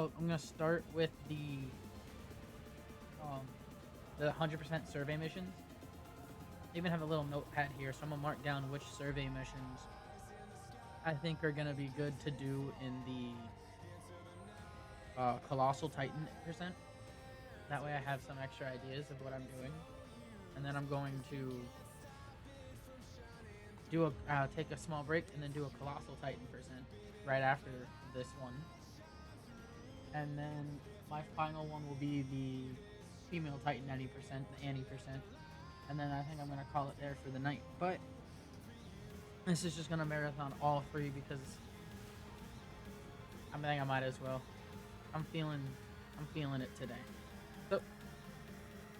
So I'm gonna start with the 100% survey missions. I even have a little notepad here, so I'm gonna mark down which survey missions I think are gonna be good to do in the Colossal Titan percent. That way I have some extra ideas of what I'm doing. And then I'm going to do take a small break and then do a Colossal Titan percent right after this one. And then my final one will be the female Titan Annie percent, the Annie percent. And then I think I'm gonna call it there for the night. But this is just gonna marathon all three because I think I might as well. I'm feeling it today. So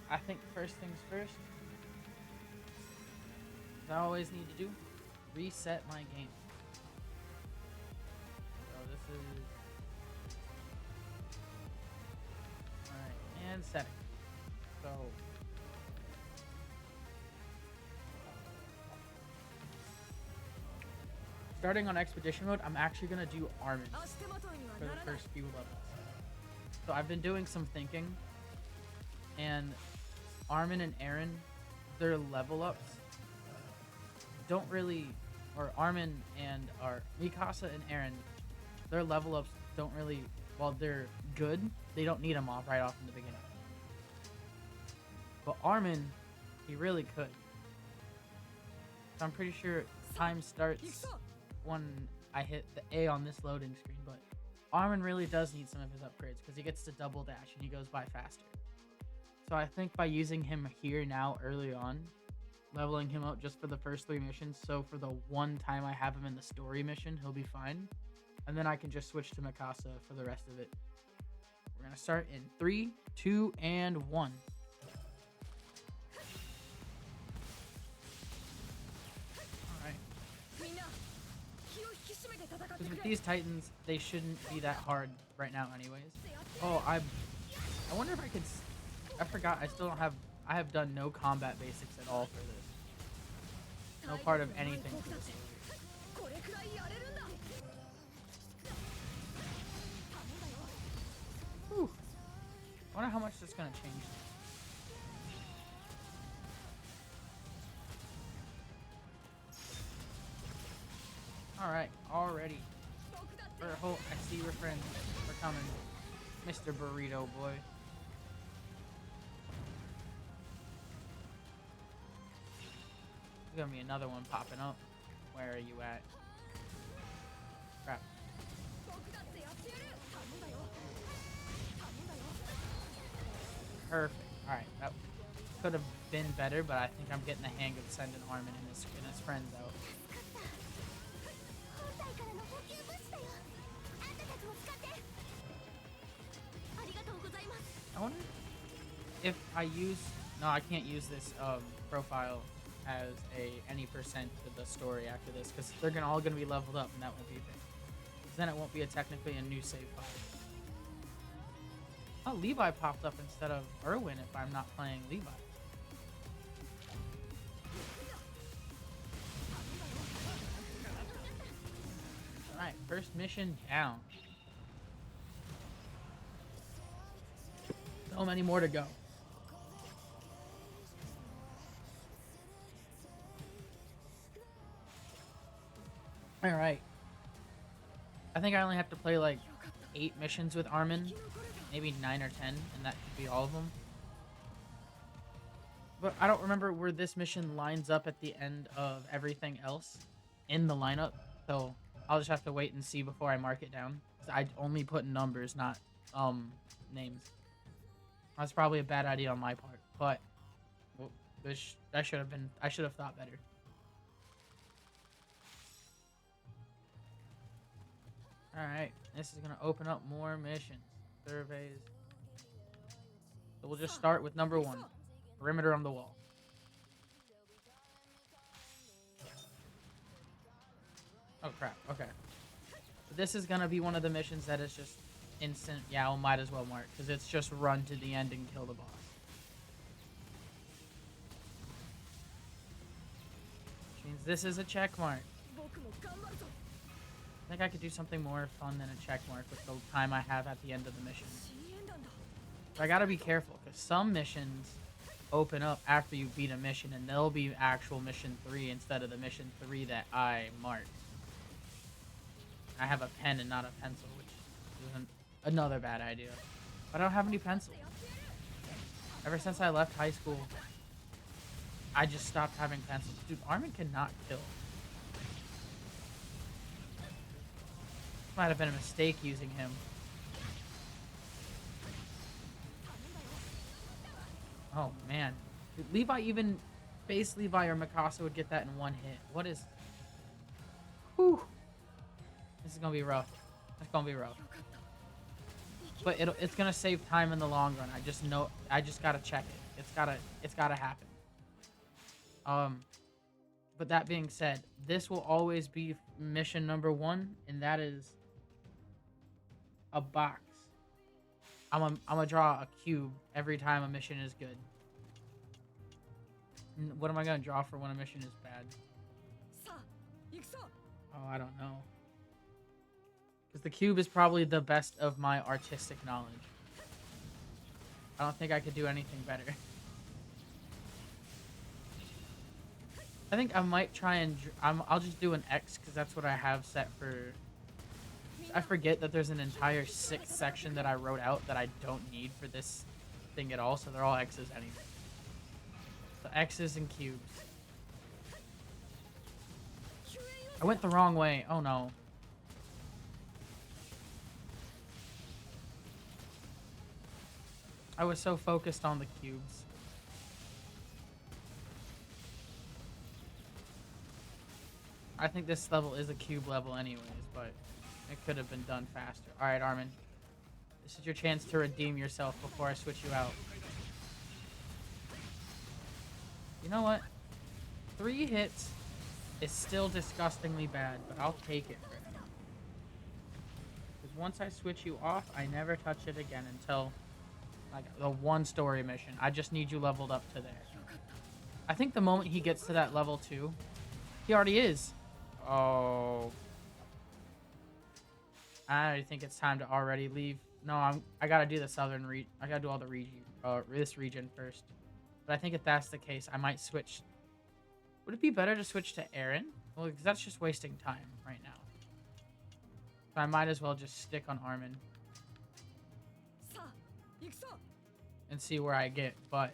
I think first things first, as I always need to do, reset my game. So this is alright, and setting. So starting on expedition mode, I'm actually gonna do Armin for the first few levels. So I've been doing some thinking, and Armin and Eren, their level ups don't really, or Armin and Mikasa and Eren, their level ups don't really, while they're good, they don't need them off right off in the beginning. But Armin, he really could. So I'm pretty sure time starts when I hit the A on this loading screen, but Armin really does need some of his upgrades because he gets to double dash and he goes by faster. So I think by using him here now early on, leveling him up just for the first 3 missions, so for the one time I have him in the story mission, he'll be fine. And then I can just switch to Mikasa for the rest of it. We're going to start in 3, 2, and 1. Because with these Titans, they shouldn't be that hard right now anyways. Oh, I wonder if I could... I forgot, I still don't have... I have done no combat basics at all for this. No part of anything for this. Whew. I wonder how much that's going to change. Alright, already. I see your friends are coming. Mr. Burrito Boy. There's gonna be another one popping up. Where are you at? Crap. Perfect. Alright, that could have been better, but I think I'm getting the hang of sending Armin and his friends out. I wonder if I use... No, I can't use this profile as any percent to the story after this, because they're all gonna be leveled up, and that won't be a thing. Because then it won't be technically a new save file. Oh, Levi popped up instead of Erwin if I'm not playing Levi. Alright, first mission down. So many more to go. Alright. I think I only have to play like 8 missions with Armin. Maybe 9 or 10, and that could be all of them. But I don't remember where this mission lines up at the end of everything else in the lineup. So I'll just have to wait and see before I mark it down. I only put numbers, not names. That's probably a bad idea on my part, but well, I should have thought better. Alright, this is gonna open up more missions. Surveys. So we'll just start with number 1. Perimeter on the wall. Oh crap, okay. But this is gonna be one of the missions that is just instant. Yeah, well, might as well mark, because it's just run to the end and kill the boss. Which means this is a check mark. I think I could do something more fun than a check mark with the time I have at the end of the mission. So I gotta be careful, because some missions open up after you beat a mission, and they'll be actual mission 3 instead of the mission 3 that I marked. I have a pen and not a pencil, which is another bad idea. But I don't have any pencils. Ever since I left high school, I just stopped having pencils. Dude, Armin cannot kill. Might have been a mistake using him. Oh, man. Dude, Levi, even base Levi or Mikasa would get that in one hit. What is... Whew. This is gonna be rough. It's gonna be rough. But it's gonna save time in the long run. I just know. I just gotta check it. It's gotta happen. But that being said, this will always be mission number 1, and that is a box. I'm gonna draw a cube every time a mission is good. What am I gonna draw for when a mission is bad? Oh, I don't know. Because the cube is probably the best of my artistic knowledge. I don't think I could do anything better. I think I might try and... I'll just do an X, because that's what I have set for... I forget that there's an entire 6th section that I wrote out that I don't need for this thing at all, so they're all X's anyway. So X's and cubes. I went the wrong way. Oh no. I was so focused on the cubes. I think this level is a cube level anyways, but it could have been done faster. Alright, Armin. This is your chance to redeem yourself before I switch you out. You know what? 3 hits is still disgustingly bad, but I'll take it for now. Because once I switch you off, I never touch it again until... like the 1 story mission. I just need you leveled up to there. I think the moment he gets to that level 2, he already is. Oh. I think it's time to already leave. No, I gotta do the southern I gotta do all the this region first. But I think if that's the case, I might switch. Would it be better to switch to Eren? Well, because that's just wasting time right now. So I might as well just stick on Armin. And see where I get, but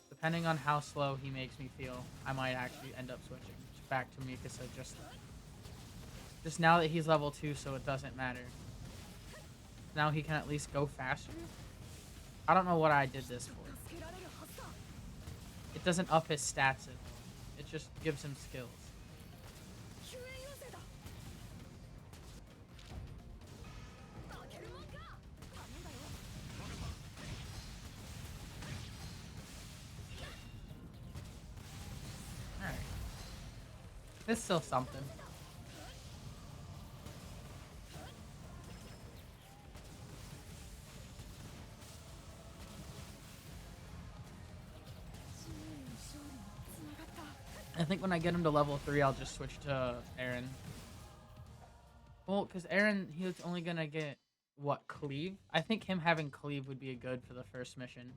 depending on how slow he makes me feel, I might actually end up switching back to Mikasa just now that he's level 2, so it doesn't matter. Now he can at least go faster. I don't know what I did this for. It doesn't up his stats at all. It just gives him skills. It's still something. I think when I get him to level 3, I'll just switch to Eren. Well, because Eren, he's only gonna get, what, Cleave? I think him having Cleave would be good for the first mission.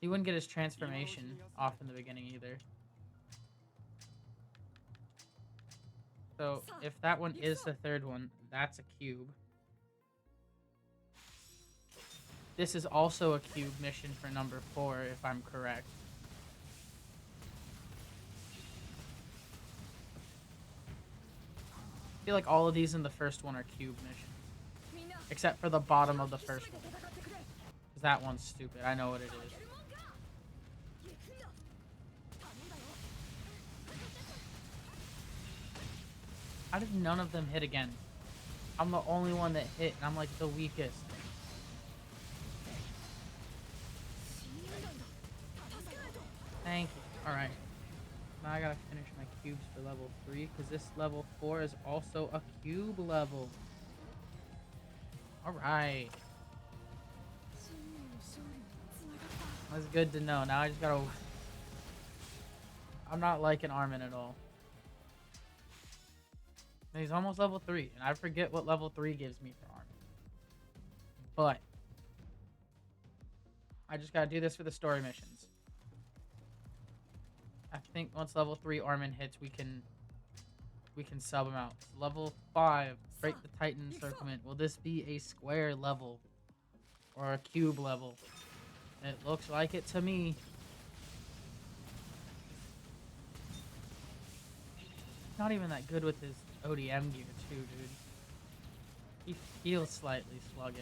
He wouldn't get his transformation off in the beginning either. So, if that one is the 3rd one, that's a cube. This is also a cube mission for number 4, if I'm correct. I feel like all of these in the first one are cube missions. Except for the bottom of the first one. Because that one's stupid. I know what it is. How did none of them hit again? I'm the only one that hit, and I'm like the weakest. Thank you. Alright. Now I gotta finish my cubes for level 3, because this level 4 is also a cube level. Alright. That's good to know. Now I just gotta... I'm not liking Armin at all. He's almost level 3, and I forget what level 3 gives me for Armin. But I just gotta do this for the story missions. I think once level 3 Armin hits, we can sub him out. Level 5, break the Titan encirclement. Will this be a square level or a cube level? It looks like it to me. He's not even that good with his ODM gear too, dude. He feels slightly sluggish.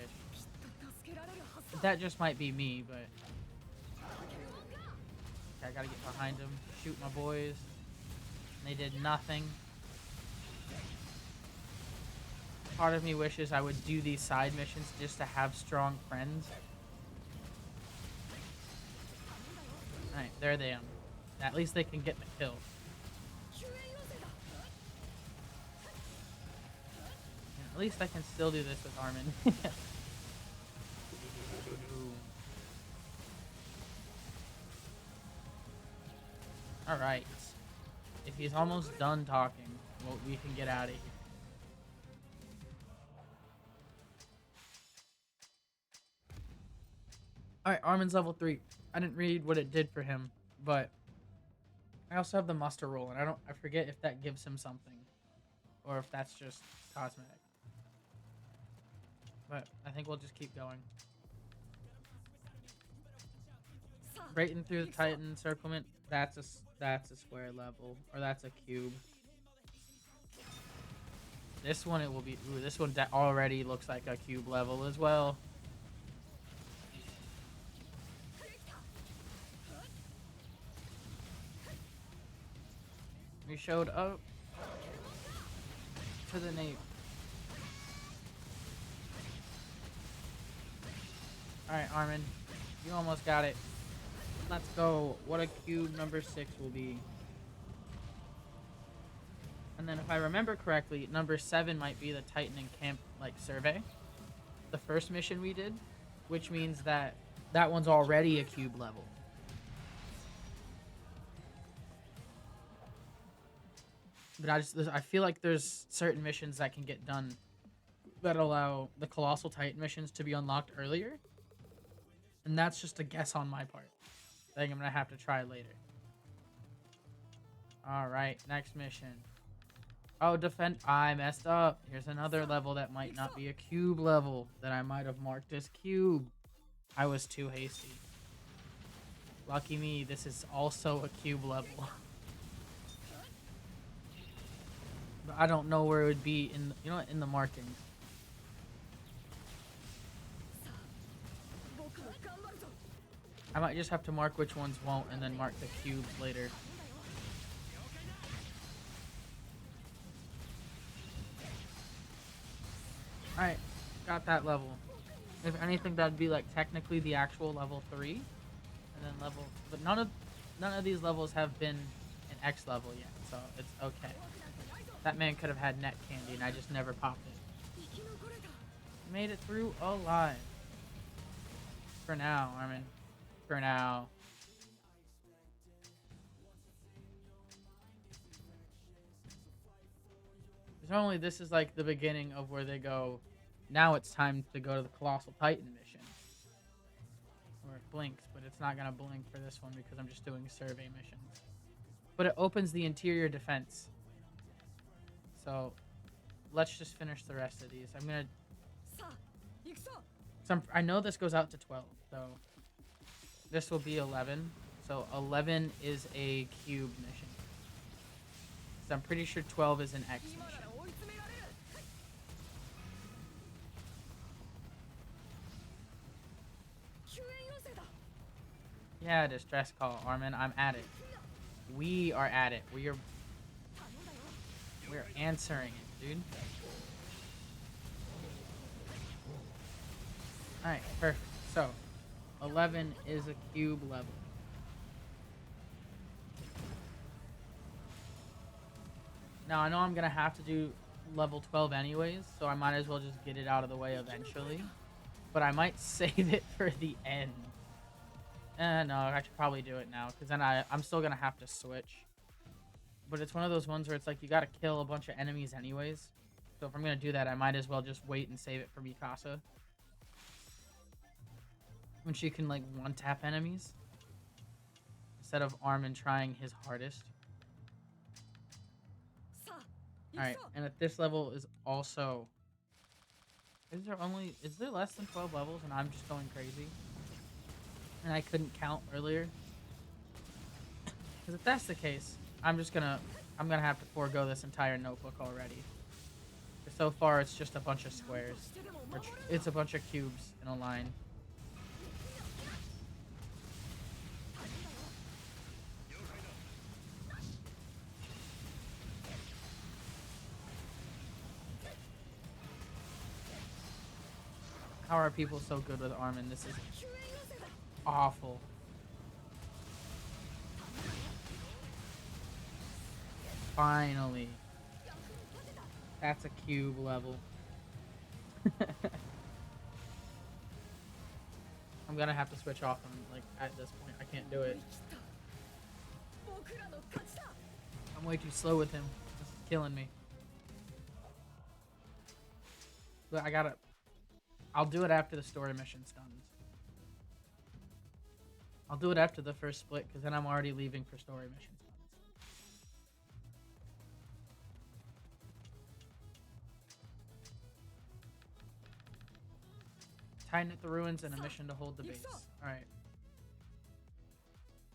That just might be me, but okay, I gotta get behind him, shoot my boys. And they did nothing. Part of me wishes I would do these side missions just to have strong friends. Alright, there they are. At least they can get the kill. And at least I can still do this with Armin. Alright. If he's almost done talking, well, we can get out of here. Alright, Armin's level 3. I didn't read what it did for him, but I also have the muster roll, and I forget if that gives him something or if that's just cosmetic. But I think we'll just keep going. Breaking through the Titan encirclement, that's a square level, or that's a cube. This one, it will be, ooh, this one already looks like a cube level as well. We showed up to the nape. Alright, Armin, you almost got it. Let's go. What a cube number 6 will be. And then if I remember correctly, number 7 might be the Titan Encamp survey. The first mission we did, which means that that one's already a cube level. But I feel like there's certain missions that can get done that allow the Colossal Titan missions to be unlocked earlier. And that's just a guess on my part. I think I'm going to have to try later. Alright, next mission. Oh, defend. I messed up. Here's another level that might not be a cube level that I might have marked as cube. I was too hasty. Lucky me, this is also a cube level. But I don't know where it would be in, you know what, in the markings. I might just have to mark which ones won't and then mark the cubes later. Alright, got that level. If anything, that'd be technically the actual level 3. And then level, but none of these levels have been an X level yet, so it's okay. That man could have had net candy and I just never popped it. Made it through alive. For now, Armin. For now. Normally this is the beginning of where they go, now it's time to go to the Colossal Titan mission. Or it blinks, but it's not going to blink for this one because I'm just doing survey missions. But it opens the interior defense. So let's just finish the rest of these. I'm going to... I know this goes out to 12, so this will be 11. So 11 is a cube mission. So I'm pretty sure 12 is an X mission. Yeah, distress call, Armin. I'm at it. We are at it. We're answering it, dude. Alright, perfect. So, 11 is a cube level. Now, I know I'm going to have to do level 12 anyways, so I might as well just get it out of the way eventually. But I might save it for the end. No, I should probably do it now, because then I'm still going to have to switch. but it's one of those ones where it's like you gotta kill a bunch of enemies anyways. So if I'm gonna do that, I might as well just wait and save it for Mikasa. When she can like one-tap enemies. Instead of Armin trying his hardest. Alright, and at this level is also... Is there less than 12 levels and I'm just going crazy? And I couldn't count earlier? Because if that's the case, I'm gonna have to forego this entire notebook already. So far, it's just a bunch of squares. It's a bunch of cubes in a line. How are people so good with Armin? This is awful. Finally. That's a cube level. I'm gonna have to switch off him, like, at this point. I can't do it. I'm way too slow with him. This is killing me. But I'll do it after the story mission's done. I'll do it after the first split, because then I'm already leaving for story missions. Titan at the ruins and a mission to hold the base. Alright.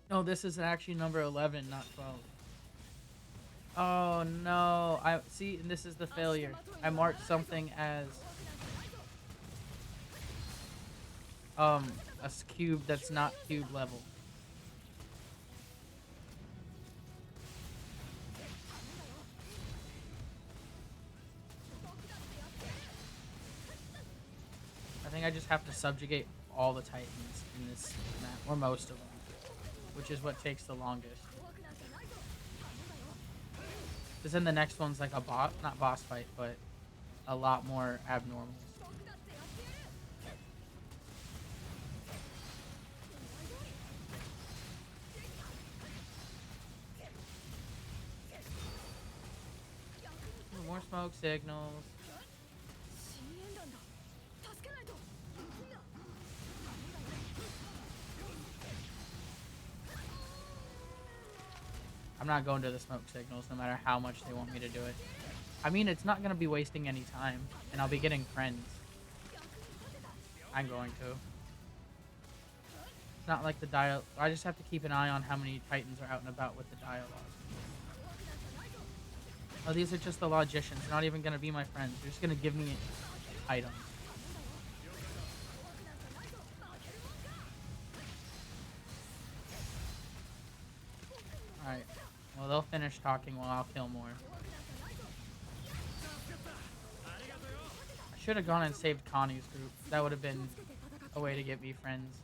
No, this is actually number 11, not 12. Oh no. See, and this is the failure. I marked something as a cube that's not cube level. I think I just have to subjugate all the Titans in this map, or most of them, which is what takes the longest. Because then the next one's like a not boss fight, but a lot more abnormal. More smoke signals. I'm not going to the smoke signals no matter how much they want me to do it. I mean, it's not going to be wasting any time, and I'll be getting friends. I'm going to. It's not like the dialogue. I just have to keep an eye on how many Titans are out and about with the dialogue. Oh, these are just the logicians. They're not even going to be my friends. They're just going to give me items. Alright. Well, they'll finish talking while I'll kill more. I should have gone and saved Connie's group. That would have been a way to get me friends.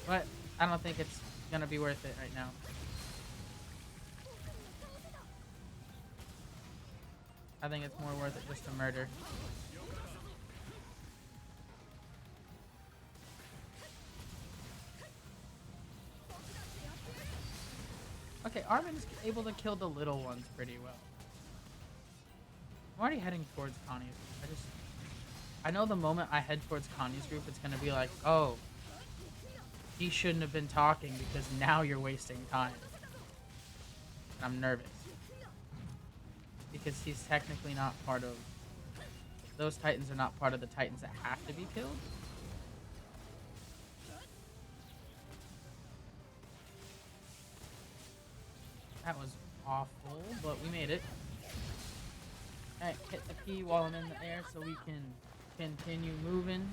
But I don't think it's going to be worth it right now. I think it's more worth it just to murder. Okay, Armin's able to kill the little ones pretty well. I'm already heading towards Connie's group. I know the moment I head towards Connie's group, it's gonna be like, oh, he shouldn't have been talking because now you're wasting time. And I'm nervous. Because he's technically not part of... Those Titans are not part of the Titans that have to be killed. That was awful, but we made it. Alright, hit the P while I'm in the air so we can continue moving.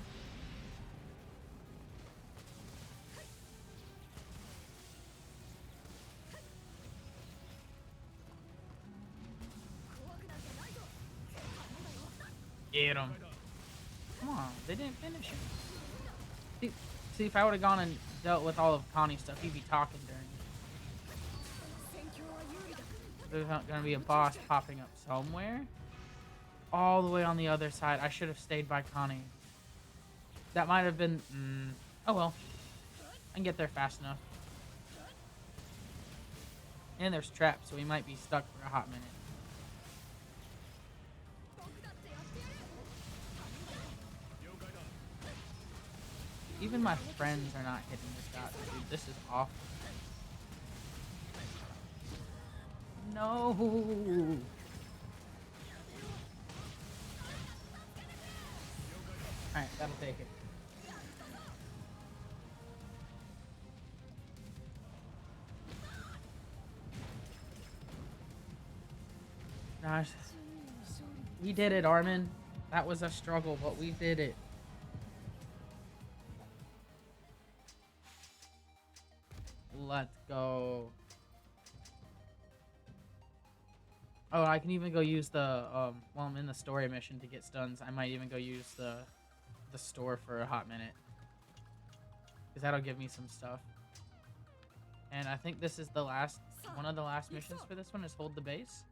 Get him. Come on, they didn't finish him. See, if I would have gone and dealt with all of Connie's stuff, he'd be talking during it. There's not going to be a boss popping up somewhere. All the way on the other side. I should have stayed by Connie. That might have been... oh well. I can get there fast enough. And there's traps, so we might be stuck for a hot minute. Even my friends are not hitting this shot, dude. This is awful. No. Alright, that'll take it. Gosh. We did it, Armin. That was a struggle, but we did it. Let's go. Oh, I can even go use the, while I'm in the story mission to get stuns, I might even go use the store for a hot minute. Because that'll give me some stuff. And I think this is the last, one of the last missions for this one is hold the base.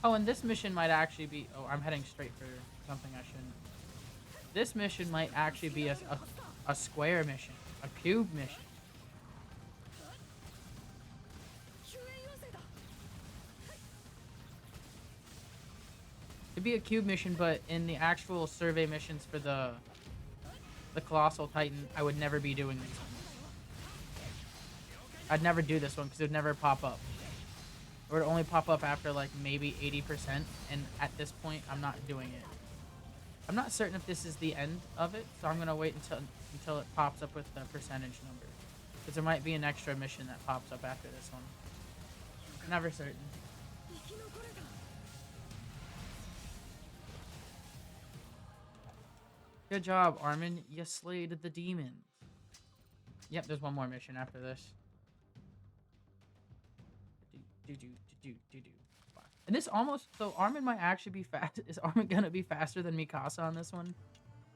Oh, and this mission might actually be, oh, I'm heading straight for something I shouldn't. This mission might actually be a square mission, a cube mission. It'd be a cube mission, but in the actual survey missions for the Colossal Titan, I would never be doing these ones. I'd never do this one because it would never pop up. Or it would only pop up after like maybe 80%, and at this point, I'm not doing it. I'm not certain if this is the end of it, so I'm gonna wait until it pops up with the percentage number. Because there might be an extra mission that pops up after this one. Never certain. Good job, Armin. You slayed the demons. Yep, there's one more mission after this. And this almost, so Armin might actually be fast. Is Armin gonna be faster than Mikasa on this one?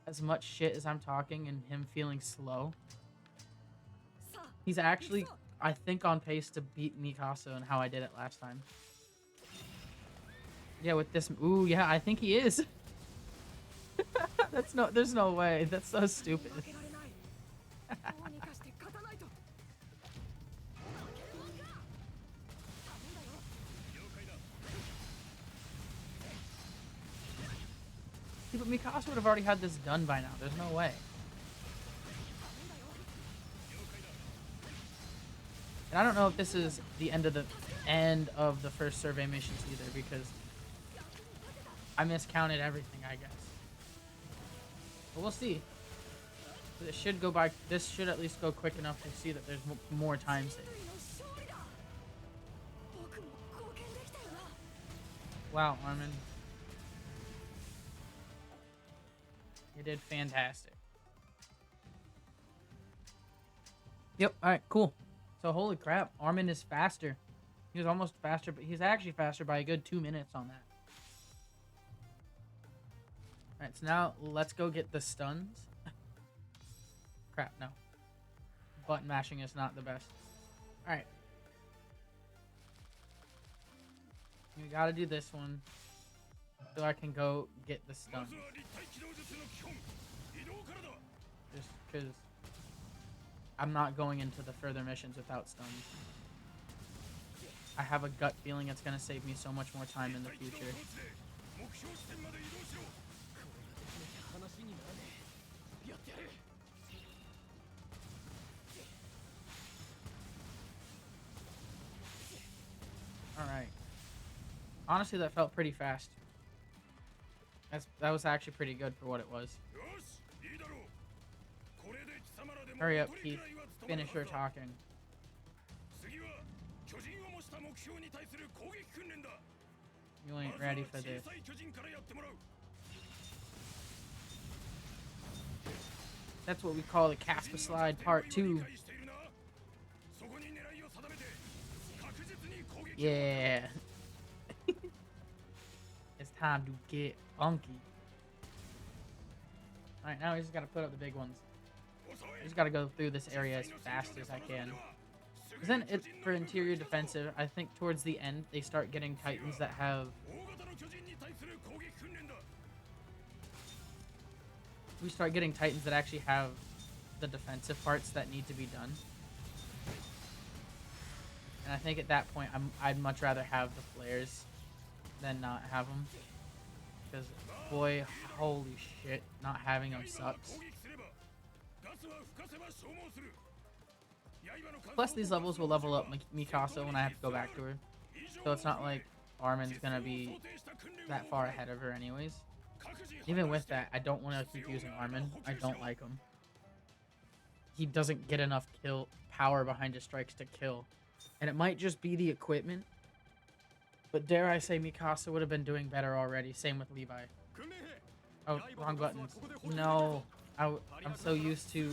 As much shit as I'm talking and him feeling slow. He's actually, I think, on pace to beat Mikasa and how I did it last time. Yeah, with this, ooh, yeah, I think he is. That's no, there's no way. That's so stupid. See, but Mikasa would have already had this done by now. There's no way. And I don't know if this is the end of the first survey missions either, because I miscounted everything, I guess. But we'll see. This should go by. This should at least go quick enough to see that there's more time saved. Wow, Armin. You did fantastic. Yep, alright, cool. So, holy crap, Armin is faster. He was almost faster, but he's actually faster by a good 2 minutes on that. Alright, so now let's go get the stuns. Crap, no. Button mashing is not the best. Alright. We gotta do this one so I can go get the stuns. Just because I'm not going into the further missions without stuns. I have a gut feeling it's gonna save me so much more time in the future. Alright. Honestly, that felt pretty fast. That was actually pretty good for what it was. Hurry up, Keith. Finish your talking. You ain't ready for this. That's what we call the Caspa Slide Part 2. Yeah. It's time to get funky. Alright, now we just gotta put up the big ones. I just gotta go through this area as fast as I can. Because then it's for interior defensive. I think towards the end they start getting titans that have... We start getting titans that actually have the defensive parts that need to be done. And I think at that point, I'd much rather have the flares than not have them. Because, boy, holy shit, not having them sucks. Plus, these levels will level up Mikasa when I have to go back to her. So it's not like Armin's gonna be that far ahead of her anyways. Even with that, I don't want to keep using Armin. I don't like him. He doesn't get enough power behind his strikes to kill. And it might just be the equipment. But dare I say Mikasa would have been doing better already. Same with Levi. Oh, wrong buttons. No. I'm so used to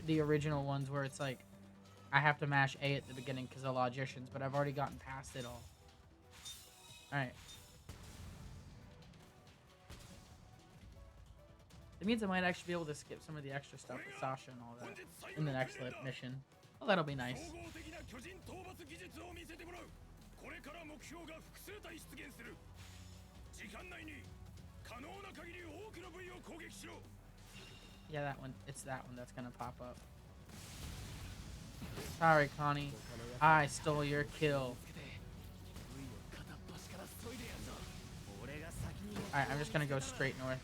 the original ones where it's like I have to mash A at the beginning because of logicians, but I've already gotten past it all. Alright. It means I might actually be able to skip some of the extra stuff with Sasha and all that in the next mission. Well, that'll be nice. Yeah, that one. It's that one that's gonna pop up. Sorry, Connie. I stole your kill. Alright, I'm just gonna go straight north.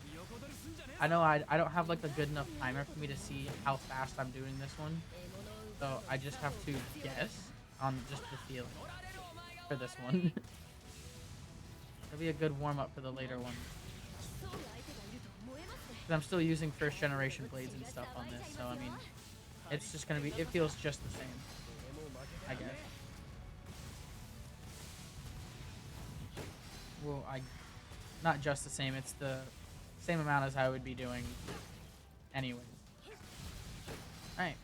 I know I don't have like a good enough timer for me to see how fast I'm doing this one. So I just have to guess on just the feeling for this one. It'll be a good warm-up for the later one. I'm still using first generation blades and stuff on this, so I mean, it's just gonna be, it feels just the same, I guess. Well, not just the same, it's the same amount as I would be doing anyways. Alright.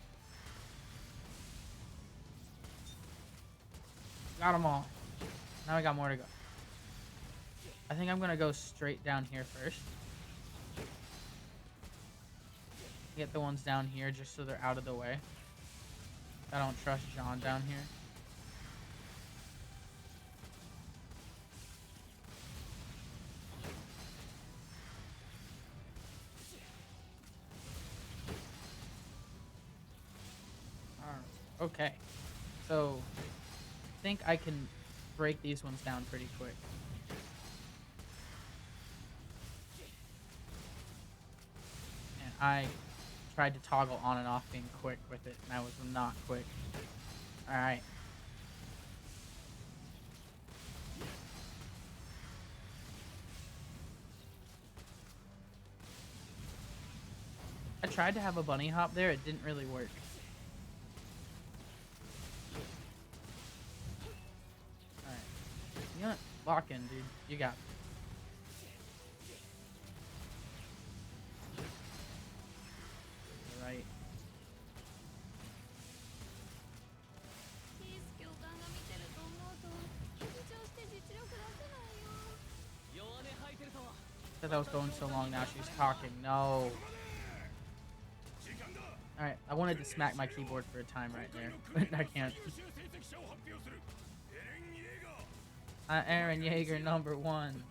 Got them all. Now we got more to go. I think I'm gonna go straight down here first. Get the ones down here just so they're out of the way. I don't trust John down here. Okay. So, I think I can break these ones down pretty quick. And I tried to toggle on and off being quick with it, and I was not quick. Alright. I tried to have a bunny hop there, it didn't really work. Alright. You know what? Lock in, dude. You got it. Right. Because I was going so long now, she's talking. No. Alright, I wanted to smack my keyboard for a time right there, but I can't. Aaron Yeager, #1. And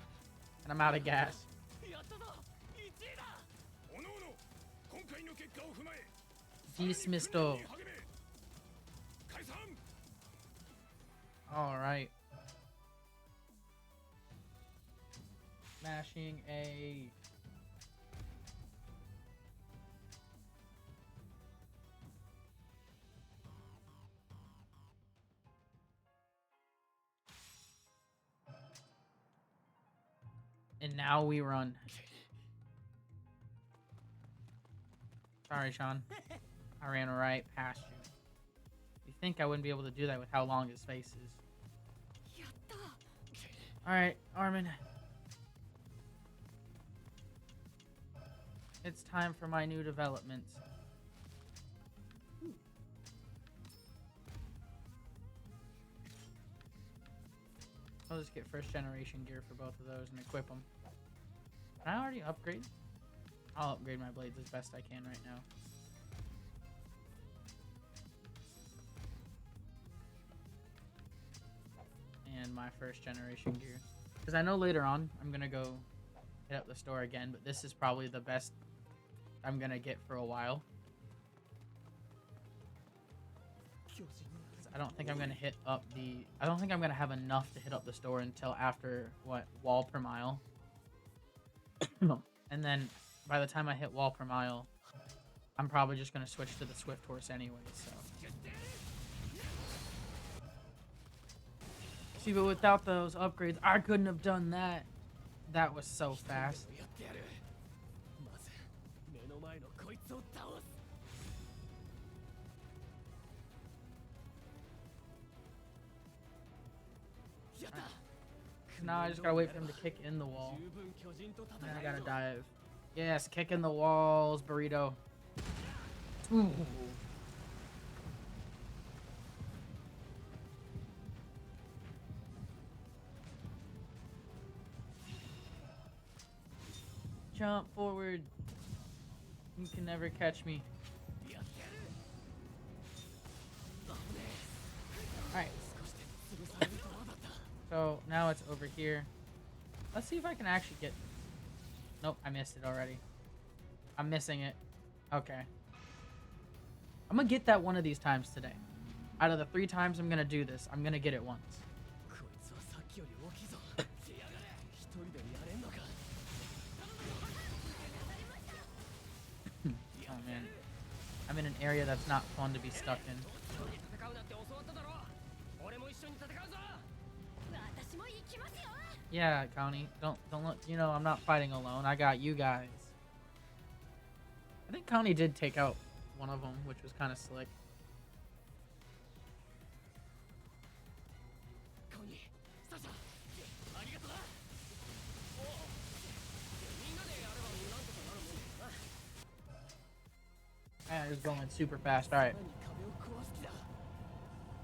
I'm out of gas. Dismissed. Alright. Smashing A. And now we run. Sorry, Sean. I ran right past you. You think I wouldn't be able to do that with how long his face is. Alright, Armin. It's time for my new developments. I'll just get first generation gear for both of those and equip them. Can I already upgrade? I'll upgrade my blades as best I can right now. And my first generation gear. Because I know later on I'm going to go hit up the store again, but this is probably the best I'm going to get for a while. I don't think I'm gonna hit up the. I don't think I'm gonna have enough to hit up the store until after what wall per mile. And then by the time I hit wall per mile, I'm probably just gonna switch to the Swift Horse anyway. So. See, but without those upgrades, I couldn't have done that. That was so fast. Now I just gotta wait for him to kick in the wall. And then I gotta dive. Yes, kick in the walls, burrito. Ooh. Jump forward. You can never catch me. Alright. So now it's over here. Let's see if I can actually get... Nope, I missed it already. I'm missing it. Okay. I'm gonna get that one of these times today. Out of the 3 times I'm gonna do this, I'm gonna get it once. Oh man. I'm in an area that's not fun to be stuck in. Yeah, Connie. Don't look. You know, I'm not fighting alone. I got you guys. I think Connie did take out one of them, which was kind of slick. I was going super fast. All right.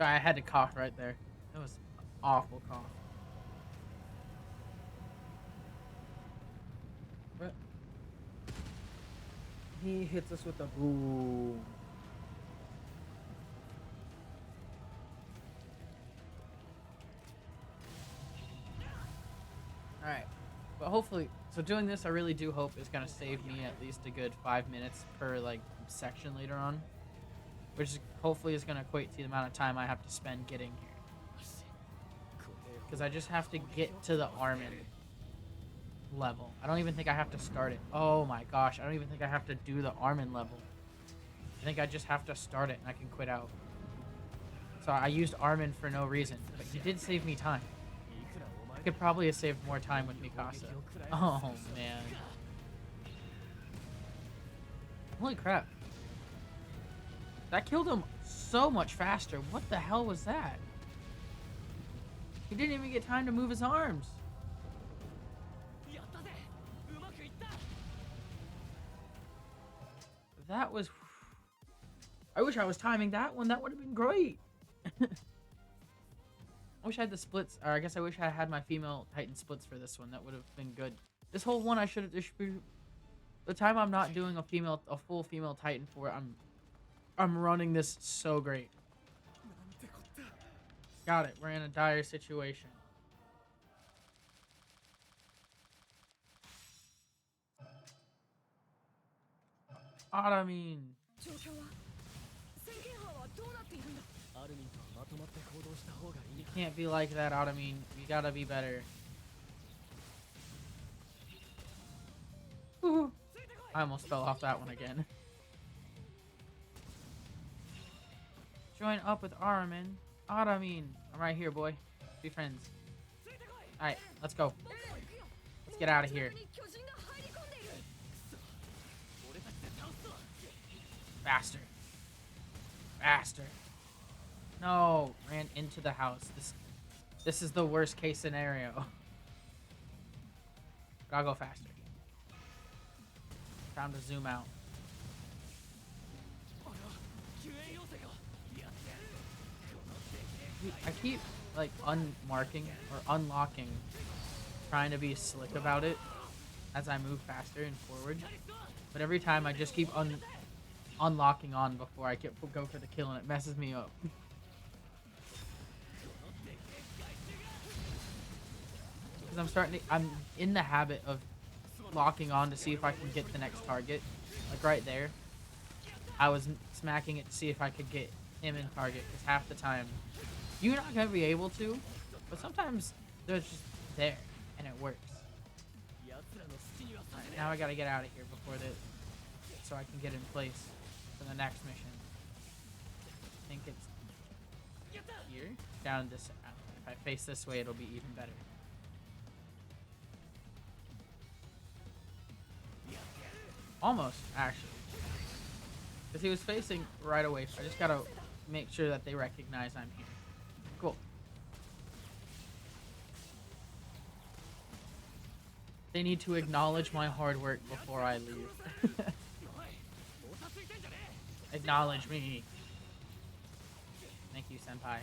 I had to cough right there. It was an awful cough. But he hits us with a boom. Alright. But hopefully, so doing this I really do hope is going to save me at least a good 5 minutes per like section later on. Which is, hopefully is going to equate to the amount of time I have to spend getting here. Because I just have to get to the Armin level. I don't even think I have to start it. Oh my gosh, I don't even think I have to do the Armin level. I think I just have to start it and I can quit out. So I used Armin for no reason, but he did save me time. I could probably have saved more time with Mikasa. Oh man. Holy crap. That killed him so much faster. What the hell was that? He didn't even get time to move his arms. That was... I wish I was timing that one. That would have been great. I wish I had the splits. Or I guess I wish I had my female Titan splits for this one. That would have been good. This whole one I should have... The time I'm not doing a full female Titan for it, I'm running this so great. Got it. We're in a dire situation. Armin. You can't be like that, Armin. You gotta be better. Ooh. I almost fell off that one again. Join up with Armin. Armin. I'm right here, boy. Be friends. Alright, let's go. Let's get out of here. Faster. Faster. No, ran into the house. This is the worst case scenario. Gotta go faster. Time to zoom out. I keep like unmarking or unlocking, trying to be slick about it as I move faster and forward. But every time I just keep unlocking on before I go for the kill, and it messes me up. Because I'm in the habit of locking on to see if I can get the next target. Like right there. I was smacking it to see if I could get him in target, because half the time you're not gonna be able to, but sometimes they're just there and it works. Alright, now I gotta get out of here before so I can get in place for the next mission. I think it's here, down this alley. If I face this way, it'll be even better. Almost, actually. Because he was facing right away. I just gotta make sure that they recognize I'm here. Cool. They need to acknowledge my hard work before I leave. Acknowledge me. Thank you, senpai.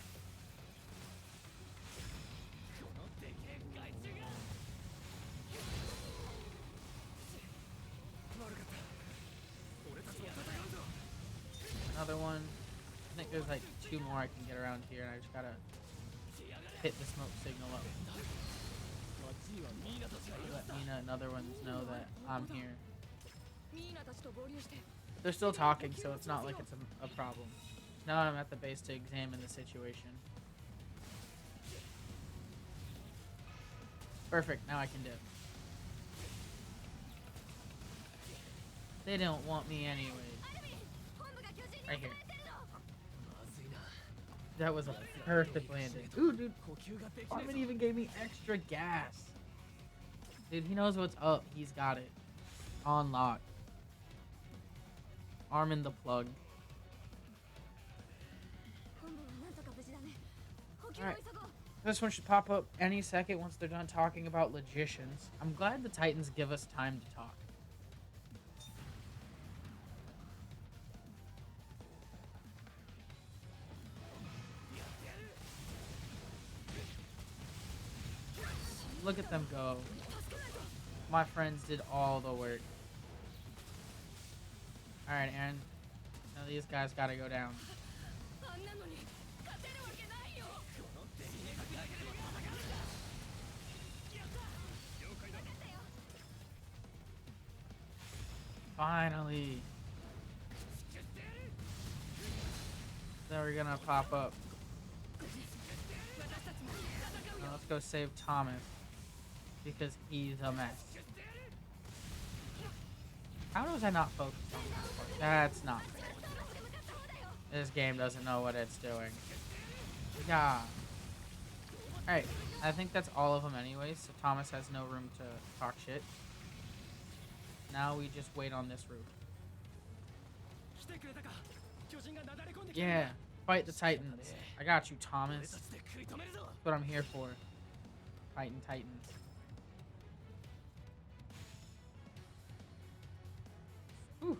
Another one. I think there's like 2 more I can get around here, and I just gotta hit the smoke signal up. Let Mina and other ones know that I'm here. They're still talking, so it's not like it's a problem. Now I'm at the base to examine the situation. Perfect, now I can dip. They don't want me anyways. Right here. That was a perfect landing. Ooh, dude. Armin even gave me extra gas. Dude, he knows what's up. He's got it. On lock. Armin the plug. Alright. This one should pop up any second once they're done talking about logicians. I'm glad the Titans give us time to talk. Look at them go. My friends did all the work. Alright, Aaron. Now these guys gotta go down. Finally. Then we're gonna pop up. Now let's go save Thomas. Because he's a mess. How was I not focused on that part? That's not fair. This game doesn't know what it's doing. Yeah. Alright, I think that's all of them anyways, so Thomas has no room to talk shit. Now we just wait on this roof. Yeah, fight the Titans. I got you, Thomas. That's what I'm here for. Fighting Titans. Whew.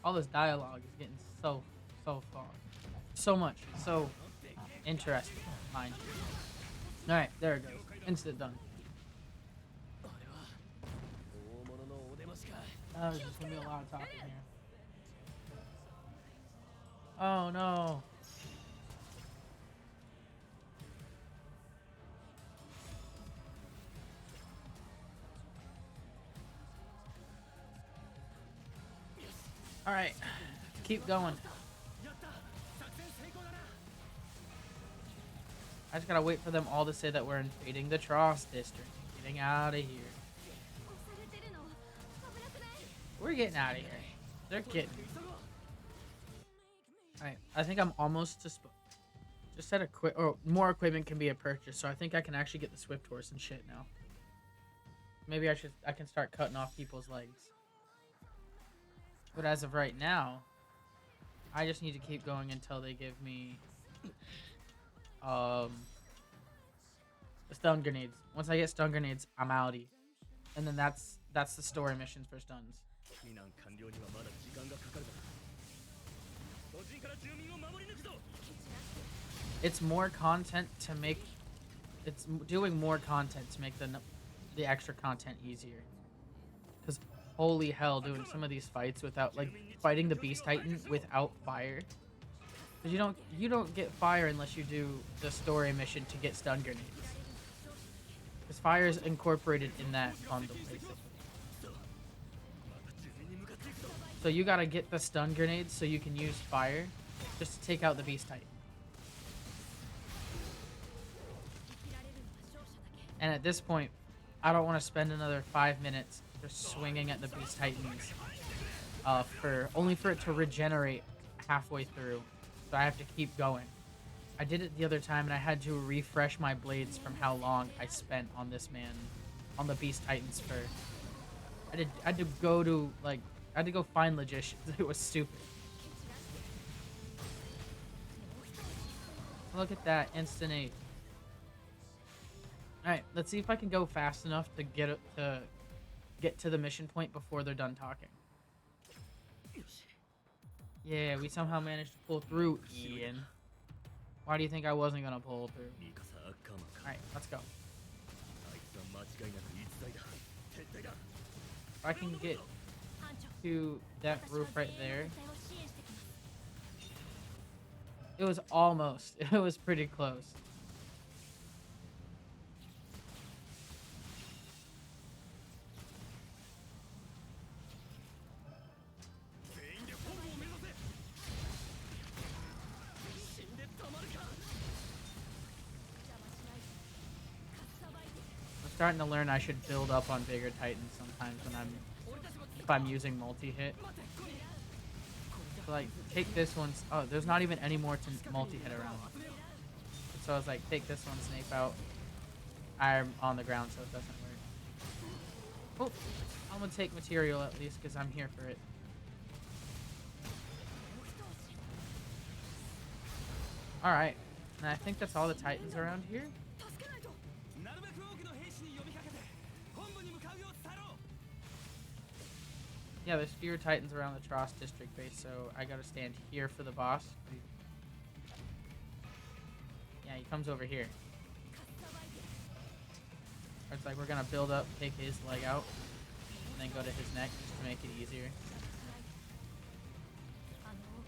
All this dialogue is getting so far. So much. So interesting, mind you. Alright, there it goes. Instant done. There's just gonna be a lot of talking here. Oh no. Alright, keep going. I just gotta wait for them all to say that we're invading the Tross district. Getting out of here. We're getting out of here. They're getting. Alright, I think I'm almost to just said more equipment can be a purchase, so I think I can actually get the Swift Horse and shit now. Maybe I can start cutting off people's legs. But as of right now, I just need to keep going until they give me the stun grenades. Once I get stun grenades, I'm outie. And then that's the story missions for stuns. It's more content to make. It's doing more content to make the extra content easier. Because holy hell, doing some of these fights without fighting the Beast Titan without fire. Because you don't get fire unless you do the story mission to get stun grenades. Because fire is incorporated in that bundle, basically. So you gotta get the stun grenades so you can use fire. just to take out the Beast Titan. And at this point, I don't want to spend another 5 minutes just swinging at the Beast Titans only for it to regenerate halfway through. So I have to keep going. I did it the other time, and I had to refresh my blades from how long I spent on this man, on the Beast Titans for. I had to go find logicians. It was stupid. Look at that, instant 8. Alright, let's see if I can go fast enough to get to the mission point before they're done talking. Yeah, we somehow managed to pull through, Ian. Why do you think I wasn't gonna pull through? Alright, let's go. If I can get to that roof right there. It was almost. It was pretty close. I'm starting to learn I should build up on bigger Titans sometimes if I'm using multi-hit. So like, take this one. Oh, there's not even any more to multi-hit around. So I was like, take this one, Snape out. I'm on the ground, so it doesn't work. Oh, I'm gonna take material at least, because I'm here for it. Alright, and I think that's all the Titans around here. Yeah, there's fewer Titans around the Tross district base, so I gotta stand here for the boss. Yeah, he comes over here. It's like we're gonna build up, take his leg out, and then go to his neck just to make it easier.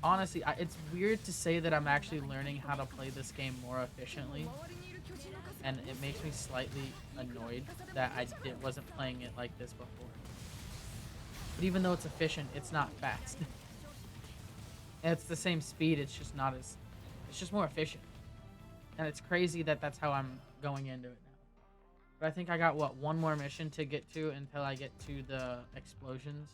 Honestly, it's weird to say that I'm actually learning how to play this game more efficiently, and it makes me slightly annoyed that I wasn't playing it like this before. But even though it's efficient, it's not fast. And it's the same speed, it's just not as... It's just more efficient. And it's crazy that that's how I'm going into it now. But I think I got, what, one more mission to get to until I get to the explosions.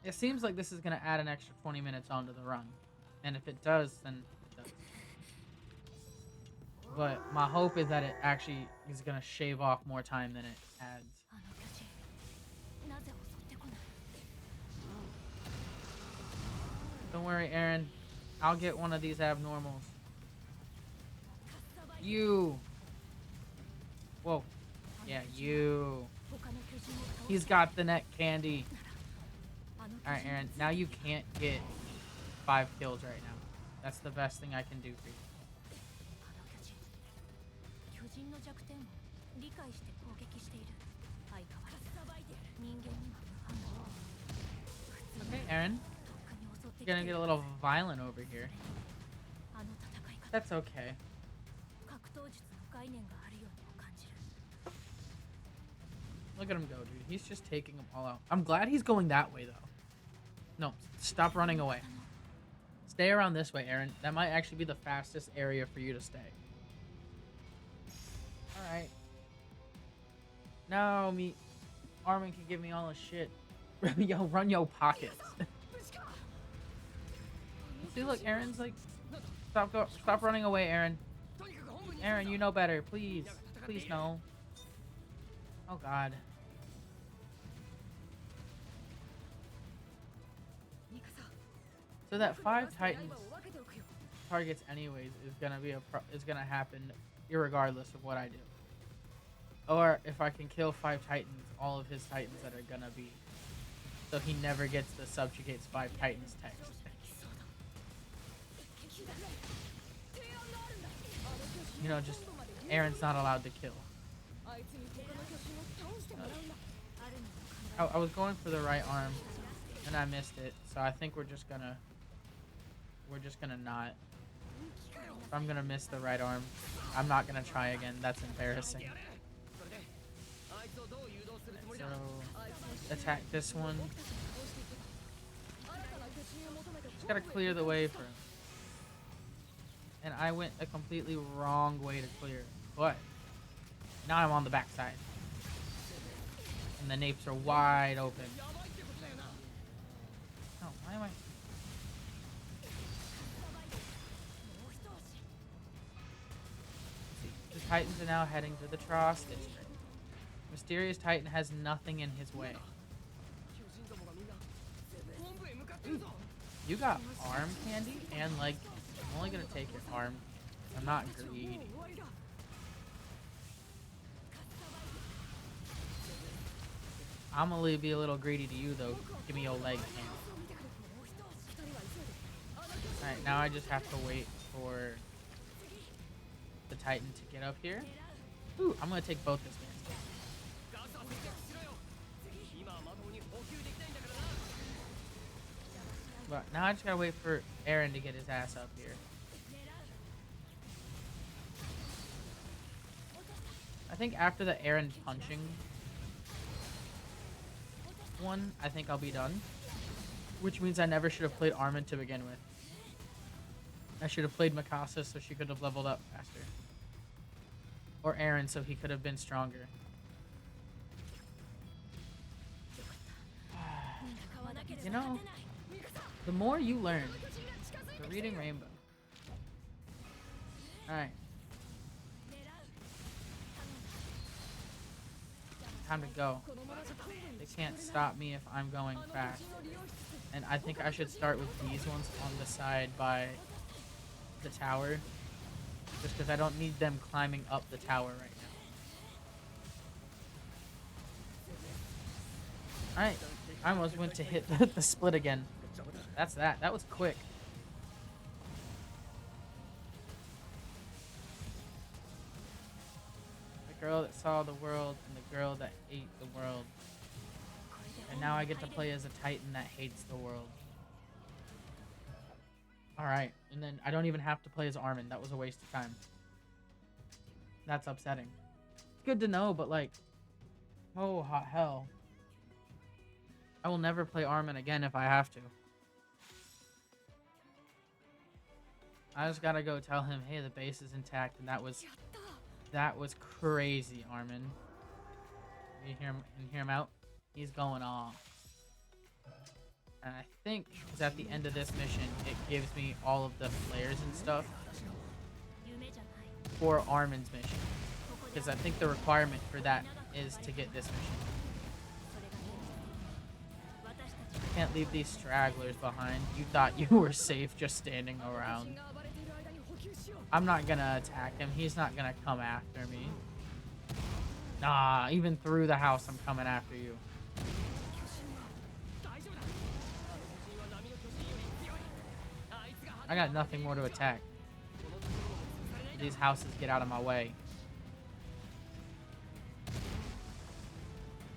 It seems like this is going to add an extra 20 minutes onto the run. And if it does, then it does. But my hope is that it actually is going to shave off more time than it adds. Don't worry, Aaron. I'll get one of these abnormals. You. Whoa. Yeah, you. He's got the neck candy. Alright, Aaron. Now you can't get 5 kills right now. That's the best thing I can do for you. Okay, Aaron. You're gonna get a little violent over here. That's okay. Look at him go, dude. He's just taking them all out. I'm glad he's going that way, though. No, stop running away. Stay around this way, Aaron. That might actually be the fastest area for you to stay. Alright. Now Armin can give me all his shit. Yo, run your pockets. See, look, Aaron's like, stop running away, Aaron. Aaron, you know better, please. Please, no. Oh, God. So that 5 Titans targets anyways is gonna happen irregardless of what I do. Or if I can kill 5 Titans, all of his Titans that are gonna be. So he never gets the subjugates 5 Titans text. You know, just Aaron's not allowed to kill. I was going for the right arm and I missed it, so I think we're just gonna not. If I'm gonna miss the right arm, I'm not gonna try again. That's embarrassing. attack this one. Just gotta clear the way for him. And I went a completely wrong way to clear it. But now I'm on the backside. And the napes are wide open. Oh, why am I... The Titans are now heading to the Tross District. Mysterious Titan has nothing in his way. Ooh, you got arm candy and leg. I'm only gonna take your arm. I'm not greedy. I'm gonna be a little greedy to you though. Give me your leg candy. Alright, now I just have to wait for the Titan to get up here. Ooh, I'm gonna take both this man's. But now I just gotta wait for Aaron to get his ass up here. I think after the Aaron punching one, I think I'll be done. Which means I never should have played Armin to begin with. I should have played Mikasa so she could have leveled up faster. Or Aaron so he could have been stronger. You know, the more you learn, the reading Rainbow. Alright. Time to go. They can't stop me if I'm going fast. And I think I should start with these ones on the side by the tower. Just because I don't need them climbing up the tower right now. Alright. I almost went to hit the split again. That's that. That was quick. The girl that saw the world and the girl that ate the world. And now I get to play as a Titan that hates the world. Alright. And then I don't even have to play as Armin. That was a waste of time. That's upsetting. It's good to know, but like... Oh, hot hell. I will never play Armin again if I have to. I just gotta go tell him, hey, the base is intact, and that was crazy, Armin. You hear him out? He's going off. And I think, because at the end of this mission, it gives me all of the flares and stuff for Armin's mission. Because I think the requirement for that is to get this mission. Can't leave these stragglers behind. You thought you were safe just standing around. I'm not gonna attack him. He's not gonna come after me. Nah, even through the house, I'm coming after you. I got nothing more to attack. These houses get out of my way.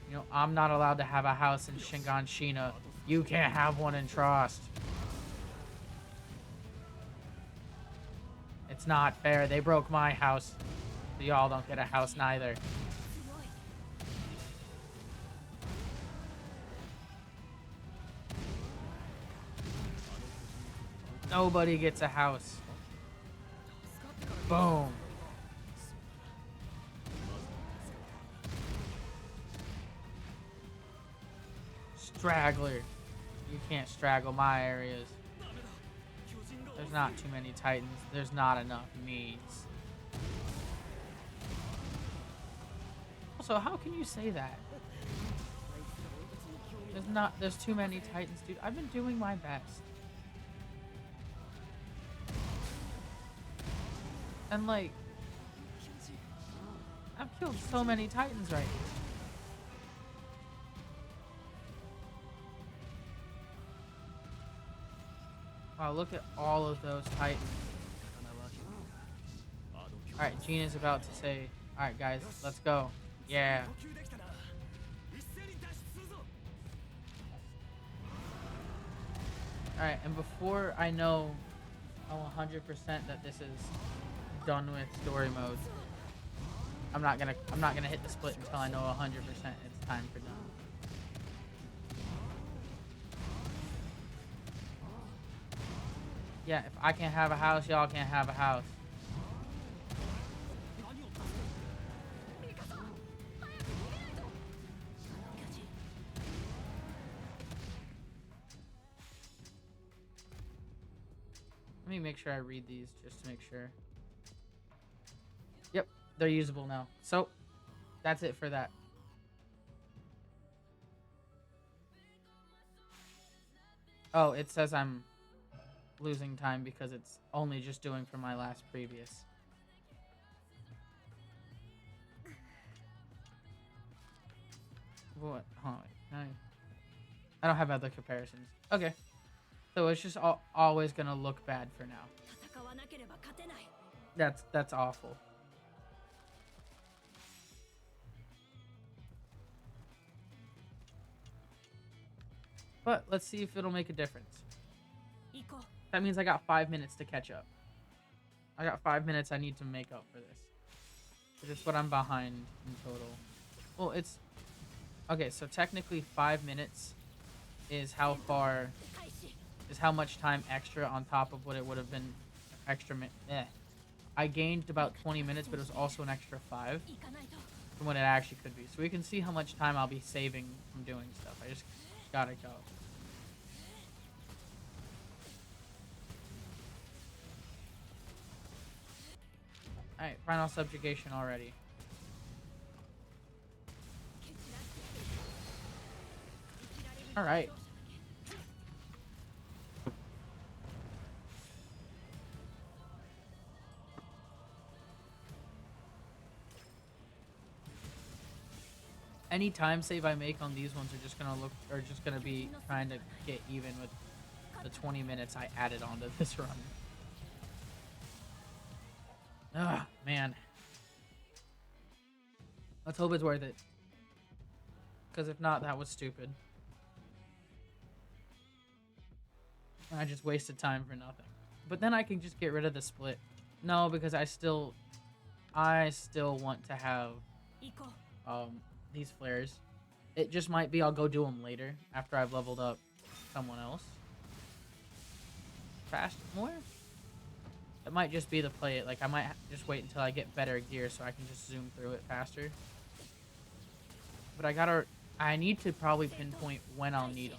You know, I'm not allowed to have a house in Shiganshina. You can't have one in Trost. It's not fair. They broke my house. So y'all don't get a house neither. Nobody gets a house. Boom. Straggler. You can't straggle my areas. There's not too many Titans. There's not enough me's. Also, how can you say that? There's too many Titans, dude. I've been doing my best. And like, I've killed so many Titans right now. Wow, look at all of those Titans. Alright, Gina's about to say, alright guys, let's go. Yeah. Alright, and before I know 100% that this is done with story mode, I'm not gonna hit the split until I know 100% it's time for done. Yeah, if I can't have a house, y'all can't have a house. Let me make sure I read these just to make sure. Yep, they're usable now. So, that's it for that. Oh, it says I'm losing time because it's only just doing for my last previous. What? Hold on, wait. I don't have other comparisons. Okay. So it's just always gonna look bad for now. That's awful. But let's see if it'll make a difference. That means I got 5 minutes to catch up. I got 5 minutes I need to make up for this. Which is what I'm behind in total. Well, it's... Okay, so technically 5 minutes is how far... is how much time extra on top of what it would have been extra... I gained about 20 minutes, but it was also an extra 5 from what it actually could be. So we can see how much time I'll be saving from doing stuff. I just gotta go. Alright, final subjugation already. Alright. Any time save I make on these ones are just gonna be trying to get even with the 20 minutes I added onto this run. Ah, man. Let's hope it's worth it. Because if not, that was stupid. I just wasted time for nothing. But then I can just get rid of the split. No, because I still want to have these flares. It just might be I'll go do them later after I've leveled up someone else. Fast more? It might just be the play it. Like, I might just wait until I get better gear so I can just zoom through it faster. But I need to probably pinpoint when I'll need them.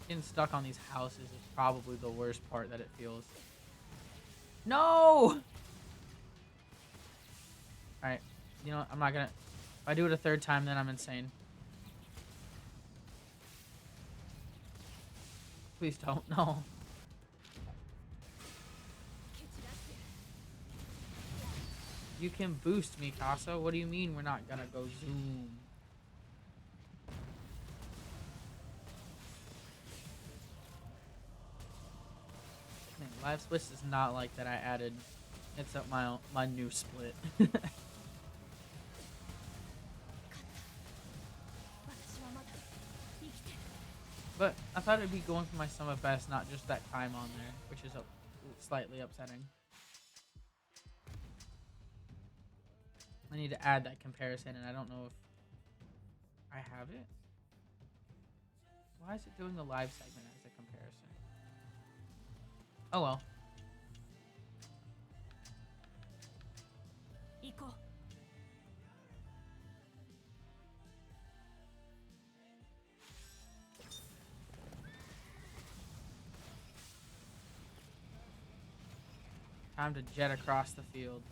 Getting stuck on these houses is probably the worst part that it feels. No! Alright. You know what? I'm not gonna... If I do it a third time, then I'm insane. Please don't. No. You can boost me, Casa. What do you mean we're not gonna go zoom? Man, live splits is not like that I added. It's up my new split. But I thought it'd be going for my sum of best, not just that time on there, which is slightly upsetting. I need to add that comparison, and I don't know if I have it. Why is it doing the live segment as a comparison? Oh well. Time to jet across the field.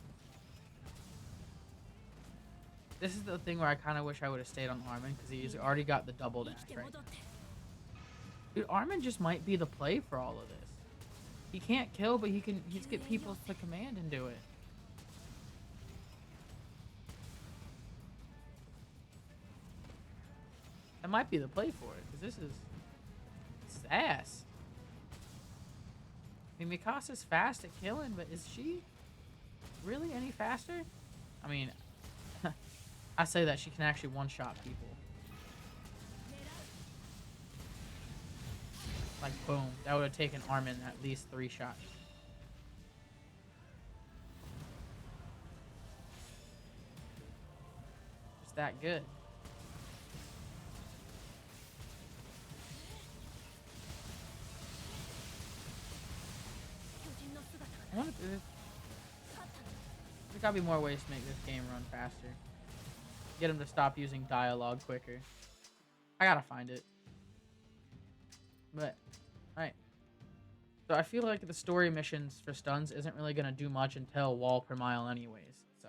This is the thing where I kind of wish I would have stayed on Armin, because he's already got the double dash right now. Dude, Armin just might be the play for all of this. He can't kill, but he's get people to command and do it. That might be the play for it, because this is ass. I mean, Mikasa's fast at killing, but is she really any faster? I mean, I say that she can actually one-shot people. Like, boom. That would have taken Armin at least 3 shots. that good. I want to do this. There's gotta be more ways to make this game run faster. Get him to stop using dialogue quicker. I gotta find it. But, alright. So I feel like the story missions for stuns isn't really gonna do much until wall per mile anyways. So.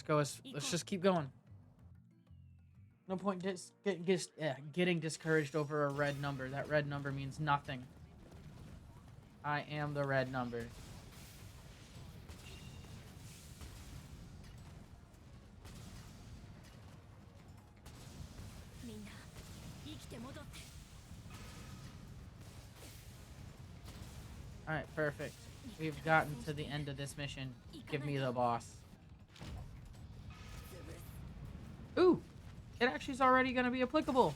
Let's just keep going. No point getting discouraged over a red number. That red number means nothing. I am the red number. Alright, perfect. We've gotten to the end of this mission. Give me the boss. Ooh! It actually is already going to be applicable.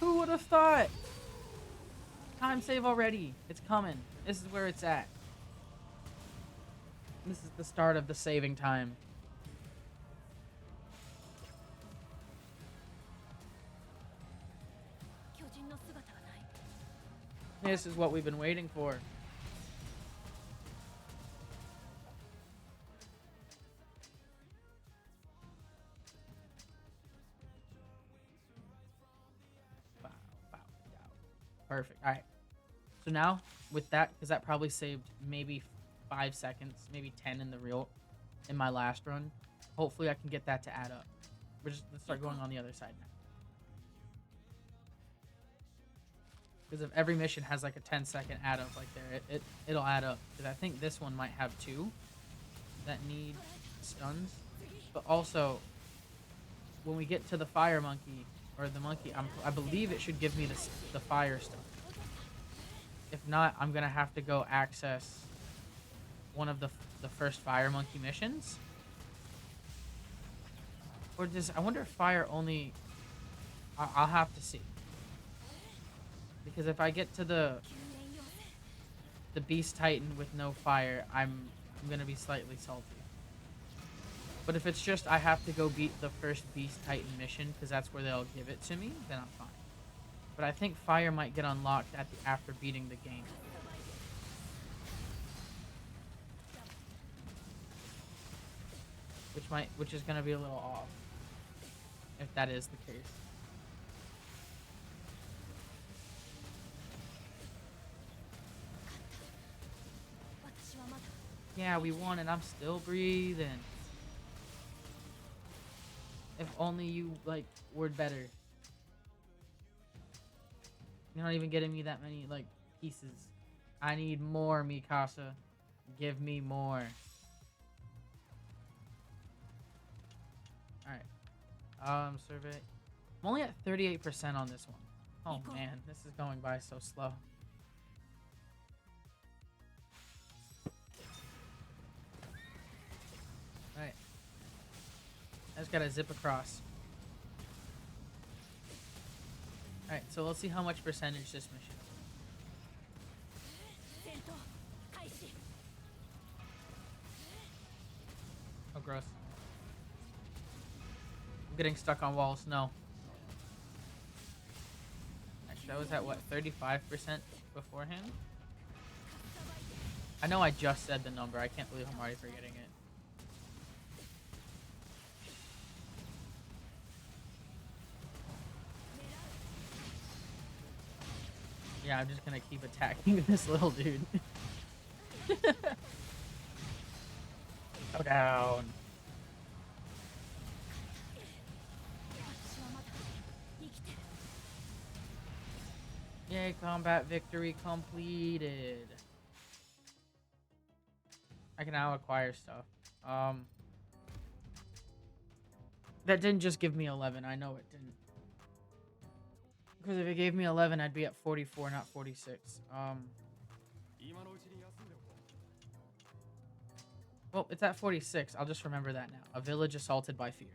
Who would have thought? Time save already. It's coming. This is where it's at. This is the start of the saving time. This is what we've been waiting for. Perfect. All right. So now with that, because that probably saved maybe 5 seconds, maybe 10 in my last run. Hopefully I can get that to add up. Let's start going on the other side now. Because if every mission has like a 10-second add up like there, it'll add up. Because I think this one might have 2 that need stuns. But also, when we get to the fire monkey, or the monkey, I believe it should give me the fire stuff. If not, I'm going to have to go access one of the first fire monkey missions. Or I wonder if fire only... I'll have to see. Because if I get to the beast titan with no fire, I'm going to be slightly salty. But if it's just I have to go beat the first beast titan mission because that's where they'll give it to me, then I'm fine. But I think fire might get unlocked after beating the game. Which is going to be a little off. If that is the case. Yeah, we won and I'm still breathing. If only you, like, were better. You're not even getting me that many, like, pieces. I need more, Mikasa. Give me more. Alright. Survey. I'm only at 38% on this one. Oh, man. This is going by so slow. Alright. I just gotta zip across. Alright, so let's see how much percentage this mission. Oh, gross. I'm getting stuck on walls. No. Actually, that was at what, 35% beforehand? I know I just said the number. I can't believe I'm already forgetting it. Yeah, I'm just gonna keep attacking this little dude. Go down. Yay, combat victory completed. I can now acquire stuff. That didn't just give me 11. I know it didn't. Because if it gave me 11, I'd be at 44, not 46. Well, it's at 46. I'll just remember that now. A village assaulted by fear.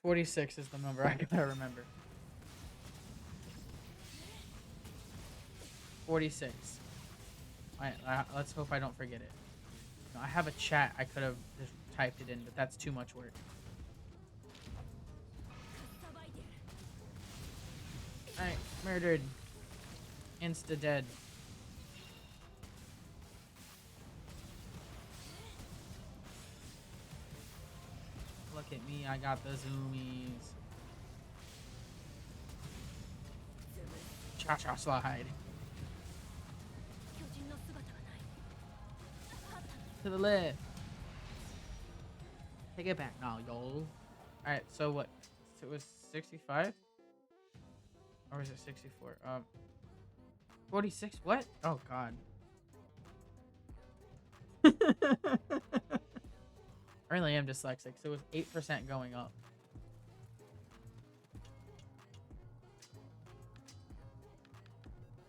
46 is the number I gotta remember. 46. Let's hope I don't forget it. No, I have a chat. I could have just typed it in, but that's too much work. Alright, murdered. Insta-dead. Look at me, I got the zoomies. Cha-cha slide. To the left. Take it back now, y'all. Alright, so what? So it was 65? Or was it 64? 46? What? Oh, God. I really am dyslexic. So it was 8% going up.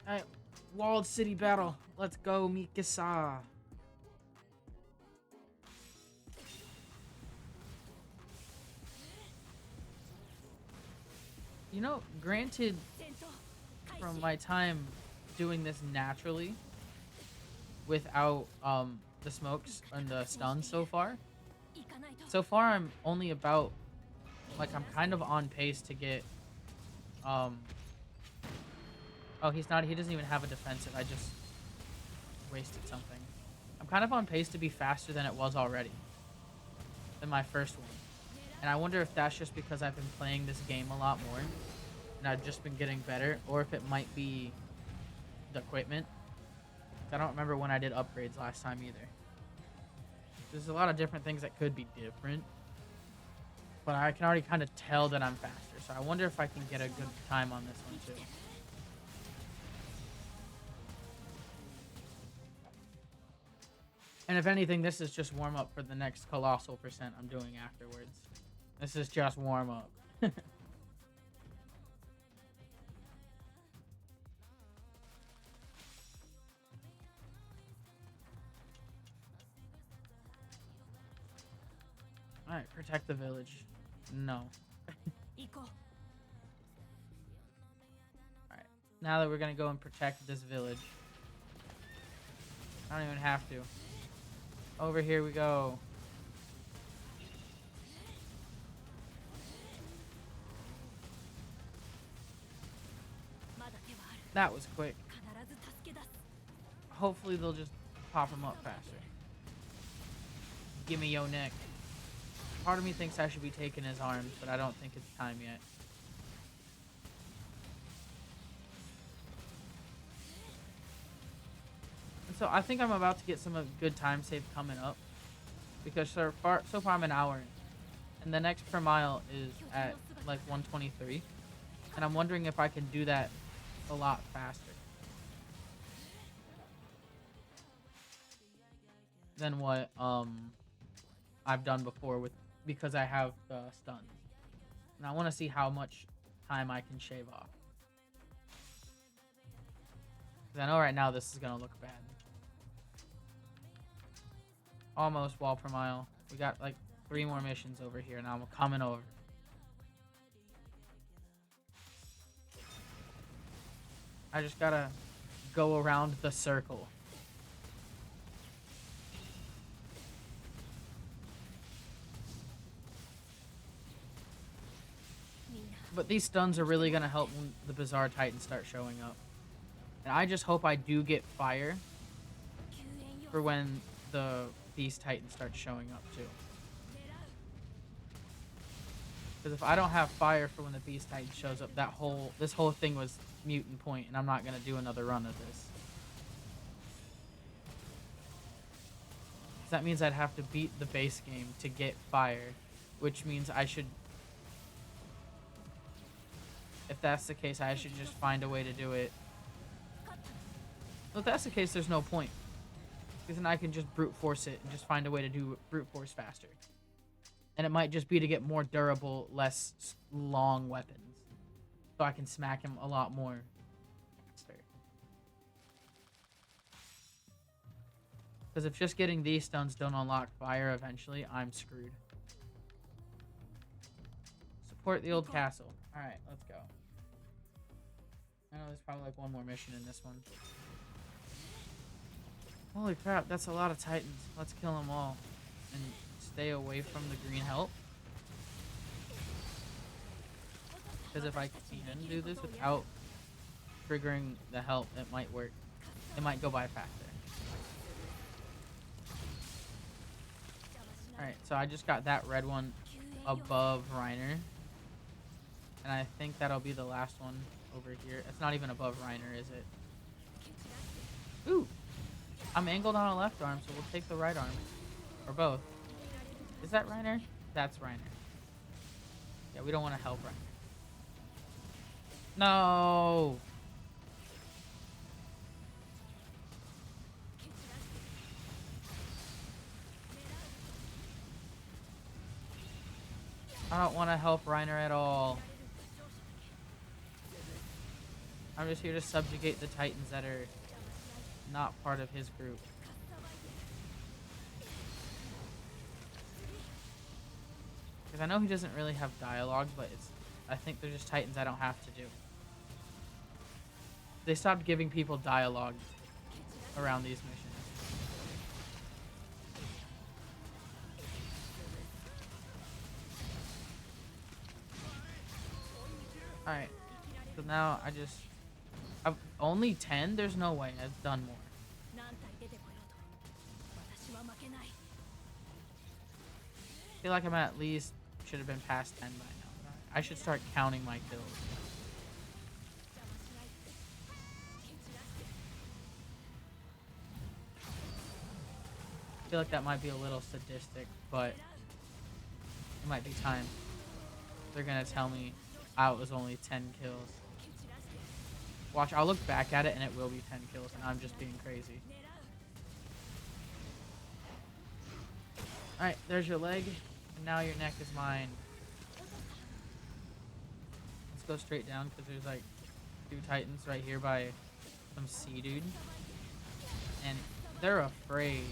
Alright, Walled City battle. Let's go, Mikasa. You know, granted, from my time doing this naturally, without the smokes and the stuns so far I'm only about, like, I'm kind of on pace to get oh, he doesn't even have a defensive. I just wasted something. I'm kind of on pace to be faster than it was already, than my first one. And I wonder if that's just because I've been playing this game a lot more and I've just been getting better, or if it might be the equipment. I don't remember when I did upgrades last time either. There's a lot of different things that could be different, but I can already kind of tell that I'm faster. So I wonder if I can get a good time on this one too. And if anything, this is just warm up for the next colossal percent I'm doing afterwards. This is just warm up. Alright, protect the village. No. Alright, now that we're gonna go and protect this village. I don't even have to. Over here we go. That was quick. Hopefully they'll just pop him up faster. Give me your neck. Part of me thinks I should be taking his arms, but I don't think it's time yet. And so I think I'm about to get some good time save coming up, because so far I'm an hour in, and the next per mile is at like 123, and I'm wondering if I can do that a lot faster than what I've done before because I have the stuns. And I want to see how much time I can shave off. Because I know right now this is going to look bad. Almost wall per mile. We got like 3 more missions over here. Now I'm coming over. I just got to go around the circle. But these stuns are really going to help when the Bizarre Titans start showing up. And I just hope I do get fire for when the Beast Titan starts showing up too. Because if I don't have fire for when the Beast Titan shows up, this whole thing was mutant point, and I'm not going to do another run of this. That means I'd have to beat the base game to get fire, which means I should... If that's the case, I should just find a way to do it. Well, if that's the case, there's no point. Because then I can just brute force it and just find a way to do brute force faster. And it might just be to get more durable, less long weapons. So I can smack him a lot more faster. Because if just getting these stuns don't unlock fire eventually, I'm screwed. Support the old castle. Alright, let's go. I know there's probably like one more mission in this one. Holy crap, that's a lot of Titans. Let's kill them all. And stay away from the green help. Because if I can do this without triggering the help, it might work. It might go by faster. Alright, so I just got that red one above Reiner. And I think that'll be the last one over here. It's not even above Reiner, is it? Ooh! I'm angled on a left arm, so we'll take the right arm. Or both. Is that Reiner? That's Reiner. Yeah, we don't want to help Reiner. No! I don't want to help Reiner at all. I'm just here to subjugate the Titans that are not part of his group. Because I know he doesn't really have dialogue, but I think they're just Titans I don't have to do. They stopped giving people dialogue around these missions. Alright. So now I've only 10? There's no way. I've done more. I feel like I'm at least should have been past 10 by now. I should start counting my kills. I feel like that might be a little sadistic, but it might be time. They're gonna tell me it was only 10 kills. Watch, I'll look back at it and it will be 10 kills, and I'm just being crazy. Alright, there's your leg, and now your neck is mine. Let's go straight down, because there's like 2 Titans right here by some sea dude. And they're afraid.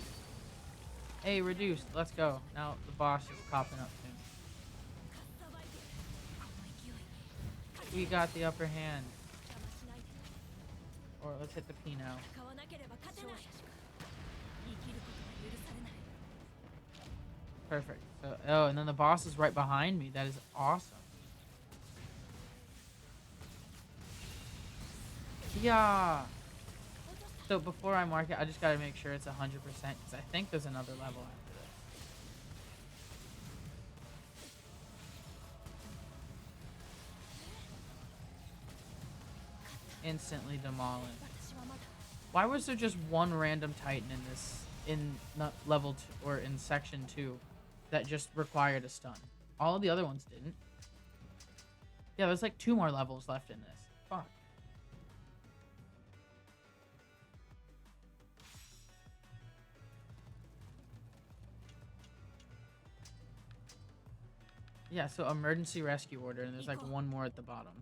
Hey, reduced, let's go. Now the boss is popping up soon. We got the upper hand. Or let's hit the P now. Perfect. So, oh, and then the boss is right behind me. That is awesome. Yeah. So before I mark it, I just gotta make sure it's 100% because I think there's another level after this. Instantly demolished. Why was there just one random Titan in this, not level 2 or in section 2, that just required a stun? All of the other ones didn't. Yeah, there's like 2 more levels left in this. Fuck. Yeah, so emergency rescue order, and there's like 1 more at the bottom.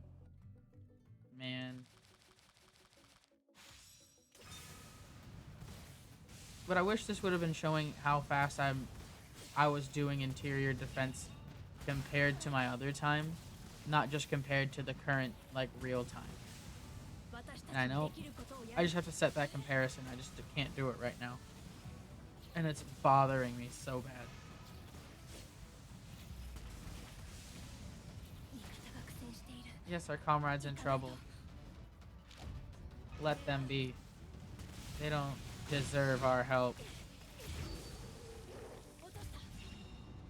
Man. But I wish this would have been showing how fast I was doing interior defense compared to my other time, not just compared to the current like real time. And I know I just have to set that comparison. I just can't do it right now. And it's bothering me so bad. Yes, our comrade's in trouble. Let them be. They don't deserve our help.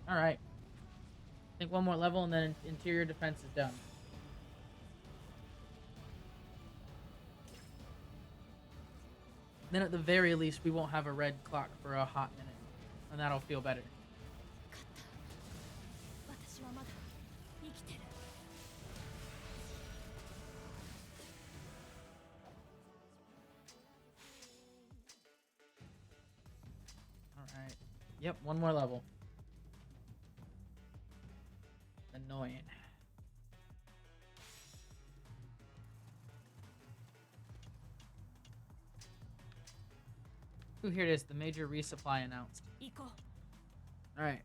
Alright. I think 1 more level and then interior defense is done. Then at the very least we won't have a red clock for a hot minute. And that'll feel better. Alright. Yep, 1 more level. Annoying. Ooh, here it is. The major resupply announced. Alright.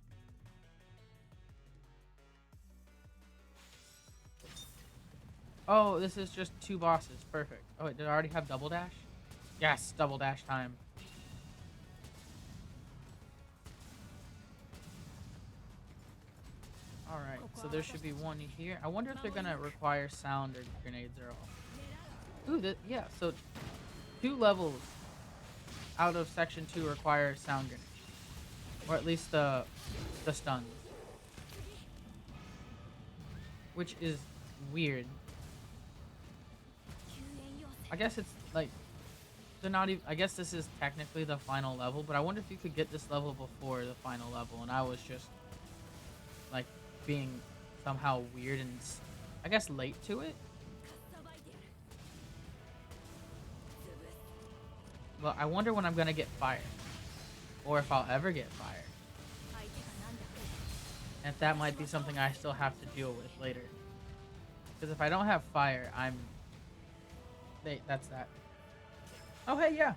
Oh, this is just 2 bosses. Perfect. Oh, wait, did I already have double dash? Yes, double dash time. Alright, so there should be one here. I wonder if they're gonna require sound or grenades are all. Ooh, yeah, so 2 levels out of section 2 require sound grenades. Or at least the stuns. Which is weird. I guess it's like they're not even. I guess this is technically the final level, but I wonder if you could get this level before the final level, and I was just like being somehow weird and I guess late to it. But I wonder when I'm gonna get fire, or if I'll ever get fire, and if that might be something I still have to deal with later. Because if I don't have fire, that's that. Oh, hey, yeah.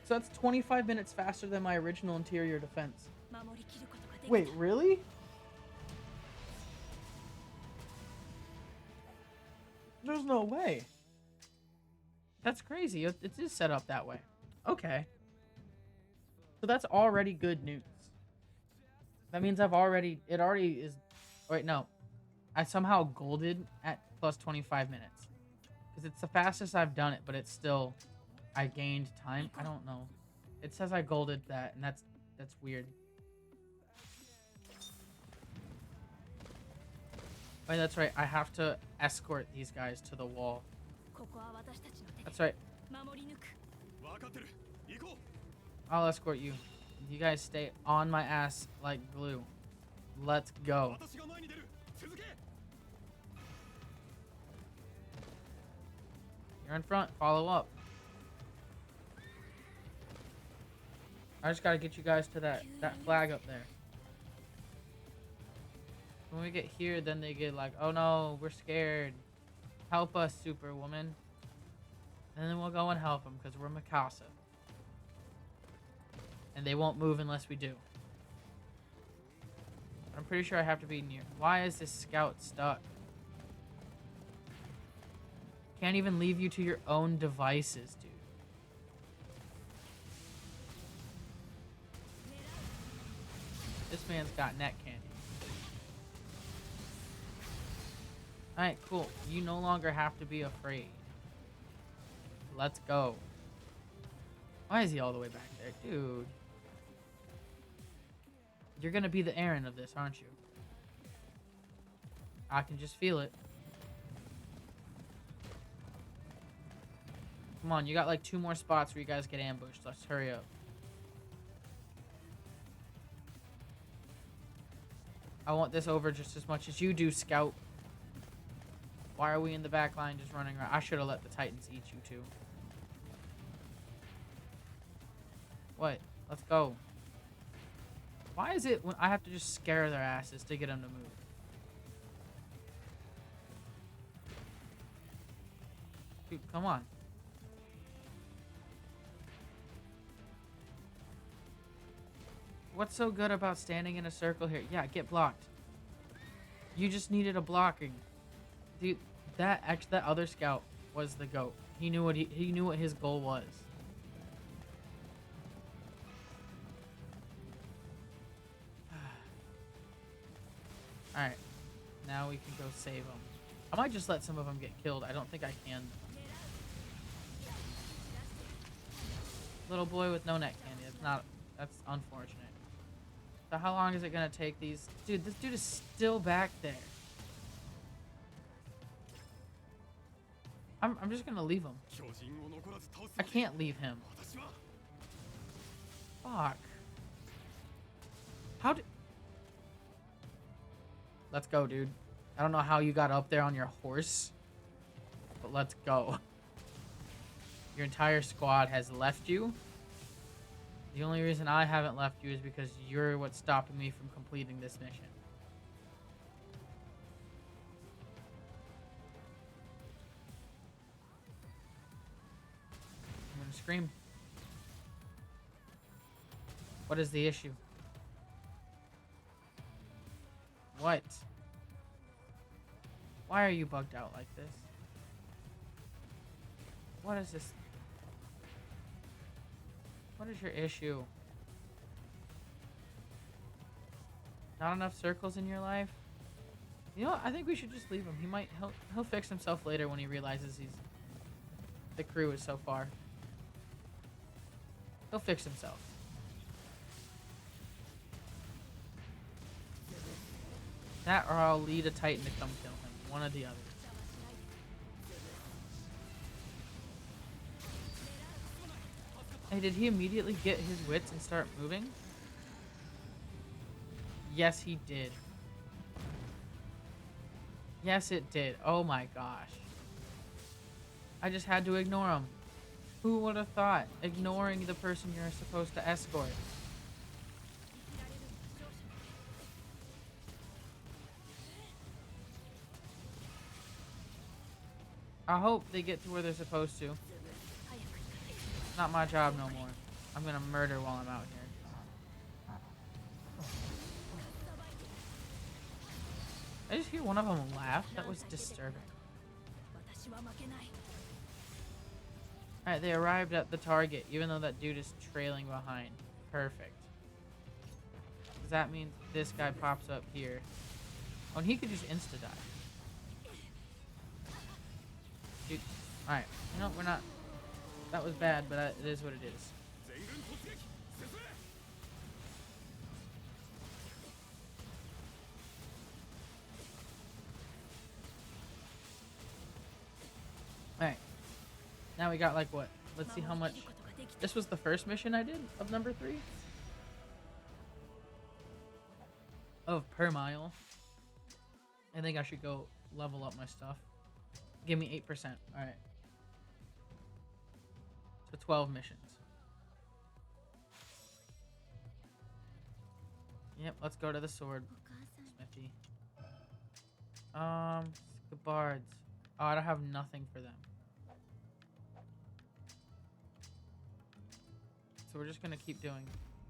So that's 25 minutes faster than my original interior defense. Wait, really? There's no way. That's crazy. It is set up that way. Okay. So that's already good news. That means it already is... Wait, no. I somehow golded at plus 25 minutes. Because it's the fastest I've done it, but it's still... I gained time. I don't know. It says I golded that, and that's weird. Oh, that's right. I have to escort these guys to the wall. That's right. I'll escort you. You guys stay on my ass like glue. Let's go. You're in front. Follow up. I just gotta get you guys to that flag up there. When we get here, then they get like, oh no, we're scared. Help us, Superwoman. And then we'll go and help them because we're Mikasa. And they won't move unless we do. I'm pretty sure I have to be near. Why is this scout stuck? Can't even leave you to your own devices, dude. This man's got neck candy. Alright, cool. You no longer have to be afraid. Let's go. Why is he all the way back there? Dude. You're gonna be the Aaron of this, aren't you? I can just feel it. Come on, you got like 2 more spots where you guys get ambushed. Let's hurry up. I want this over just as much as you do, Scout. Why are we in the back line just running around? I should have let the Titans eat you too. What? Let's go. Why is it when I have to just scare their asses to get them to move? Dude, come on. What's so good about standing in a circle here? Yeah, get blocked. You just needed a blocking. Dude, that other scout was the GOAT. He knew what he knew what his goal was. Alright. Now we can go save them. I might just let some of them get killed. I don't think I can. Little boy with no neck candy. That's unfortunate. So how long is it gonna take these? Dude, this dude is still back there. I'm just gonna leave him. I can't leave him. Fuck. How did... Let's go, dude. I don't know how you got up there on your horse, but let's go. Your entire squad has left you. The only reason I haven't left you is because you're what's stopping me from completing this mission. I'm gonna scream. What is the issue? What? Why are you bugged out like this? What is this? What is your issue? Not enough circles in your life? You know what? I think we should just leave him. He'll fix himself later when he realizes the crew is so far. He'll fix himself. That or I'll lead a Titan to come kill him. One or the other. Hey, did he immediately get his wits and start moving? Yes, he did. Yes, it did. Oh my gosh. I just had to ignore him. Who would have thought? Ignoring the person you're supposed to escort. I hope they get to where they're supposed to. Not my job no more. I'm gonna murder while I'm out here. I just hear one of them laugh. That was disturbing. Alright, they arrived at the target, even though that dude is trailing behind. Perfect. Does that mean this guy pops up here? Oh, and he could just insta-die. Dude, alright. You know, we're not... That was bad, but it is what it is. Alright. Now we got like what? Let's see how much. This was the first mission I did of number 3. Of per mile. I think I should go level up my stuff. Give me 8%. Alright. So 12 missions. Yep, let's go to the sword smithy. The bards. Oh, I don't have nothing for them. So we're just gonna keep doing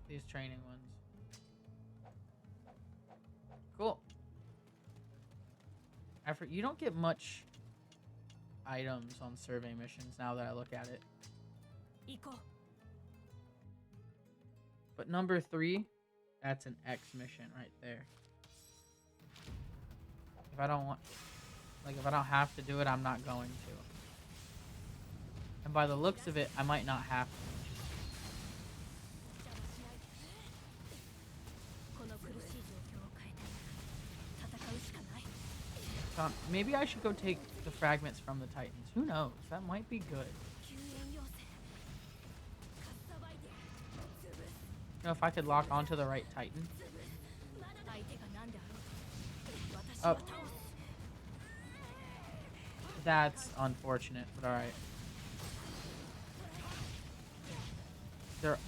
these training ones. Cool. You don't get much items on survey missions now that I look at it. But number 3, that's an X mission right there. If I don't want, like if I don't have to do it, I'm not going to. And by the looks of it, I might not have to. Maybe I should go take the fragments from the Titans. Who knows? That might be good. You know, if I could lock onto the right Titan. Oh. That's unfortunate, but alright.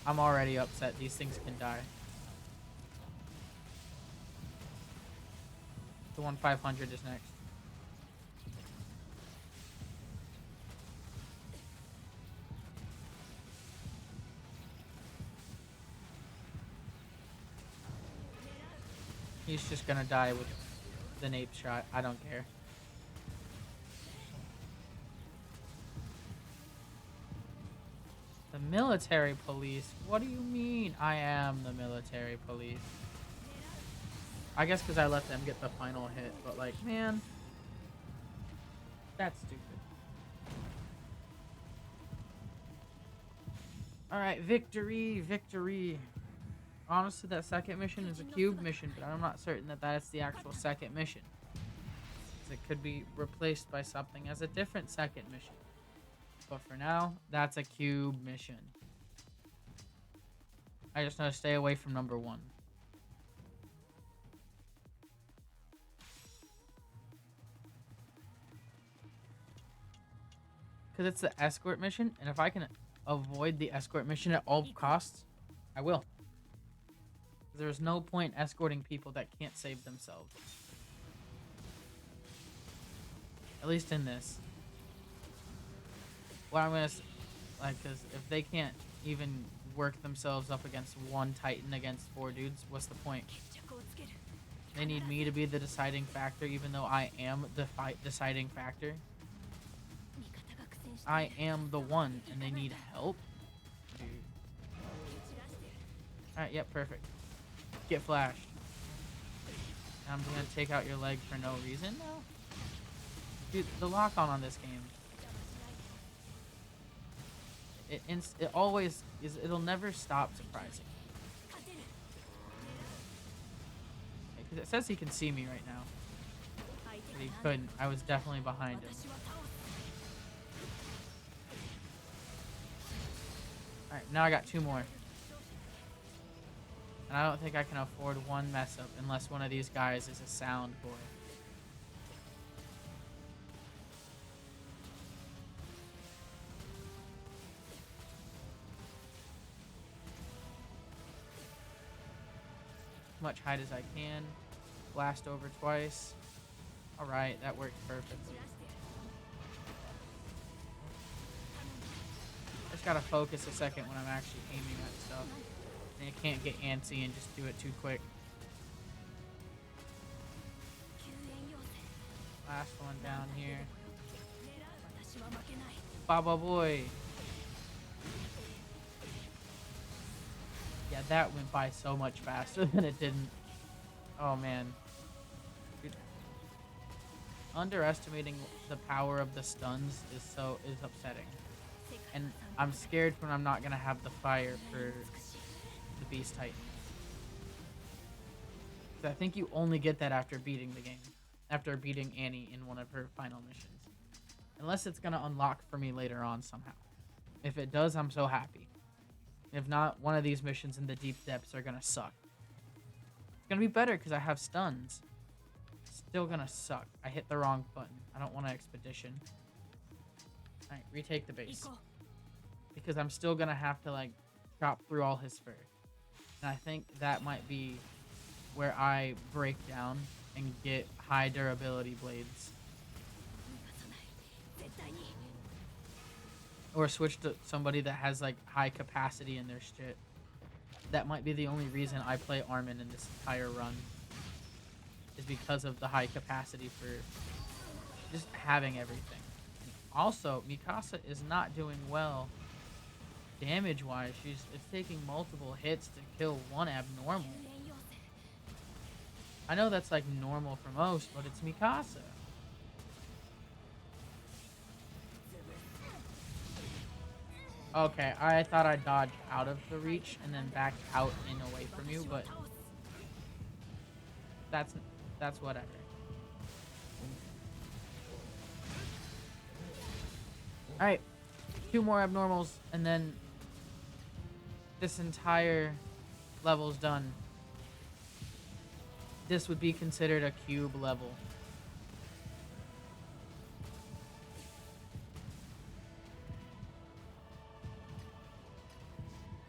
I'm already upset. These things can die. The 1-500 is next. He's just gonna die with the nape shot. I don't care. The military police? What do you mean I am the military police? I guess because I let them get the final hit, but like, man, that's stupid. Alright, victory, victory. Honestly, that second mission is a cube mission, but I'm not certain that that's the actual second mission. It could be replaced by something as a different second mission. But for now, that's a cube mission. I just know to stay away from number 1. Because it's the escort mission, and if I can avoid the escort mission at all costs, I will. There's no point escorting people that can't save themselves. At least in this. Well, I'm gonna like, cause if they can't even work themselves up against one Titan against 4 dudes, what's the point? They need me to be the deciding factor, even though I am the deciding factor. I am the one, and they need help. Dude. All right, yep, perfect. Get flashed. I'm gonna take out your leg for no reason now? Dude, the lock-on this game. It always is. It'll never stop surprising. Because it says he can see me right now. But he couldn't. I was definitely behind him. Alright, now I got 2 more. And I don't think I can afford one mess up unless one of these guys is a sound boy. As much height as I can. Blast over twice. Alright, that worked perfectly. I just gotta focus a second when I'm actually aiming at stuff. And you can't get antsy and just do it too quick. Last one down here. Baba boy. Yeah, that went by so much faster than it didn't. Oh man. Dude. Underestimating the power of the stuns is upsetting. And I'm scared when I'm not gonna have the fire for the Beast Titan. I think you only get that after beating the game. After beating Annie in one of her final missions. Unless it's gonna unlock for me later on somehow. If it does, I'm so happy. If not, one of these missions in the deep depths are gonna suck. It's gonna be better because I have stuns. Still gonna suck. I hit the wrong button. I don't want to expedition. Alright, retake the base. Because I'm still gonna have to like chop through all his fur. And I think that might be where I break down and get high durability blades. Or switch to somebody that has like high capacity in their shit. That might be the only reason I play Armin in this entire run. Is because of the high capacity for just having everything. Also, Mikasa is not doing well damage-wise. It's taking multiple hits to kill one abnormal. I know that's like normal for most, but it's Mikasa. Okay, I thought I dodged out of the reach and then backed out and away from you, but that's whatever. Alright, 2 more abnormals, and then this entire level's done. This would be considered a cube level.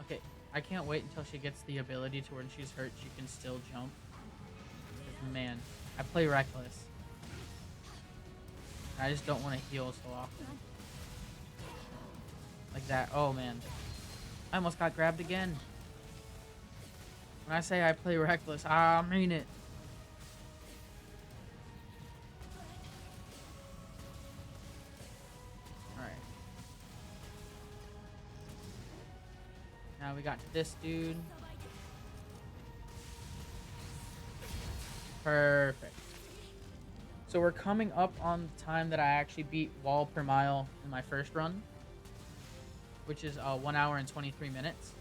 Okay, I can't wait until she gets the ability to when she's hurt she can still jump. Man, I play reckless. I just don't want to heal so often. Like that. Oh man. I almost got grabbed again. When I say I play reckless, I mean it. Alright. Now we got to this dude. Perfect. So we're coming up on the time that I actually beat wall per mile in my first run, which is 1 hour and 23 minutes.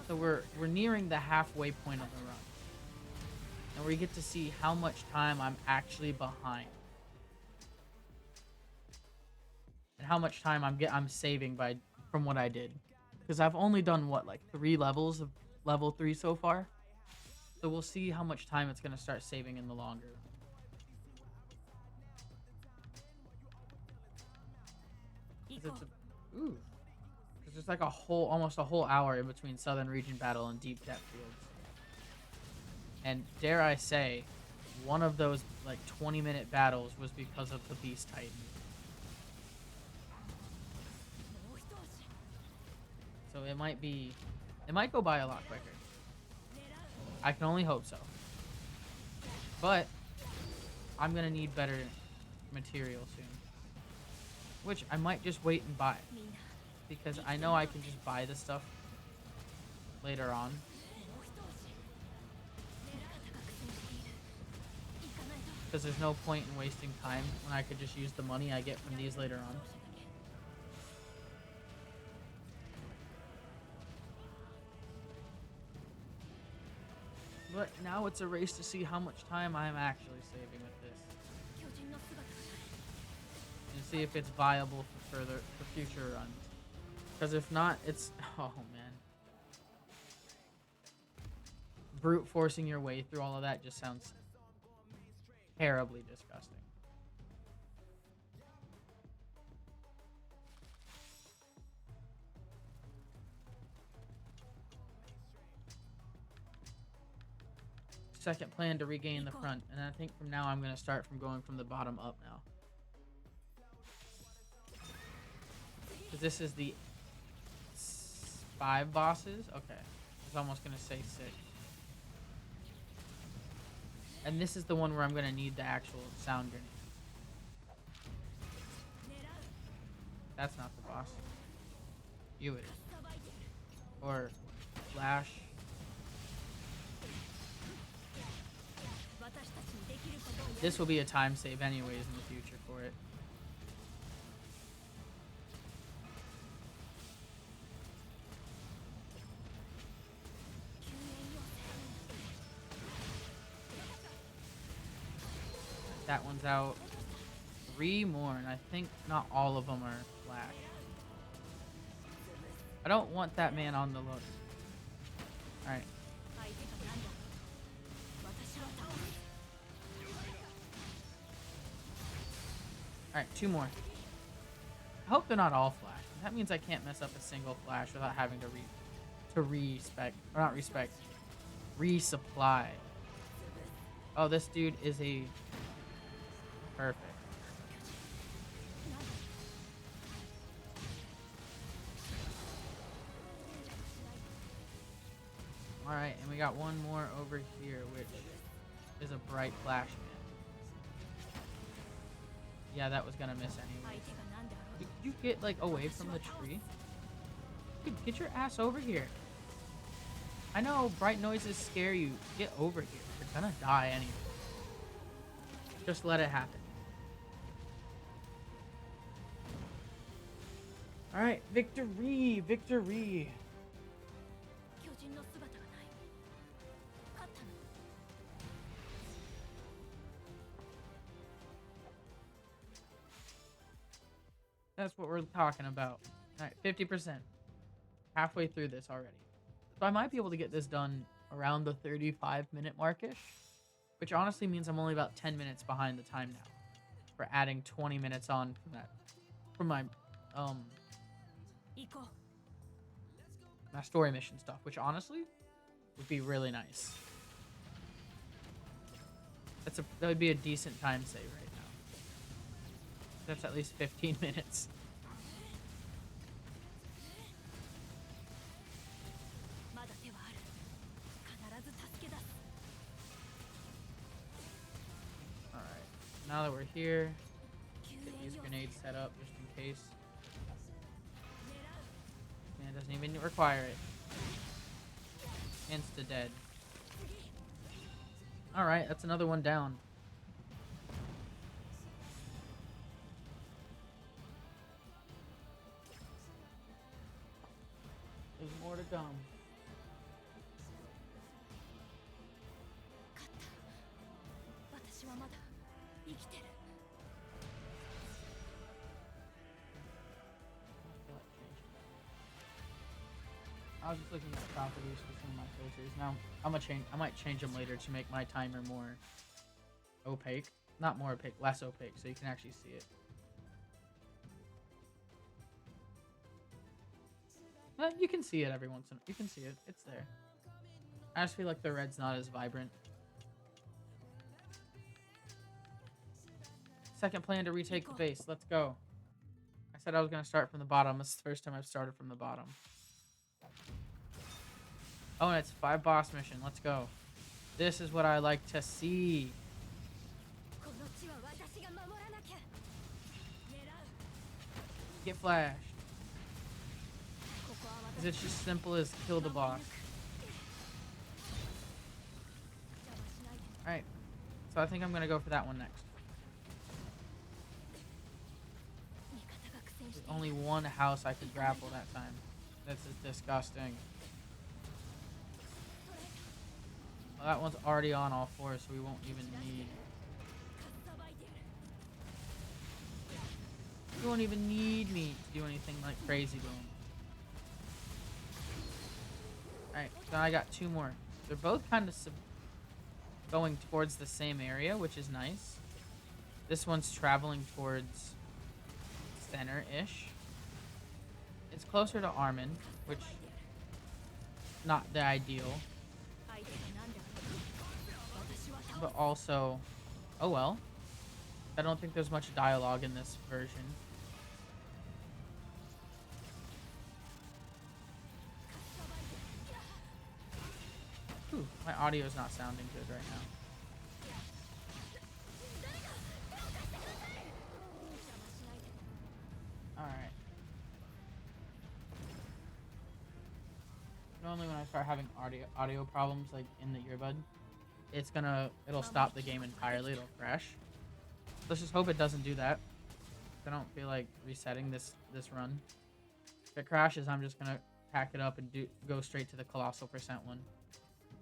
So we're nearing the halfway point of the run, and we get to see how much time I'm actually behind, and how much time I'm saving from what I did, because I've only done what, like 3 levels of level 3 so far. So we'll see how much time it's gonna start saving in the longer run. Ooh. Because there's like almost a whole hour in between Southern Region Battle and Deep Depth Fields. And dare I say, one of those like 20-minute battles was because of the Beast Titan. So it might go by a lot quicker. I can only hope so. But I'm gonna need better material soon. Which I might just wait and buy. Because I know I can just buy the stuff later on. because there's no point in wasting time when I could just use the money I get from these later on. But now it's a race to see how much time I'm actually saving with this. And see if it's viable for future runs. Because if not, it's... Oh, man. Brute forcing your way through all of that just sounds terribly disgusting. Second plan to regain the front, and I think from now I'm going to start from going from the bottom up now. Because this is the 5 bosses? Okay. I was almost going to say 6. And this is the one where I'm going to need the actual sound grenade. That's not the boss. You it is. Or Flash. This will be a time save anyways in the future for it. That one's out. 3 more, and I think not all of them are Flash. I don't want that man on the load. Alright. Alright, 2 more. I hope they're not all Flash. That means I can't mess up a single Flash without having to resupply. Oh, this dude is a... Perfect. Alright, and we got one more over here, which is a bright Flash man. Yeah, that was gonna miss anyway. Could you get, like, away from the tree? Dude, get your ass over here. I know bright noises scare you. Get over here. You're gonna die anyway. Just let it happen. Alright, victory! Victory! That's what we're talking about. Alright, 50%. Halfway through this already. So I might be able to get this done around the 35-minute markish, which honestly means I'm only about 10 minutes behind the time now for adding 20 minutes on from my story mission stuff, which honestly would be really nice. That would be a decent time save right now. That's at least 15 minutes. Alright, now that we're here, get these grenades set up just in case. And it doesn't even require it. Insta dead. Alright, that's another one down. There's more to come. I was just looking at properties for some of my filters. Now I might change them later to make my timer more opaque. Not more opaque, less opaque, so you can actually see it. You can see it every once in a while. You can see it. It's there. I just feel like the red's not as vibrant. Second plan to retake the base. Let's go. I said I was going to start from the bottom. This is the first time I've started from the bottom. Oh, and it's 5 boss mission. Let's go. This is what I like to see. Get flashed. Because it's just simple as kill the boss. Alright. So I think I'm gonna go for that one next. There's only one house I could grapple that time. This is disgusting. Well, that one's already on all fours, so we won't even need... You won't even need me to do anything like crazy to him. Alright, so I got two more. They're both kind of going towards the same area, which is nice. This one's traveling towards center-ish. It's closer to Armin, which not the ideal. But also, oh well. I don't think there's much dialogue in this version. Ooh, my audio is not sounding good right now. Alright. Normally when I start having audio problems like in the earbud, it'll stop the game entirely, it'll crash. Let's just hope it doesn't do that. I don't feel like resetting this run. If it crashes, I'm just gonna pack it up and go straight to the Colossal percent one.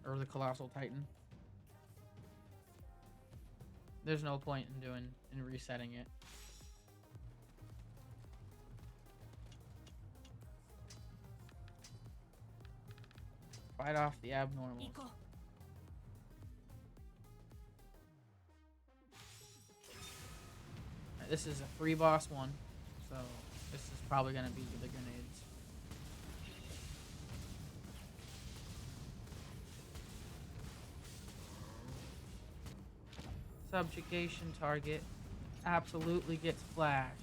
Or the Colossal Titan. There's no point in resetting it. Fight off the abnormals. Right, this is a free boss one, so this is probably gonna be the grenades. Subjugation target absolutely gets flashed.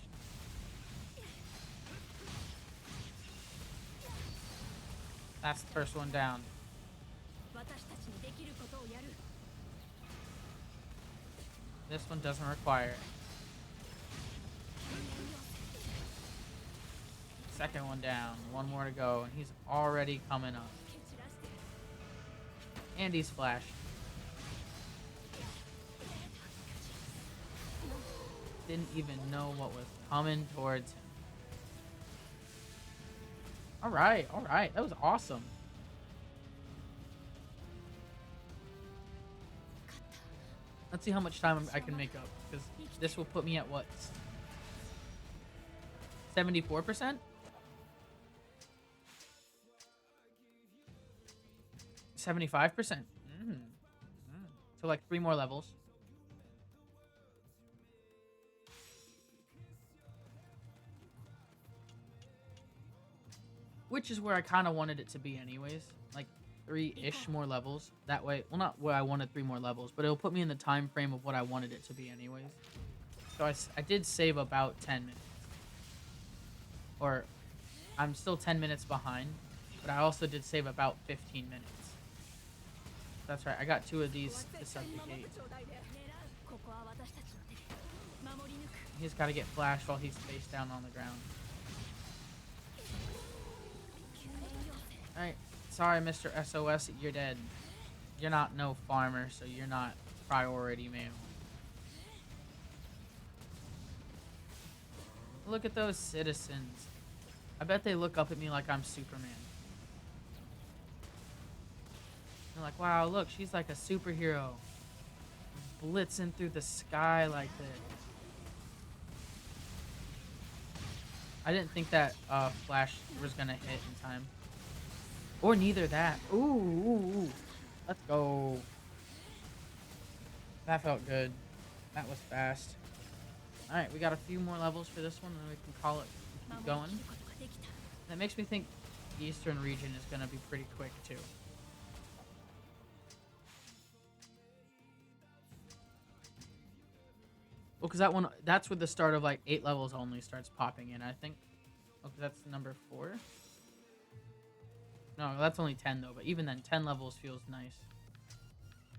That's the first one down. This one doesn't require it. Second one down. One more to go, and he's already coming up. And he's flashed. Didn't even know what was coming towards him. Alright, alright. That was awesome. Let's see how much time I can make up. Because this will put me at what? 74%? 75%? So like 3 more levels. Which is where I kind of wanted it to be anyways. Like 3-ish more levels. That way, well, not where I wanted 3 more levels, but it'll put me in the time frame of what I wanted it to be anyways. So I did save about 10 minutes. Or, I'm still 10 minutes behind, but I also did save about 15 minutes. That's right, I got 2 of these to subjugate. He's got to get flashed while he's face down on the ground. Alright, sorry Mr. SOS, you're dead. You're not no farmer, so you're not priority mail. Look at those citizens. I bet they look up at me like I'm Superman. They're like, wow, look, she's like a superhero. Blitzing through the sky like this. I didn't think that Flash was gonna hit in time. Or neither that. Ooh, ooh, ooh. Let's go. That felt good. That was fast. Alright, we got a few more levels for this one, and then we can call it, keep going. That makes me think the Eastern region is going to be pretty quick, too. Well, because that one, that's where the start of, like, 8 levels only starts popping in, I think. Oh, because that's number 4? No, that's only 10, though. But even then, 10 levels feels nice.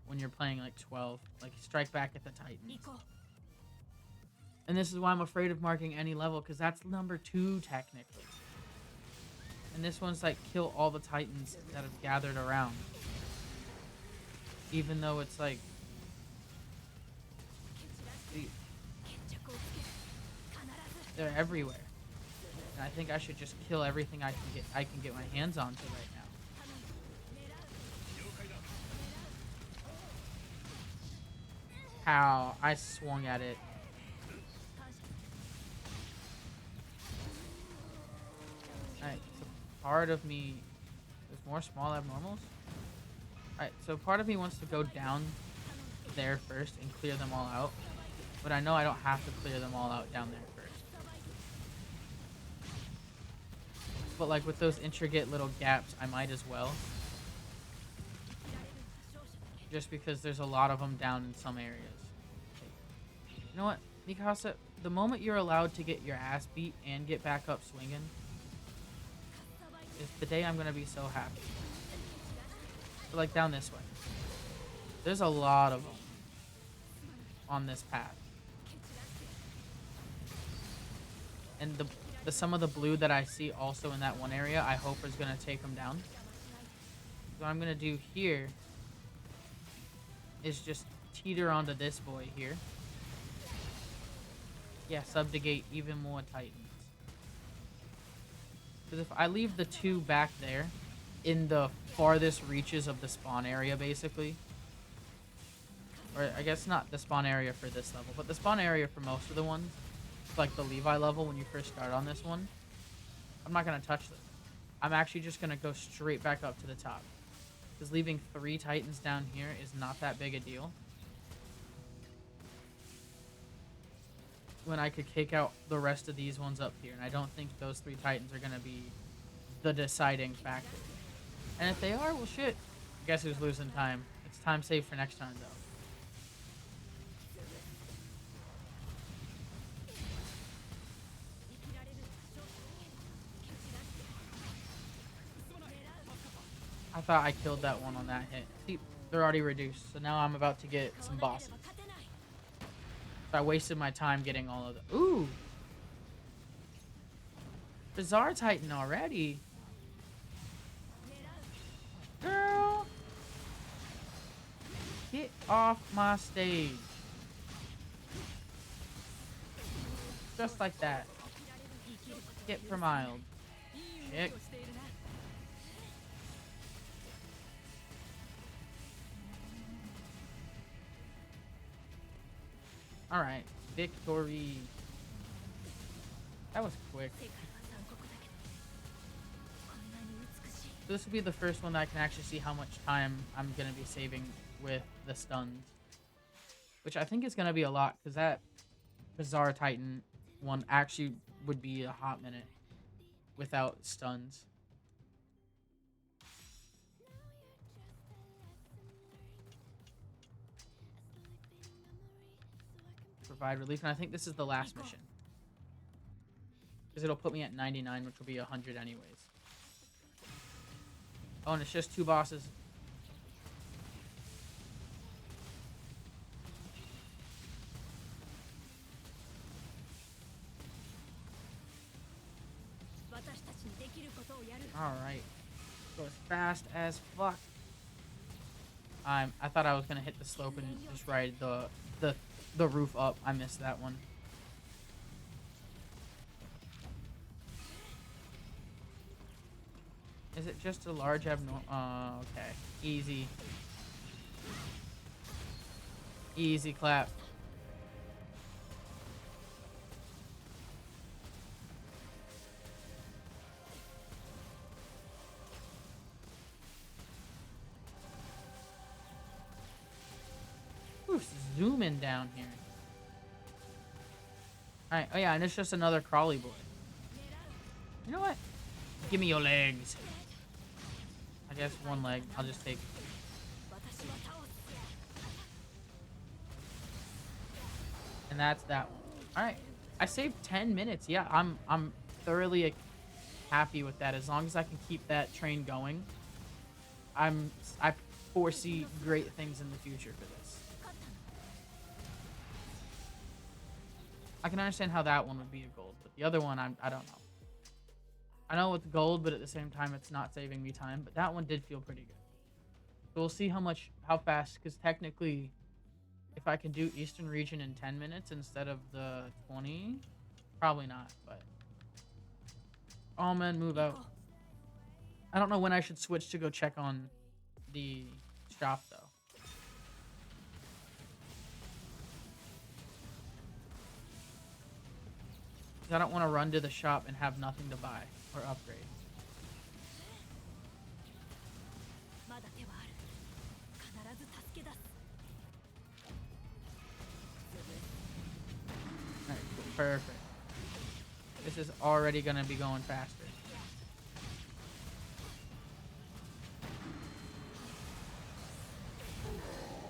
When you're playing, like, 12. Like, strike back at the Titans. And this is why I'm afraid of marking any level, because that's number 2, technically. And this one's, like, kill all the Titans that have gathered around. Even though it's, like... They're everywhere. And I think I should just kill everything I can get my hands onto right now. How I swung at it. Alright, so part of me... There's more small abnormals? Alright, so part of me wants to go down there first and clear them all out. But I know I don't have to clear them all out down there first. But like with those intricate little gaps, I might as well. Just because there's a lot of them down in some areas. You know what, Mikasa? The moment you're allowed to get your ass beat and get back up swinging is the day I'm going to be so happy. But like down this way. There's a lot of them on this path. And some of the blue that I see also in that one area, I hope is going to take them down. So what I'm going to do here is just teeter onto this boy here. Yeah, subjugate even more Titans. Because if I leave the two back there in the farthest reaches of the spawn area, basically, or I guess not the spawn area for this level, but the spawn area for most of the ones, like the Levi level when you first start on this one, I'm not going to touch them. I'm actually just going to go straight back up to the top. Because leaving 3 Titans down here is not that big a deal. When I could kick out the rest of these ones up here. And I don't think those 3 Titans are going to be the deciding factor. And if they are, well shit. Guess who's losing time? It's time saved for next time though. I thought I killed that one on that hit. See, they're already reduced. So now I'm about to get some bosses. So I wasted my time getting all of them. Ooh! Bizarre Titan already? Girl! Get off my stage. Just like that. Get for mild. Chick. Alright, victory. That was quick. So this will be the first one that I can actually see how much time I'm going to be saving with the stuns. Which I think is going to be a lot, because that Bizarre Titan one actually would be a hot minute without stuns. Provide relief, and I think this is the last mission. Because it'll put me at 99, which will be 100 anyways. Oh, and it's just 2 bosses. Alright. Go as fast as fuck. I thought I was gonna hit the slope and just ride the roof up. I missed that one. Is it just a large abnormal? Okay. Easy. Easy clap. Ooh, zooming down here. Alright, oh yeah, and it's just another crawly boy. You know what? Give me your legs. I guess one leg. I'll just take. And that's that one. Alright. I saved 10 minutes. Yeah, I'm thoroughly happy with that. As long as I can keep that train going. I foresee great things in the future for this. I can understand how that one would be a gold, but the other one, I don't know. I know it's gold, but at the same time, it's not saving me time. But that one did feel pretty good. So we'll see how fast, because technically, if I can do Eastern Region in 10 minutes instead of the 20, Probably not, but all men move out. I don't know when I should switch to go check on the shop though. I don't want to run to the shop and have nothing to buy or upgrade. Alright, cool. Perfect. This is already going to be going faster.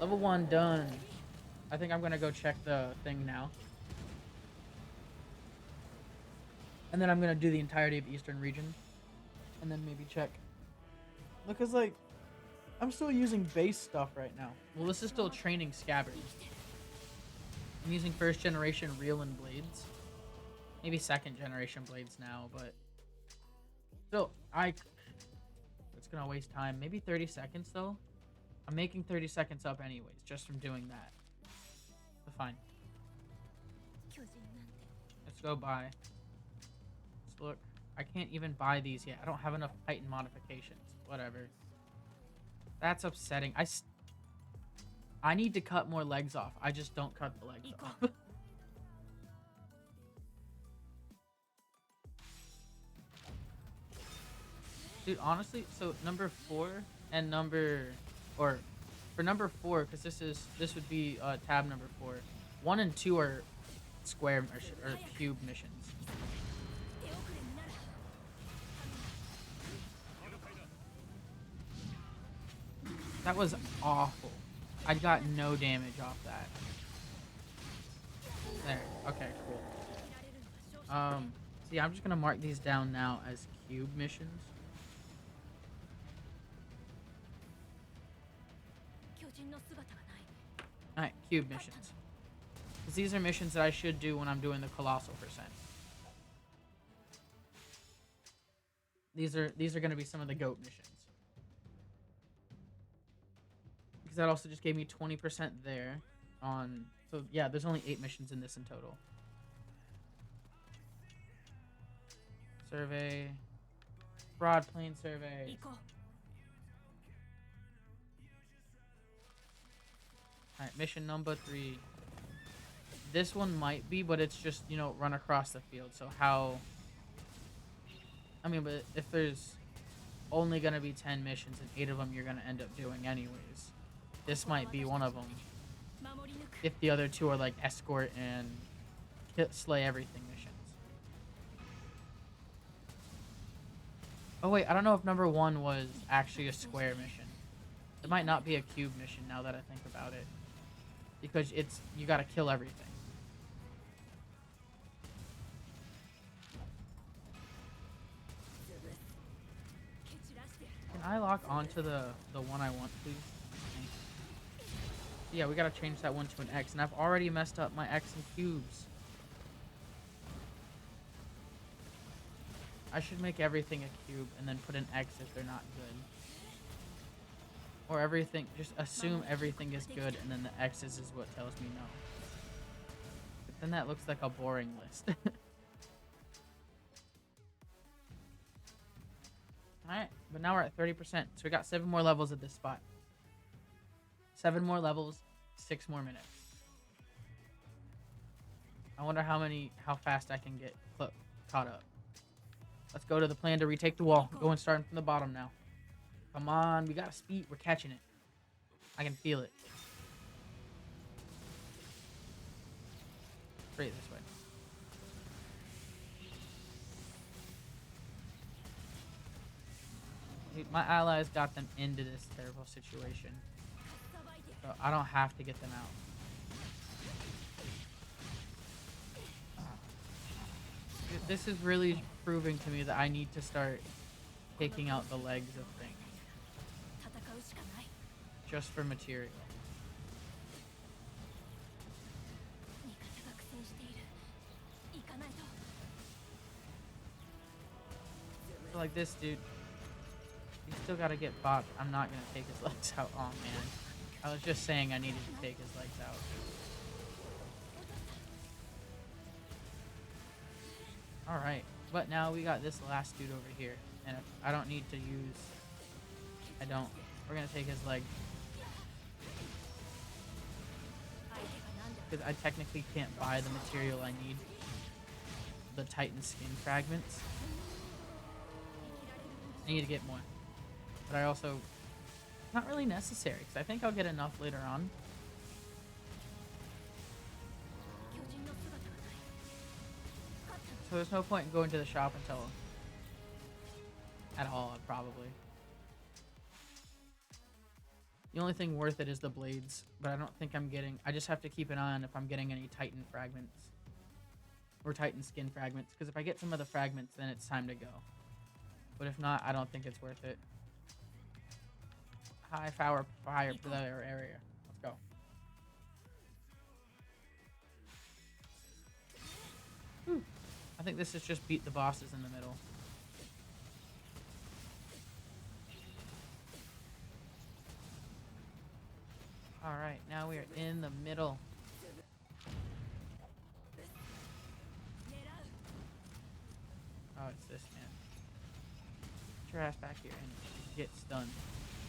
Level 1 done. I think I'm going to go check the thing now. And then I'm going to do the entirety of Eastern region. And then maybe check. Because, like, I'm still using base stuff right now. Well, this is still training Scabbard. I'm using first generation reel and blades. Maybe second generation blades now, but still, it's going to waste time. Maybe 30 seconds, though. I'm making 30 seconds up anyways, just from doing that. So fine. Let's go buy. Let's look. I can't even buy these yet. I don't have enough Titan modifications. Whatever. That's upsetting. I need to cut more legs off. I just don't cut the legs off. Dude, honestly, so number 4 and for number 4, because this would be tab number 4. 1 and 2 are square or cube missions. That was awful. I got no damage off that. There. Okay, cool. See, I'm just gonna mark these down now as cube missions. Alright, cube missions. Because these are missions that I should do when I'm doing the colossal percent. These are gonna be some of the goat missions. Because that also just gave me 20% there on... So, yeah, there's only 8 missions in this in total. Survey. Broad plain survey. Alright, mission number 3. This one might be, but it's just, you know, run across the field. So how... I mean, but if there's only going to be 10 missions and 8 of them you're going to end up doing anyways. This might be one of them. If the other 2 are like escort and slay everything missions. Oh wait, I don't know if number 1 was actually a square mission. It might not be a cube mission now that I think about it. Because you gotta kill everything. Can I lock onto the one I want, please? Yeah, we gotta change that one to an X, and I've already messed up my X and cubes. I should make everything a cube and then put an X if they're not good. Or everything, just assume everything is good and then the X's is what tells me no. But then that looks like a boring list. Alright, but now we're at 30%. So we got 7 more levels at this spot. 7 more levels, 6 more minutes. I wonder how fast I can get caught up. Let's go to the plan to retake the wall. Going starting from the bottom now. Come on, we got speed. We're catching it. I can feel it. Straight this way. Dude, my allies got them into this terrible situation. So I don't have to get them out. Dude, this is really proving to me that I need to start taking out the legs of things. Just for material. So like this dude, you still gotta get bopped. I'm not gonna take his legs out. Oh man. I was just saying I needed to take his legs out. Alright, but now we got this last dude over here. And if I don't need to use... I don't. We're gonna take his leg. Because I technically can't buy the material I need. The Titan skin fragments. I need to get more. But I also... Not really necessary, because I think I'll get enough later on. So there's no point in going to the shop until... At all, probably. The only thing worth it is the blades, but I don't think I'm getting... I just have to keep an eye on if I'm getting any Titan fragments. Or Titan skin fragments, because if I get some of the fragments, then it's time to go. But if not, I don't think it's worth it. High fire for the area. Let's go. Whew. I think this is just beat the bosses in the middle. Alright, now we are in the middle. Oh, it's this man. Get your ass back here and get stunned.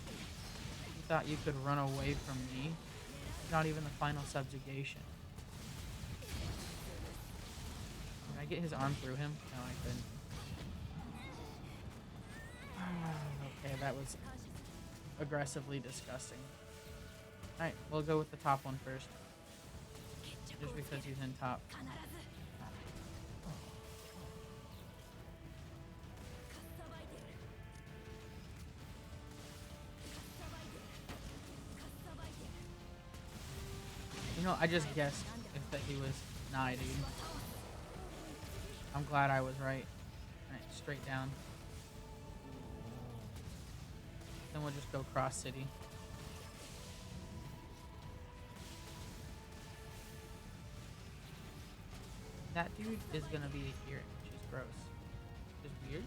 You thought you could run away from me? Not even the final subjugation. Can I get his arm through him? No, I couldn't. Okay, that was aggressively disgusting. Alright, we'll go with the top one first. Just because he's in top. You know, I just guessed that he was... Nah, dude. I'm glad I was right. Alright, straight down. Then we'll just go cross city. That dude is gonna be here, which is gross. Just weird.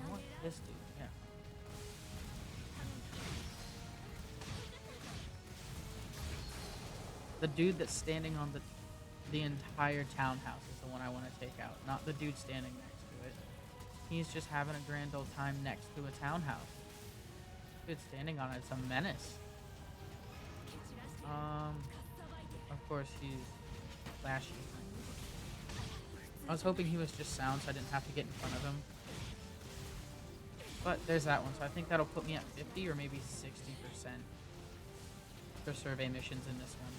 I want this dude, yeah. The dude that's standing on the entire townhouse is the one I want to take out, not the dude standing next to it. He's just having a grand old time next to a townhouse. Dude standing on it's a menace. Of course he's flashy. I was hoping he was just sound so I didn't have to get in front of him. But there's that one, so I think that'll put me at 50 or maybe 60% for survey missions in this one.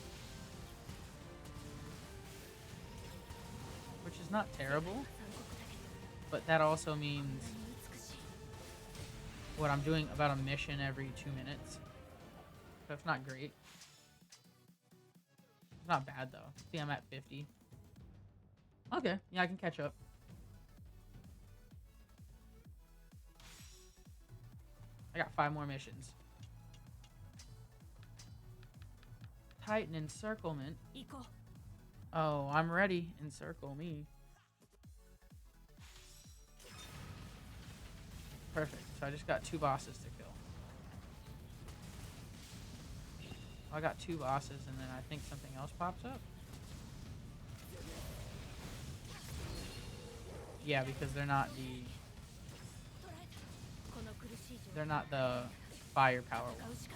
Which is not terrible, but that also means what I'm doing about a mission every 2 minutes. So it's not great. It's not bad though. See, I'm at 50. Okay, yeah, I can catch up. I got 5 more missions. Titan encirclement. Oh, I'm ready. Encircle me. Perfect. So I just got 2 bosses to kill. I got 2 bosses and then I think something else pops up. Yeah, because they're not the firepower ones.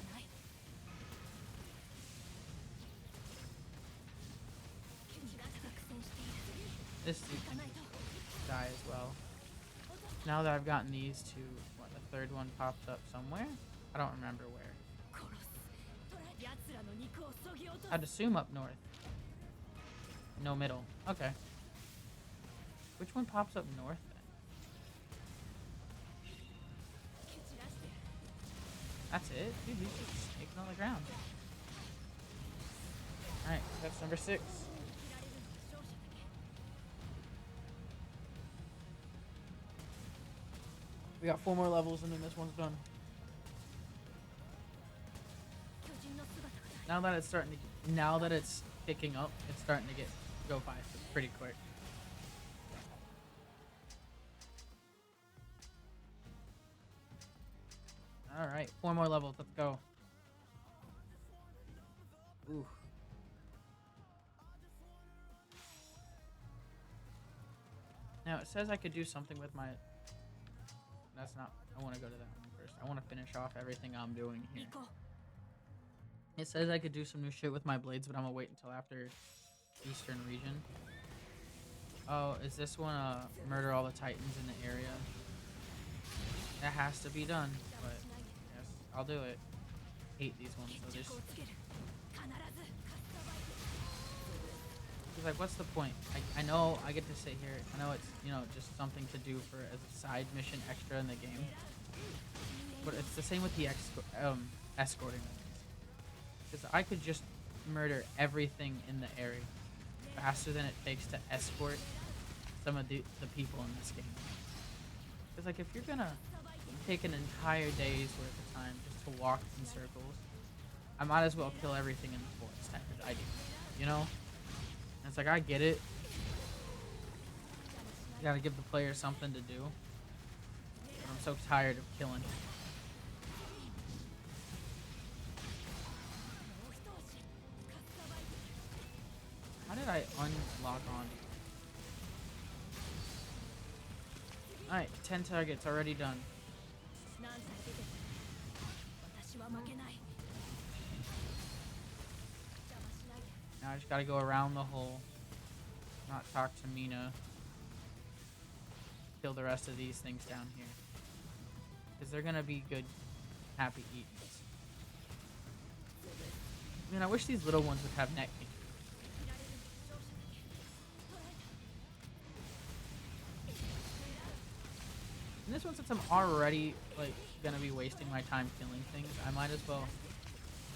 This dude can die as well. Now that I've gotten these 2, what, the 3rd one pops up somewhere? I don't remember where. I'd assume up north. No middle. Okay. Which one pops up north then? That's it? Dude, he's just snaking on the ground. Alright, that's number 6. We got 4 more levels and then this one's done. Now that it's picking up, it's starting to go by pretty quick. All right, 4 more levels. Let's go. Ooh. Now it says I could do something with my... That's not... I want to go to that one first. I want to finish off everything I'm doing here. It says I could do some new shit with my blades, but I'm gonna wait until after Eastern region. Oh, is this one murder all the titans in the area? That has to be done, but yes, I'll do it. Hate these ones, so just... It's like, what's the point? I know I get to sit here. I know it's, you know, just something to do for as a side mission extra in the game. But it's the same with the escorting. Because I could just murder everything in the area faster than it takes to escort some of the people in this game. Because, like, if you're gonna take an entire day's worth of time just to walk in circles, I might as well kill everything in the forest as I do. You know? And it's like, I get it. You gotta give the player something to do. But I'm so tired of killing. How did I unlock on? Alright, 10 targets already done. Now I just gotta go around the hole. Not talk to Mina. Kill the rest of these things down here. Because they're gonna be good, happy eatings. I mean, I wish these little ones would have neck pain. And this one, since I'm already, like, gonna be wasting my time killing things, I might as well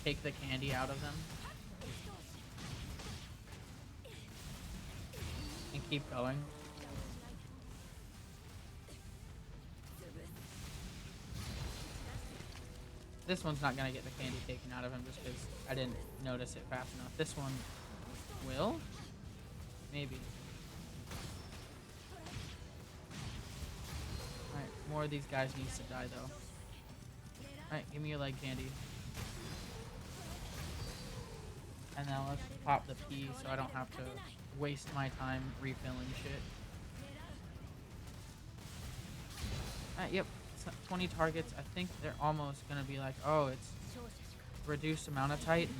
take the candy out of them. And keep going. This one's not gonna get the candy taken out of him just because I didn't notice it fast enough. This one will? Maybe. Alright, more of these guys needs to die though. Alright, give me your leg candy. And now let's pop the P so I don't have to waste my time refilling shit. Alright, yep. 20 targets. I think they're almost gonna be like, oh, it's reduced amount of titans.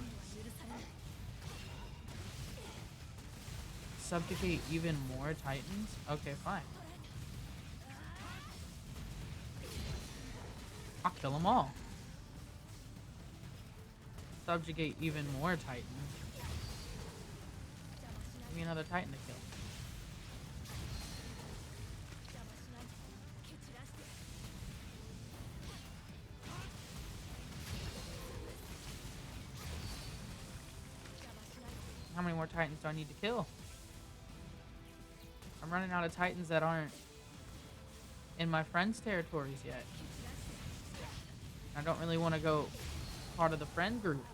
Subjugate even more titans? Okay, fine. I'll kill them all. Subjugate even more titans. Give me another titan to kill. How many more titans do I need to kill? I'm running out of titans that aren't in my friends' territories yet. I don't really want to go part of the friend group.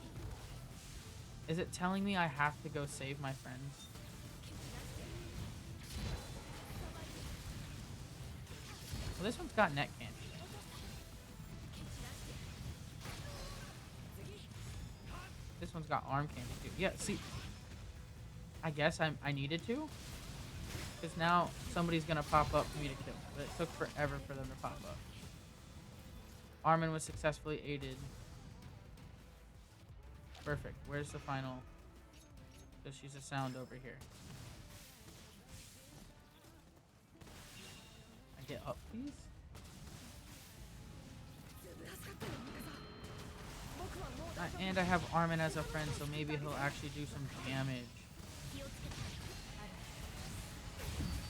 Is it telling me I have to go save my friends? Well, this one's got net candy. This one's got arm candy too. Yeah, see. I guess I needed to. Because now somebody's going to pop up for me to kill. But it took forever for them to pop up. Armin was successfully aided. Perfect. Where's the final? Because she's a sound over here. I get up, please? And I have Armin as a friend, so maybe he'll actually do some damage.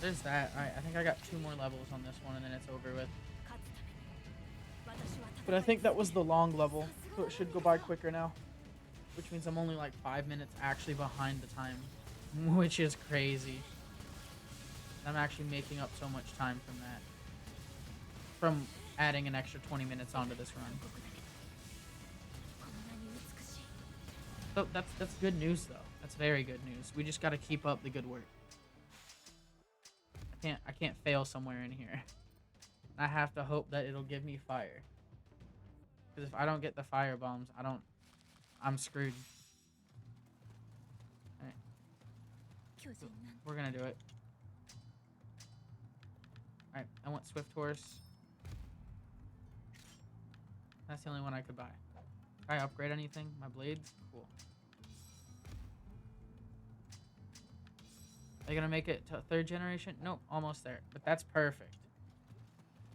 There's that. Alright, I think I got 2 more levels on this one, and then it's over with. But I think that was the long level, so it should go by quicker now. Which means I'm only like 5 minutes actually behind the time, which is crazy. I'm actually making up so much time from that. From adding an extra 20 minutes onto this run. So that's good news though. That's very good news. We just gotta keep up the good work. I can't fail somewhere in here. I have to hope that it'll give me fire. Because if I don't get the fire bombs, I'm screwed. Alright. We're gonna do it. Alright, I want Swift Horse. That's the only one I could buy. Can I upgrade anything? My blades? Cool. Are they gonna make it to 3rd generation? Nope, almost there. But that's perfect.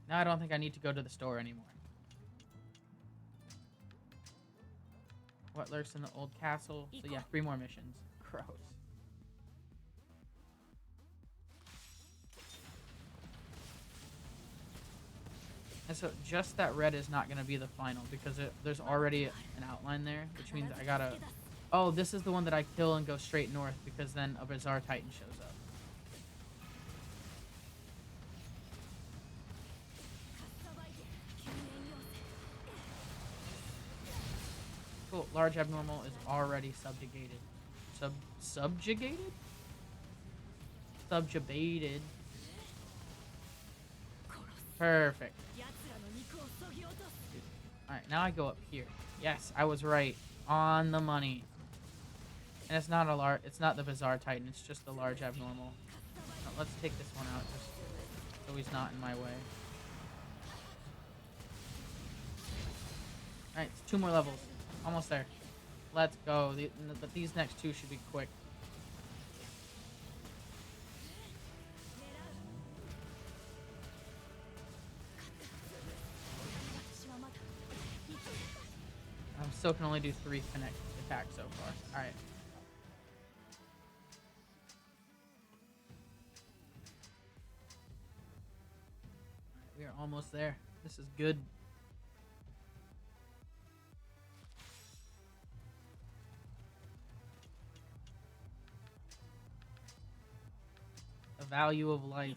Now I don't think I need to go to the store anymore. What lurks in the old castle? So yeah, 3 more missions. Gross. And so just that red is not going to be the final because there's already an outline there, which means I gotta... Oh, this is the one that I kill and go straight north because then a Bizarre Titan shows up. Cool. Large Abnormal is already subjugated. Subjugated? Subjugated. Perfect. Alright, now I go up here. Yes, I was right. On the money. And it's not it's not the Bizarre Titan, it's just the Large Abnormal. No, let's take this one out just so he's not in my way. Alright, it's 2 more levels. Almost there. Let's go. But these next 2 should be quick. I still can only do 3 connect attacks so far. Alright. We are almost there. This is good. The value of life.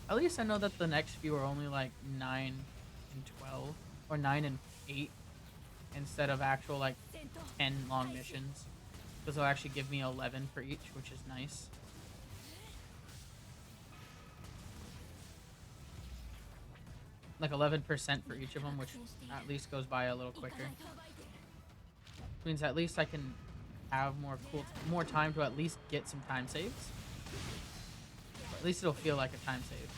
At least I know that the next few are only like 9 and 12 or 9 and 8 instead of actual like 10 long missions, because they'll actually give me 11 for each, which is nice. Like 11% for each of them, which at least goes by a little quicker. Which means at least I can have more time to at least get some time saves. Or at least it'll feel like a time save.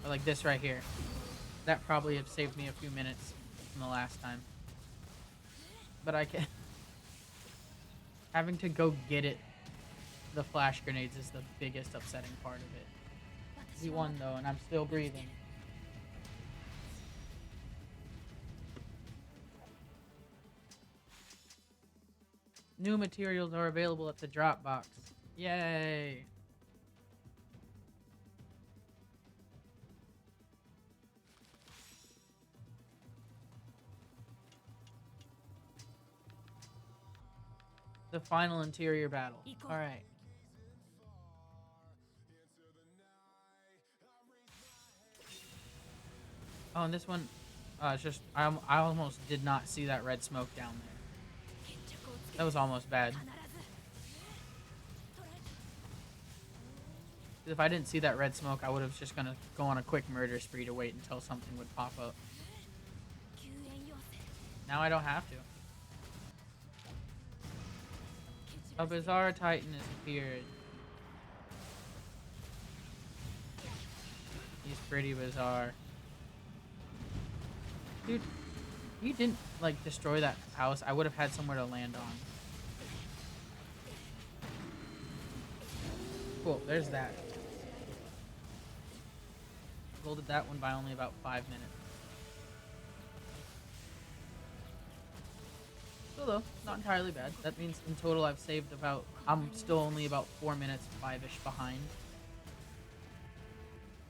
Or like this right here. That probably have saved me a few minutes from the last time. But I can... Having to go get it, the flash grenades, is the biggest upsetting part of it. We won though, and I'm still breathing. New materials are available at the drop box. Yay! The final interior battle. Alright. Oh, and this one, it's just, I almost did not see that red smoke down there. That was almost bad. If I didn't see that red smoke, I would have just gonna go on a quick murder spree to wait until something would pop up. Now I don't have to. A Bizarre Titan has appeared. He's pretty bizarre. Dude, if you didn't, like, destroy that house, I would have had somewhere to land on. Cool, there's that. Golded that one by only about 5 minutes. Still though, not entirely bad. That means in total I've saved about... I'm still only about 4 minutes, 5-ish behind.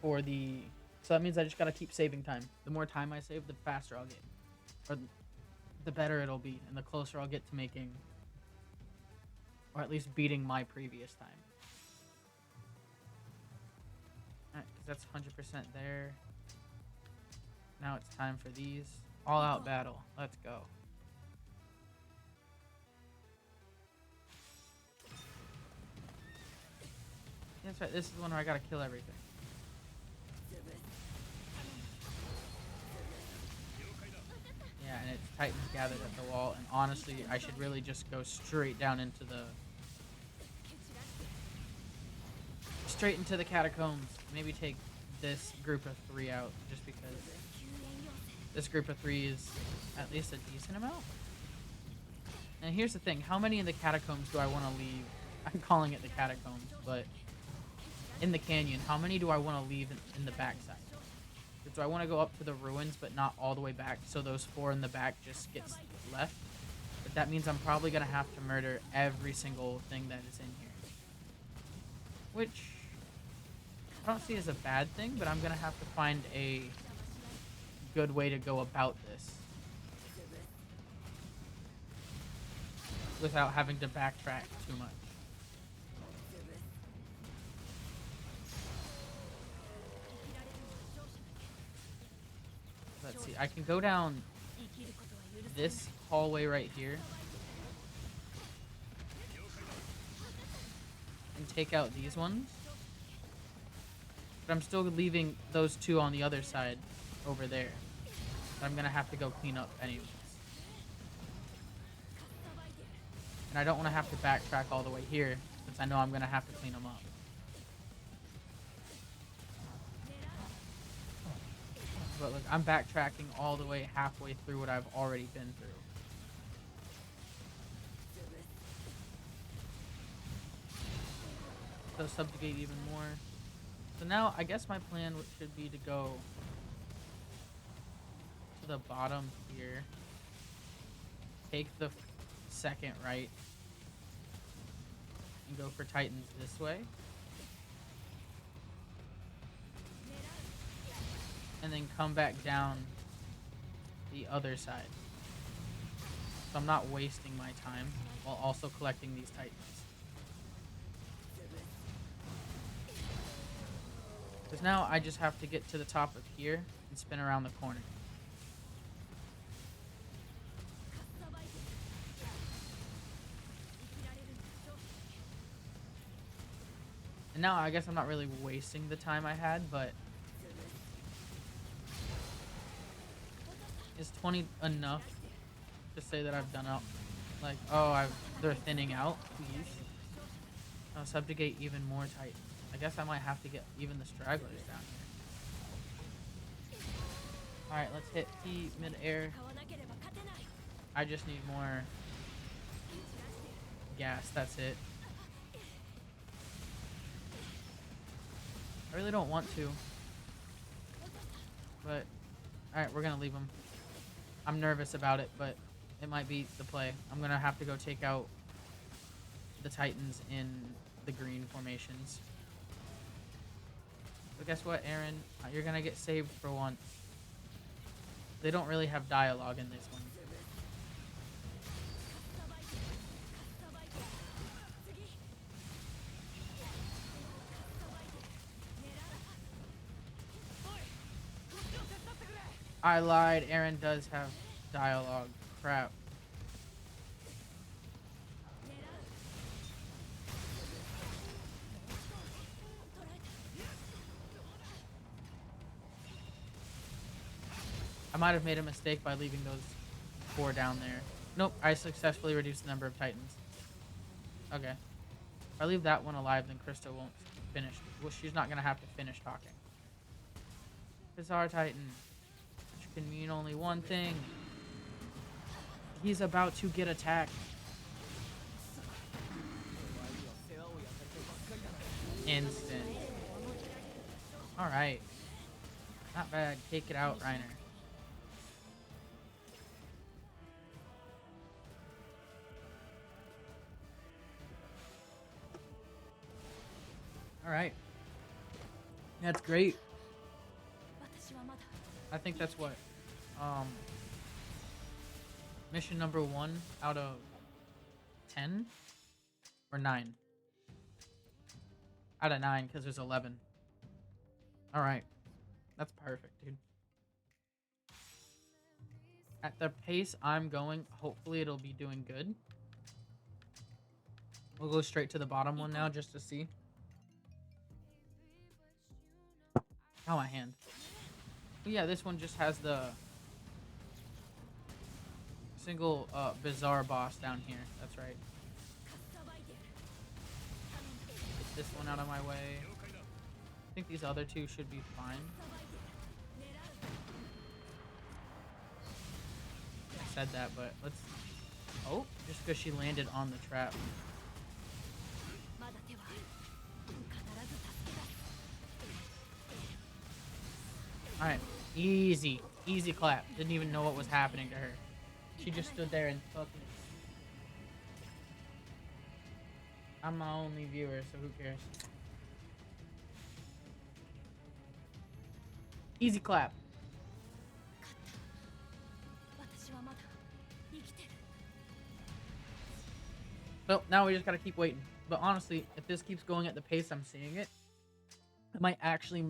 For the... So that means I just gotta keep saving time. The more time I save, the faster I'll get. Or the better it'll be, and the closer I'll get to making... Or at least beating my previous time. Alright, because that's 100% there. Now it's time for these. All out battle. Let's go. That's right, this is the one where I gotta kill everything. Titans gathered at the wall, and honestly, I should really just go straight down into the catacombs. Maybe take this group of 3 out, just because this group of 3 is at least a decent amount. And here's the thing, how many in the catacombs do I want to leave? I'm calling it the catacombs, but in the canyon, how many do I want to leave in the backside? Do I want to go up to the ruins, but not all the way back, so those 4 in the back just gets left? But that means I'm probably going to have to murder every single thing that is in here. Which I don't see as a bad thing, but I'm going to have to find a good way to go about this without having to backtrack too much. Let's see, I can go down this hallway right here and take out these ones, but I'm still leaving those 2 on the other side over there that I'm gonna have to go clean up anyways. And I don't want to have to backtrack all the way here, since I know I'm gonna have to clean them up. But look, I'm backtracking all the way halfway through what I've already been through. So subjugate even more. So now I guess my plan should be to go to the bottom here, take the second right, and go for Titans this way. And then come back down the other side. So I'm not wasting my time while also collecting these Titans. Because now I just have to get to the top of here and spin around the corner. And now I guess I'm not really wasting the time I had, but is 20 enough to say that I've done out? Like, oh, they're thinning out? Please. I'll subjugate even more Titans. I guess I might have to get even the stragglers down here. Alright, let's hit P mid-air. I just need more gas, that's it. I really don't want to. But, alright, we're gonna leave them. I'm nervous about it, but it might be the play. I'm gonna have to go take out the Titans in the green formations. But guess what, Aaron? You're gonna get saved for once. They don't really have dialogue in this one. I lied. Aaron does have dialogue. Crap. I might have made a mistake by leaving those 4 down there. Nope, I successfully reduced the number of Titans. Okay. If I leave that one alive, then Krista won't finish. Well, she's not going to have to finish talking. It's our Titan. Which can mean only one thing. He's about to get attacked. Instant. Alright. Not bad. Take it out, Reiner. Alright. That's great. I think that's what? Mission number 1 out of 10? Or 9? Out of 9, because there's 11. Alright. That's perfect, dude. At the pace I'm going, hopefully it'll be doing good. We'll go straight to the bottom one now, just to see. Oh, my hand. But yeah, this one just has the single bizarre boss down here. That's right. Get this one out of my way. I think these other two should be fine. I said that, but let's... Oh, just because she landed on the trap. Alright, easy. Easy clap. Didn't even know what was happening to her. She just stood there and fucking... I'm my only viewer, so who cares? Easy clap. So now we just gotta keep waiting. But honestly, if this keeps going at the pace I'm seeing it, I might actually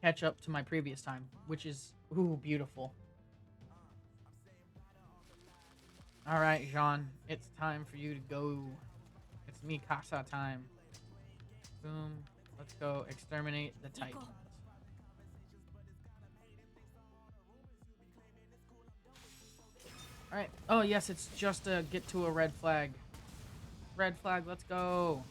catch up to my previous time, which is beautiful. All right, Jean, it's time for you to go. It's Mikasa time. Boom. Let's go exterminate the Titans. All right. Oh yes, it's just to get to a red flag. Red flag. Let's go.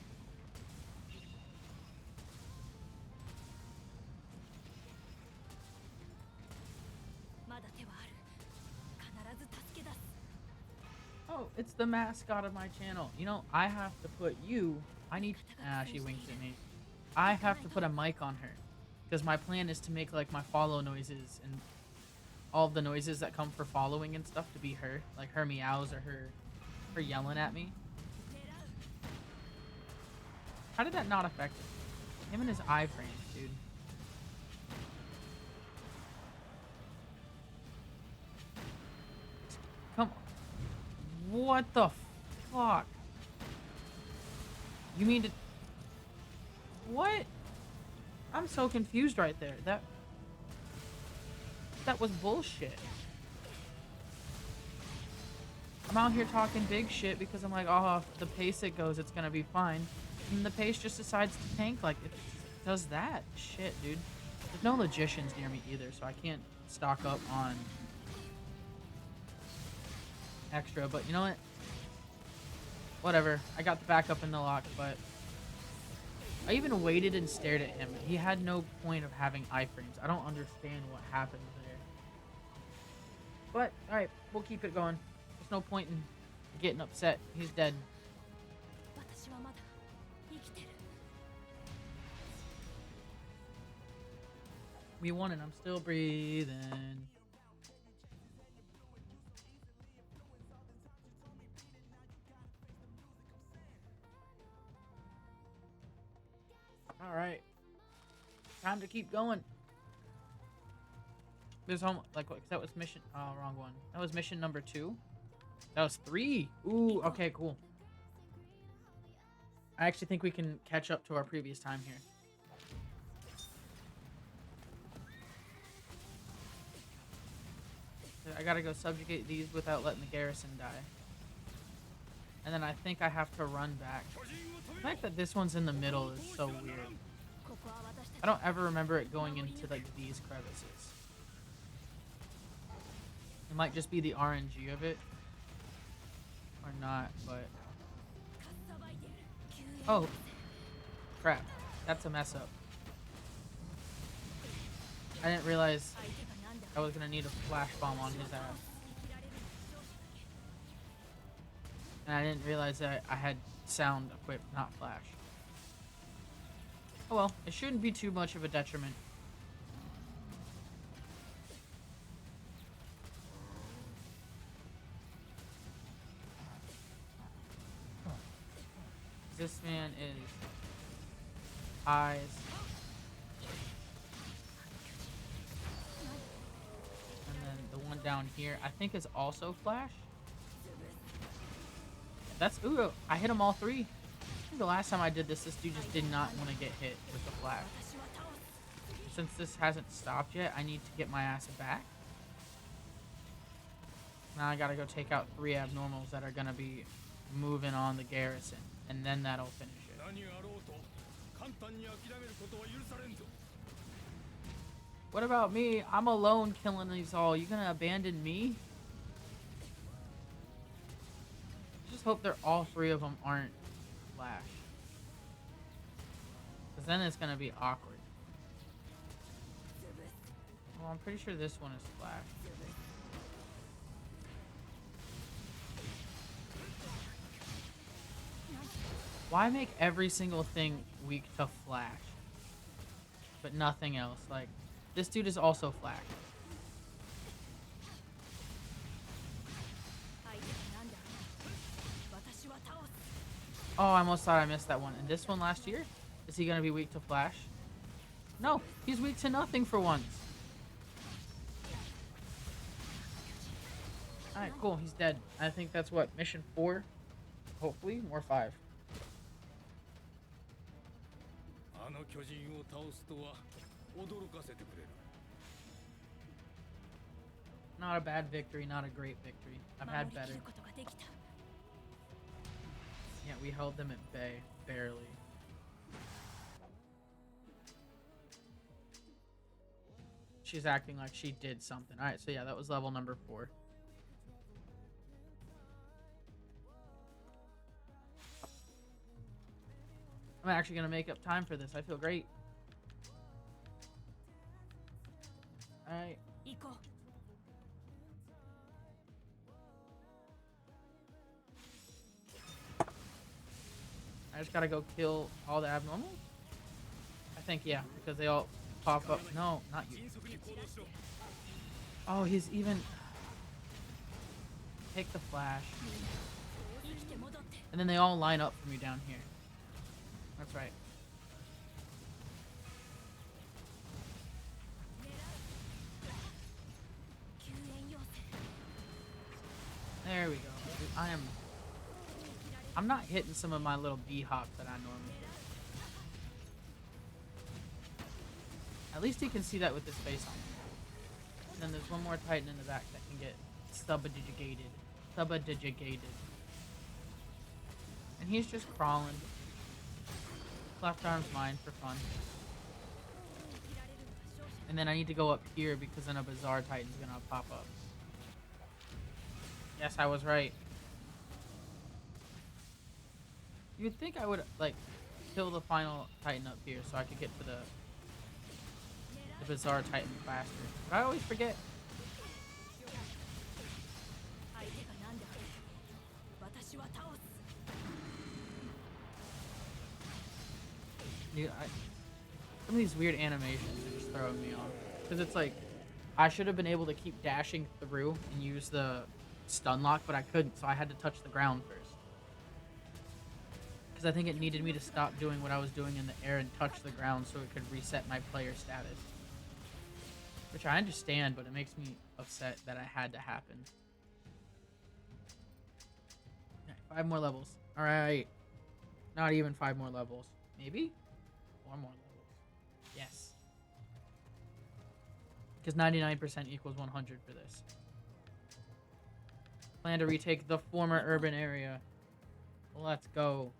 Oh, it's the mascot of my channel. You know, I have to put you... I need... she winked at me. I have to put a mic on her. Because my plan is to make, like, my follow noises and all of the noises that come for following and stuff to be her. Like, her meows or her yelling at me. How did that not affect him and his iframes, dude? Come on. What the fuck? You mean to... What? I'm so confused right there. That was bullshit. I'm out here talking big shit because I'm like, oh, if the pace it goes, it's gonna be fine. And the pace just decides to tank like it does that. Shit, dude. There's no logicians near me either, so I can't stock up on extra, but you know what? Whatever. I got the backup in the lock, but I even waited and stared at him. He had no point of having iframes. I don't understand what happened there. But, alright, we'll keep it going. There's no point in getting upset. He's dead. We won and I'm still breathing. Alright. Time to keep going. There's home, like, that was mission, oh, wrong one. That was mission number 2. That was 3. Ooh, okay, cool. I actually think we can catch up to our previous time here. I gotta go subjugate these without letting the garrison die. And then I think I have to run back. The fact that this one's in the middle is so weird. I don't ever remember it going into, like, these crevices. It might just be the RNG of it. Or not, but... Oh. Crap. That's a mess up. I didn't realize I was gonna need a flash bomb on his ass. And I didn't realize that I had sound equipped, not flash. Oh well, it shouldn't be too much of a detriment. This man is eyes. And then the one down here, I think is also flash. That's, ooh, I hit them all 3. I think the last time I did this dude just did not want to get hit with the flash. Since this hasn't stopped yet, I need to get my ass back. Now I gotta go take out 3 abnormals that are gonna be moving on the garrison. And then that'll finish it. What about me? I'm alone killing these all. You gonna abandon me? hope they're all three of them aren't flash. Because then it's going to be awkward. Well, I'm pretty sure this one is flash. Why make every single thing weak to flash? But nothing else. Like, this dude is also flash. Oh, I almost thought I missed that one. And this one last year? Is he going to be weak to flash? No, he's weak to nothing for once. Alright, cool. He's dead. I think that's what? Mission 4? Hopefully, or 5. Not a bad victory, not a great victory. I've had better. Yeah, we held them at bay, barely. She's acting like she did something. Alright, so yeah, that was level number 4. I'm actually gonna make up time for this. I feel great. Alright. I just gotta go kill all the abnormals? I think, yeah, because they all pop up. No, not you. Oh, he's even... Take the flash. And then they all line up for me down here. That's right. There we go. Dude, I'm not hitting some of my little bee hops that I normally hit. At least he can see that with his face on. And then there's one more Titan in the back that can get subjugated. And he's just crawling. Left arm's mine for fun. And then I need to go up here because then a Bizarre Titan's gonna pop up. Yes, I was right. You'd think I would, like, kill the final Titan up here so I could get to the Bizarre Titan faster. But I always forget. Dude, some of these weird animations are just throwing me off. Because it's like, I should have been able to keep dashing through and use the stun lock, but I couldn't, so I had to touch the ground first. Because I think it needed me to stop doing what I was doing in the air and touch the ground so it could reset my player status. Which I understand, but it makes me upset that it had to happen. Right, 5 more levels. Alright. Not even 5 more levels. Maybe? 4 more levels. Yes. Because 99% equals 100 for this. Plan to retake the former urban area. Let's go.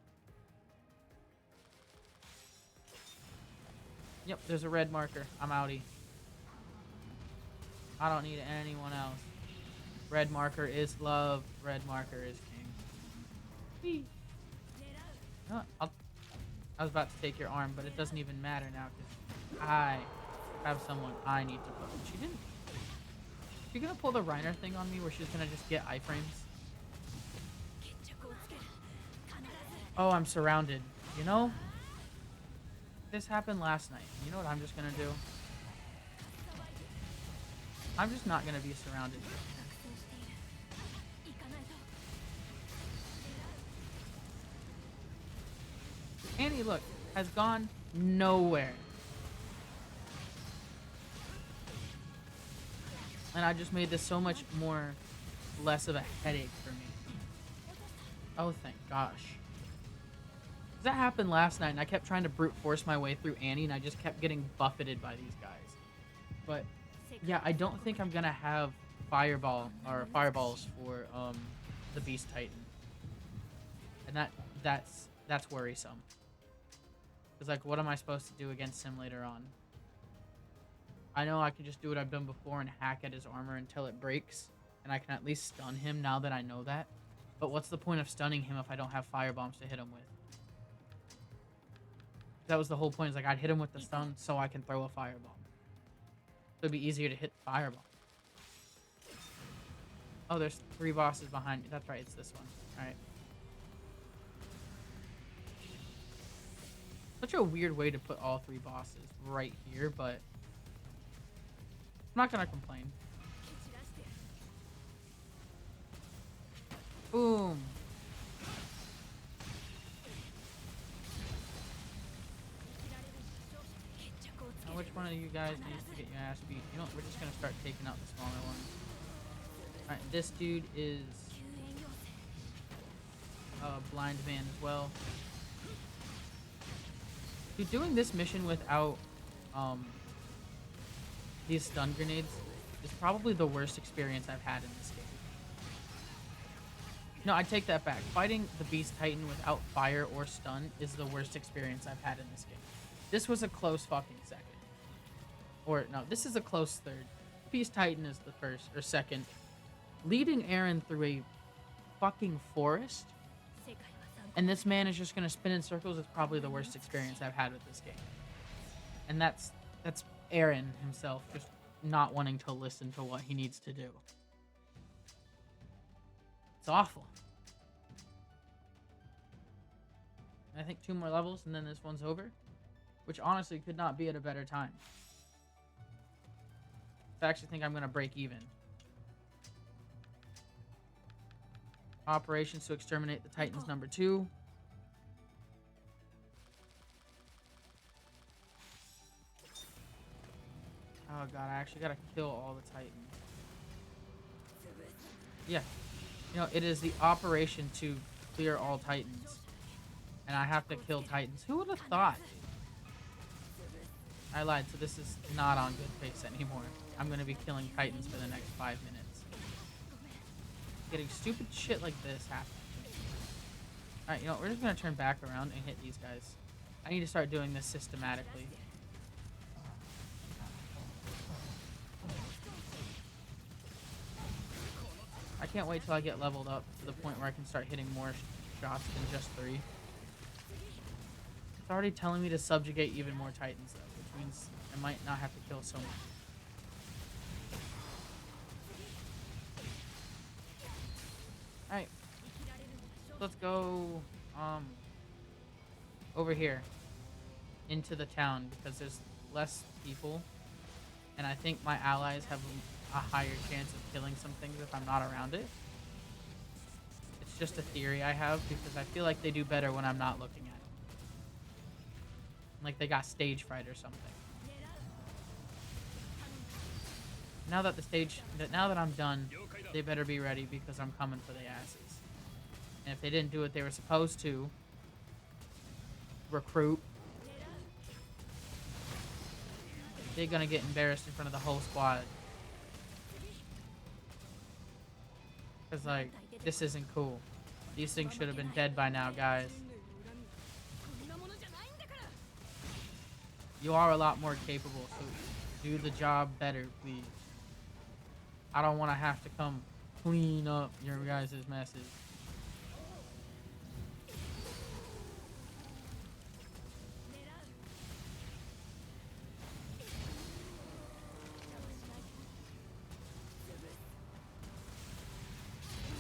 Yep, there's a red marker. I'm outie. I don't need anyone else. Red marker is love. Red marker is king. No, I was about to take your arm, but it doesn't even matter now because I have someone I need to put. She didn't. She gonna pull the Reiner thing on me where she's gonna just get iframes? Oh, I'm surrounded. You know? This happened last night. You know what I'm just gonna do? I'm just not gonna be surrounded. Annie, look, has gone nowhere. And I just made this so much more less of a headache for me. Oh, thank gosh. That happened last night, and I kept trying to brute force my way through Annie, and I just kept getting buffeted by these guys. But yeah, I don't think I'm gonna have fireballs for the Beast Titan, and that's worrisome. Cause like, what am I supposed to do against him later on? I know I can just do what I've done before and hack at his armor until it breaks, and I can at least stun him now that I know that. But what's the point of stunning him if I don't have fire bombs to hit him with? That was the whole point. Is like I'd hit him with the stun so I can throw a firebomb. So it'd be easier to hit the firebomb. Oh, there's 3 bosses behind me. That's right, it's this one. Alright. Such a weird way to put all 3 bosses right here, but I'm not gonna complain. Boom. Now, which one of you guys needs to get your ass beat? You know what? We're just gonna start taking out the smaller ones. Alright, this dude is a blind man as well. Dude, doing this mission without these stun grenades is probably the worst experience I've had in this game. No, I take that back. Fighting the Beast Titan without fire or stun is the worst experience I've had in this game. This was a close fucking second. Or, no, this is a close third. Beast Titan is the first, or second. Leading Eren through a fucking forest, and this man is just going to spin in circles, is probably the worst experience I've had with this game. And that's Eren himself just not wanting to listen to what he needs to do. It's awful. I think 2 more levels and then this one's over, which honestly could not be at a better time. I actually think I'm going to break even. Operations to exterminate the Titans #2. Oh god, I actually gotta kill all the Titans. Yeah. You know, it is the operation to clear all Titans. And I have to kill Titans. Who would have thought? I lied, so this is not on good pace anymore. I'm gonna be killing Titans for the next 5 minutes. Getting stupid shit like this happen. Alright, you know, we're just gonna turn back around and hit these guys. I need to start doing this systematically. I can't wait till I get leveled up to the point where I can start hitting more shots than just 3. It's already telling me to subjugate even more Titans though, which means I might not have to kill so much. Alright. Let's go over here into the town because there's less people and I think my allies have a higher chance of killing some things if I'm not around it. It's just a theory I have because I feel like they do better when I'm not looking at it. Like they got stage fright or something. Now that I'm done, they better be ready because I'm coming for their asses. And if they didn't do what they were supposed to, recruit, they're gonna get embarrassed in front of the whole squad. Cause like, this isn't cool. These things should have been dead by now, guys. You are a lot more capable, so do the job better, please. I don't want to have to come clean up your guys' messes.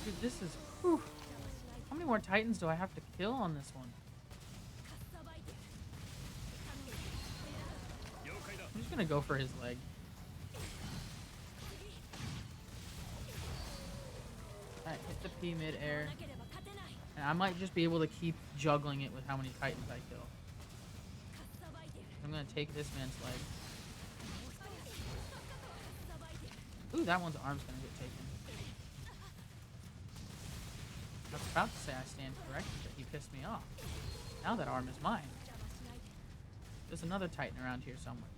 Dude, this is... Whew. How many more Titans do I have to kill on this one? I'm just gonna go for his leg. Alright, hit the P mid-air. And I might just be able to keep juggling it with how many Titans I kill. I'm gonna take this man's leg. Ooh, that one's arm's gonna get taken. I was about to say I stand corrected, but he pissed me off. Now that arm is mine. There's another Titan around here somewhere.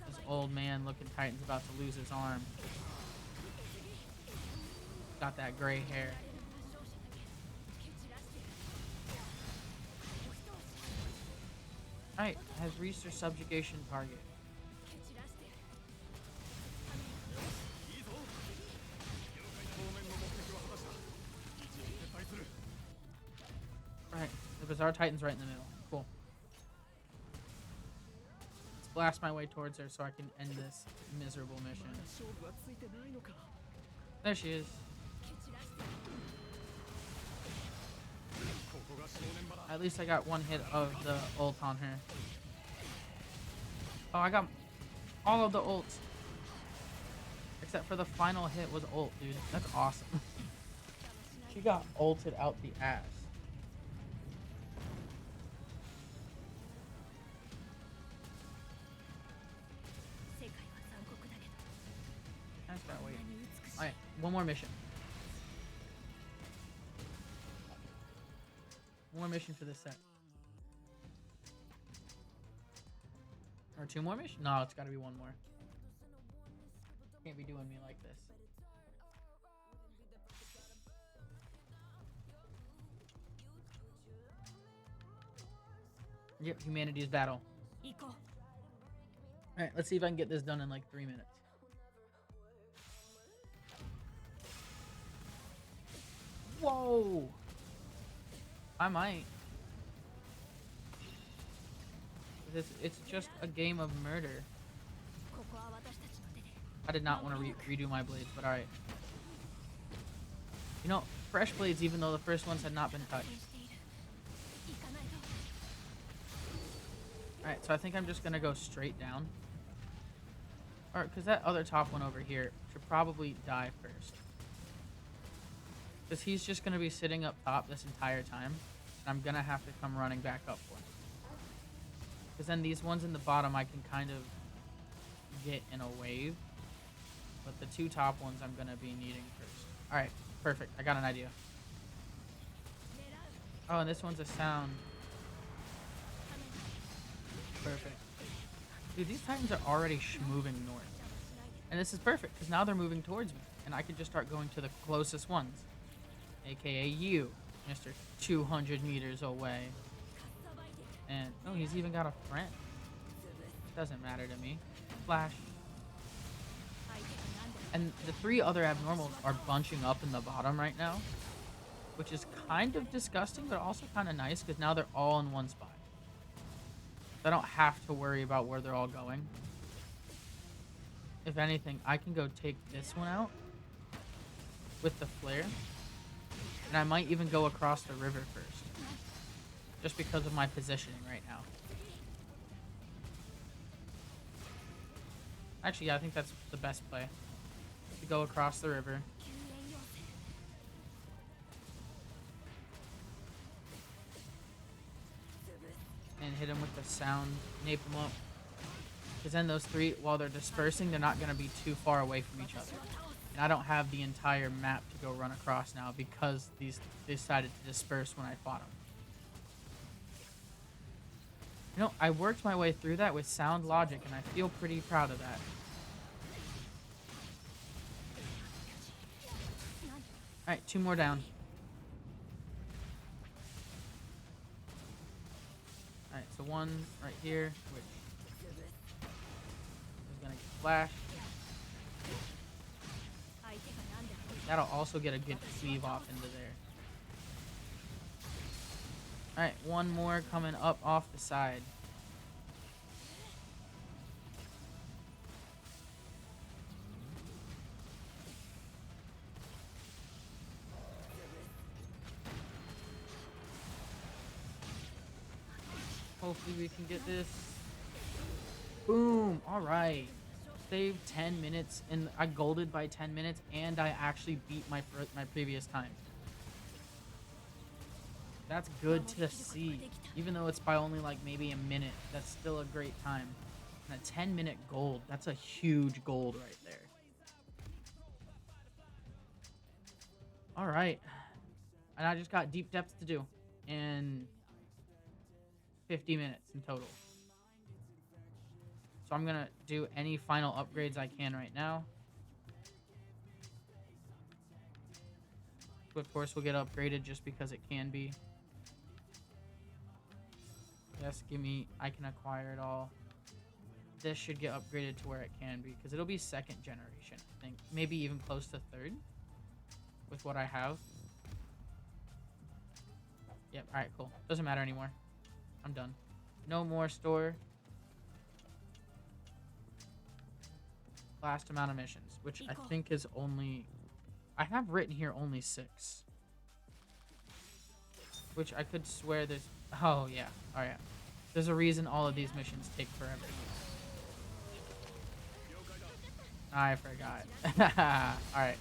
This old man looking Titan's about to lose his arm. Got that gray hair. Alright, has reached their subjugation target. because our Titan's right in the middle. Cool. Let's blast my way towards her so I can end this miserable mission. There she is. At least I got one hit of the ult on her. Oh, I got all of the ults. Except for the final hit was ult, dude. That's awesome. She got ulted out the ass. I just gotta wait. Alright, one more mission. One more mission for this set. Or two more missions? No, it's gotta be one more. Can't be doing me like this. Yep, humanity's battle. Alright, let's see if I can get this done in like 3 minutes. Whoa! I might. It's just a game of murder. I did not want to redo my blades, but alright. You know, fresh blades, even though the first ones had not been touched. Alright, so I think I'm just going to go straight down. Or, because that other top one over here should probably die first. Because he's just going to be sitting up top this entire time. And I'm going to have to come running back up for him. Because then these ones in the bottom I can kind of get in a wave. But the two top ones I'm going to be needing first. Alright, perfect. I got an idea. Oh, and this one's a sound. Perfect. Dude, these Titans are already moving north. And this is perfect, because now they're moving towards me. And I can just start going to the closest ones. AKA you, Mr. 200 meters away. And, oh, he's even got a friend. Doesn't matter to me. Flash. And the three other abnormals are bunching up in the bottom right now. Which is kind of disgusting, but also kind of nice, because now they're all in one spot. I don't have to worry about where they're all going. If anything, I can go take this one out with the flare. And I might even go across the river first. Just because of my positioning right now. Actually, yeah, I think that's the best play. To go across the river. And hit him with the sound, nape him up. Because then those three, while they're dispersing, they're not going to be too far away from each other. And I don't have the entire map to go run across now because these decided to disperse when I fought them. You know, I worked my way through that with sound logic, and I feel pretty proud of that. Alright, two more down. Alright, so one right here, which is going to get flashed. That'll also get a good cleave off into there. Alright, one more coming up off the side. Hopefully we can get this. Boom! Alright. Saved 10 minutes, and I golded by 10 minutes, and I actually beat my previous time. That's good to see. Even though it's by only like maybe a minute, that's still a great time. And a 10-minute gold, that's a huge gold right there. Alright. And I just got deep depths to do. And 50 minutes in total. So I'm going to do any final upgrades I can right now. Of course, will get upgraded just because it can be. Yes, give me... I can acquire it all. This should get upgraded to where it can be. Because it'll be second generation, I think. Maybe even close to third. With what I have. Yep, alright, cool. Doesn't matter anymore. I'm done. No more store. Last amount of missions, which I think is only... I have written here only 6. Which I could swear there's... Oh, yeah. Oh, yeah. There's a reason all of these missions take forever. I forgot. Alright.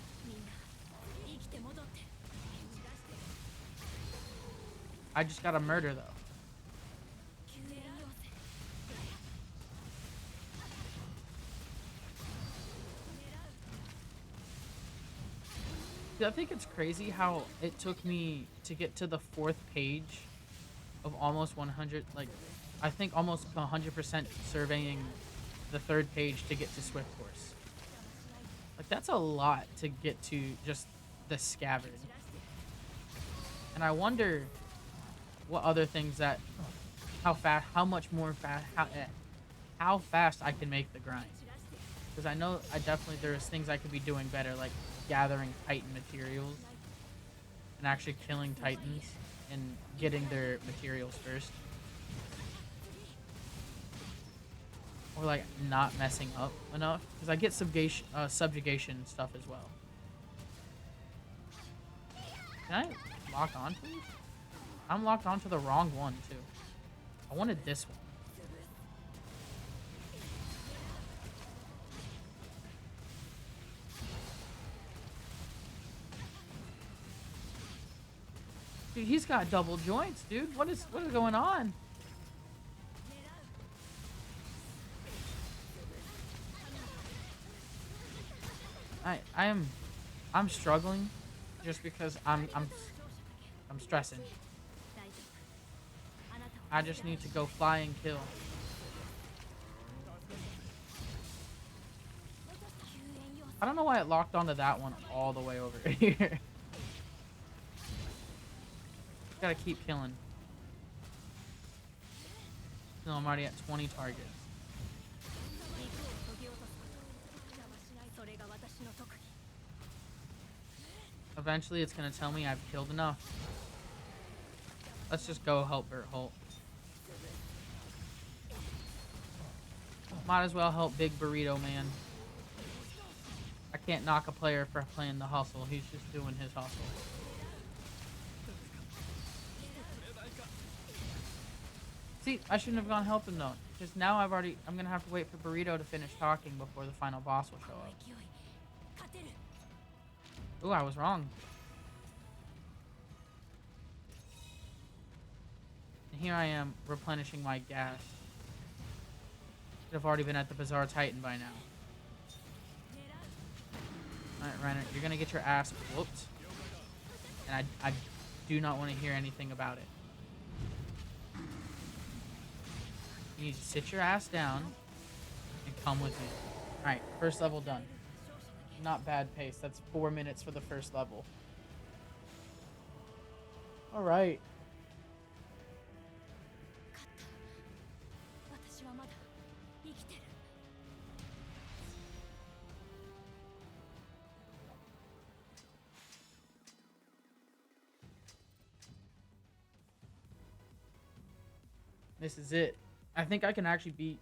I just got a murder, though. I think it's crazy how it took me to get to the 4th page of almost 100, like, I think almost 100% surveying the 3rd page to get to Swift Course. Like, that's a lot to get to just the scabbard. And I wonder what other things that, how fast I can make the grind. Because I know there's things I could be doing better, like gathering Titan materials and actually killing Titans and getting their materials first. Or like not messing up enough. Because I get subjugation stuff as well. Can I lock on, please? I'm locked onto the wrong one, too. I wanted this one. Dude, he's got double joints, dude. What is going on? I'm struggling just because I'm stressing. I just need to go fly and kill. I don't know why it locked onto that one all the way over here. Gotta keep killing. No, I'm already at 20 targets. Eventually, it's gonna tell me I've killed enough. Let's just go help Bert Holt. Might as well help Big Burrito Man. I can't knock a player for playing the hustle. He's just doing his hustle. See, I shouldn't have gone help him though, because now I'm gonna have to wait for Burrito to finish talking before the final boss will show up. Ooh, I was wrong. And here I am replenishing my gas. Should have already been at the Bazaar Titan by now. Alright, Renner, you're gonna get your ass whooped. And I do not want to hear anything about it. You need to sit your ass down and come with me. Alright, first level done. Not bad pace. That's 4 minutes for the first level. Alright. This is it. I think I can actually beat...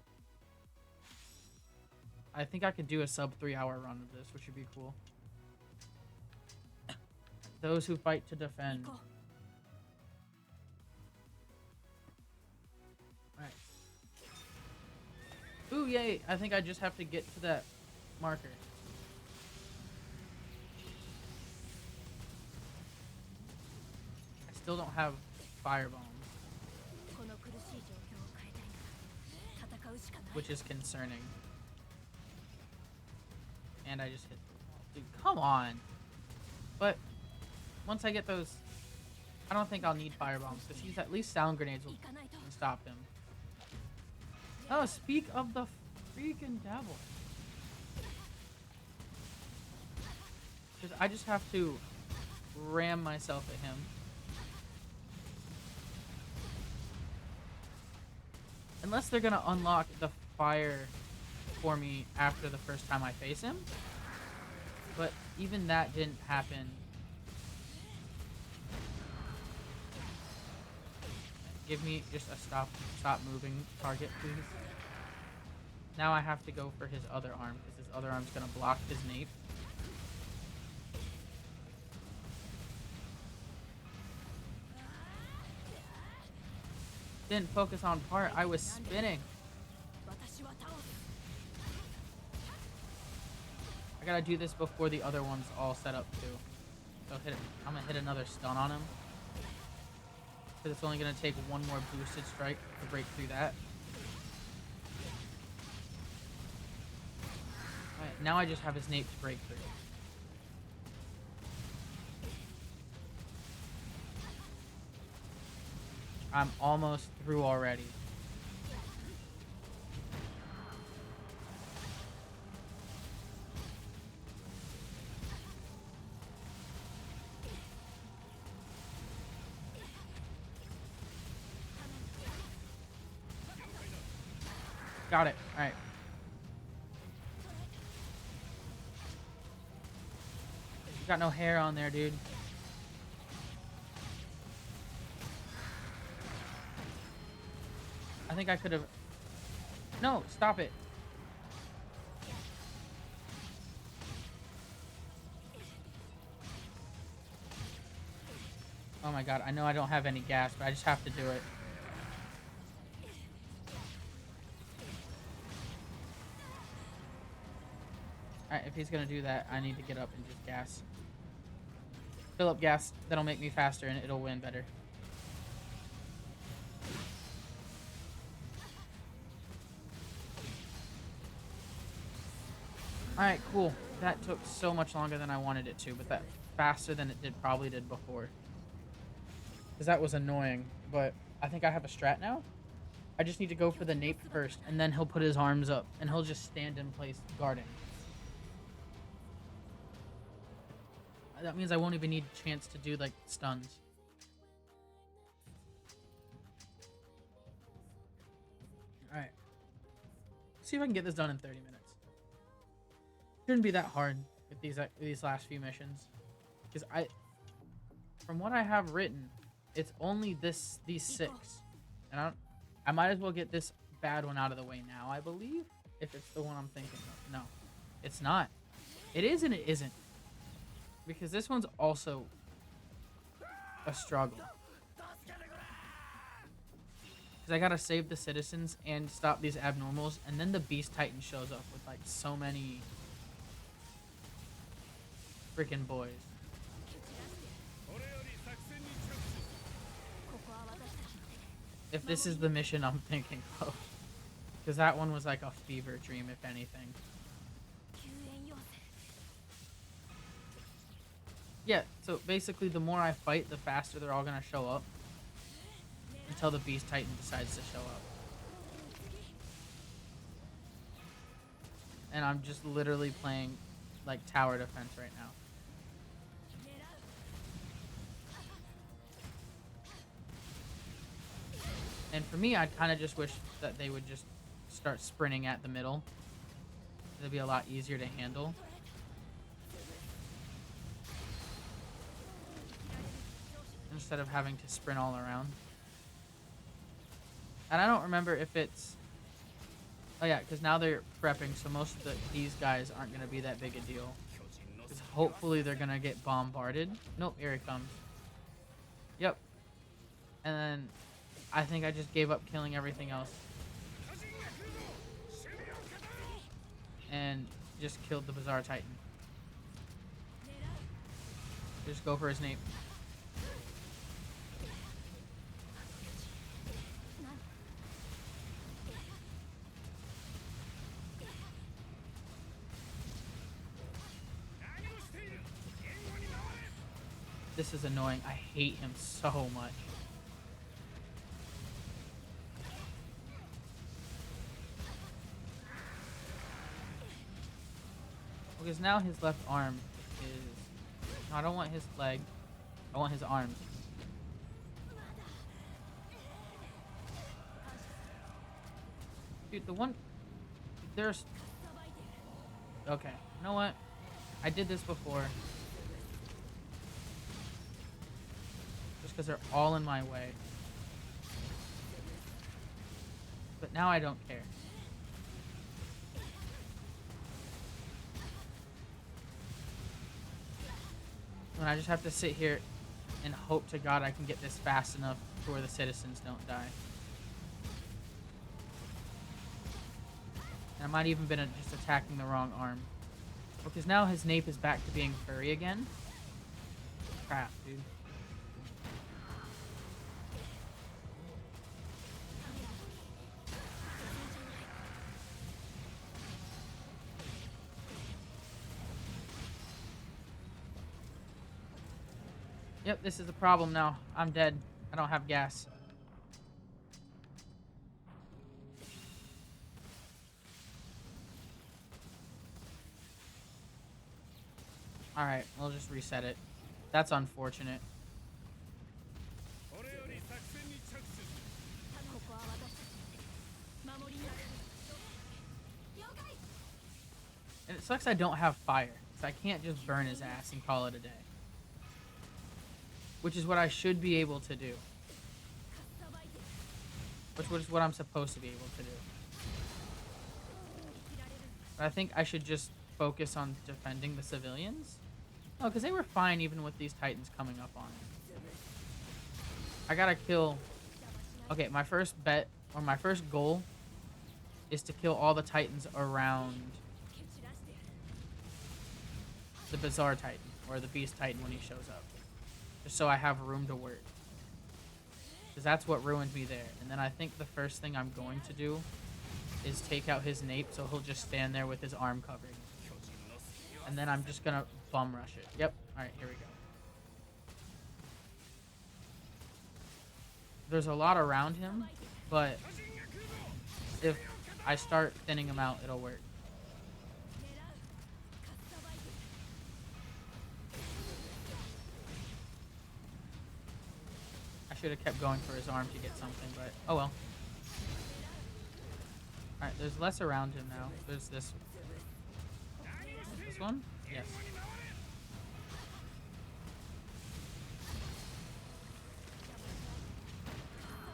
I think I could do a sub 3-hour run of this, which would be cool. Those who fight to defend. Alright. Ooh, yay! I think I just have to get to that marker. I still don't have fire bombs, which is concerning. And I just hit the wall. Dude, come on. But once I get those, I don't think I'll need fire bombs, because he's at least sound grenades will stop him. Oh, speak of the freaking devil. Because I just have to ram myself at him. Unless they're gonna unlock the fire for me after the first time I face him. But even that didn't happen. give me just a stop moving target, please. Now I have to go for his other arm, because his other arm's gonna block his nape. Didn't focus on part, I was spinning. I gotta do this before the other one's all set up too. So I'm gonna hit another stun on him. Because it's only gonna take one more boosted strike to break through that. Alright, now I just have his nape to break through. I'm almost through already. Got it. Alright. Got no hair on there, dude. I think I could have... No, stop it. Oh my god, I know I don't have any gas, but I just have to do it. Alright, if he's gonna do that, I need to get up and just gas. Fill up gas, that'll make me faster and it'll win better. Alright, cool. That took so much longer than I wanted it to, but that faster than it probably did before. Because that was annoying, but I think I have a strat now. I just need to go for the nape first, and then he'll put his arms up, and he'll just stand in place guarding. That means I won't even need a chance to do, like, stuns. Alright. See if I can get this done in 30 minutes. Shouldn't be that hard with these last few missions. Because from what I have written, it's only these 6. And I might as well get this bad one out of the way now, I believe. If it's the one I'm thinking of. No, it's not. It is and it isn't. Because this one's also a struggle. Because I gotta save the citizens and stop these abnormals, and then the Beast Titan shows up with like so many freaking boys. If this is the mission I'm thinking of. Because that one was like a fever dream, if anything. Yeah, so basically the more I fight, the faster they're all gonna show up. Until the Beast Titan decides to show up. And I'm just literally playing like tower defense right now. And for me, I kind of just wish that they would just start sprinting at the middle. It'd be a lot easier to handle. Instead of having to sprint all around. And I don't remember if it's... Oh yeah, because now they're prepping, so most of these guys aren't going to be that big a deal. Because hopefully they're going to get bombarded. Nope, here he comes. Yep. And then I think I just gave up killing everything else. And just killed the Bizarre Titan. Just go for his nape. This is annoying. I hate him so much. Because now his left arm is... No, I don't want his leg. I want his arms. Dude, the one... There's... Okay. You know what? I did this before. Just because they're all in my way. but now I don't care. And I just have to sit here and hope to God I can get this fast enough to where the citizens don't die. And I might even been just attacking the wrong arm. Because now his nape is back to being furry again. Crap, dude. Yep, this is the problem now. I'm dead. I don't have gas. Alright, we'll just reset it. That's unfortunate. And it sucks I don't have fire, so I can't just burn his ass and call it a day. Which is what I should be able to do. Which is what I'm supposed to be able to do. But I think I should just focus on defending the civilians. Oh, because they were fine even with these titans coming up on it. I gotta kill... Okay, my first bet, or my first goal, is to kill all the titans around the Bizarre Titan, or the Beast Titan when he shows up. Just so I have room to work. Because that's what ruined me there. And then I think the first thing I'm going to do is take out his nape so he'll just stand there with his arm covered. And then I'm just gonna bum rush it. Yep. Alright, here we go. There's a lot around him, but if I start thinning him out, it'll work. I should have kept going for his arm to get something, but oh well. Alright, there's less around him now. There's this. This one? Yes.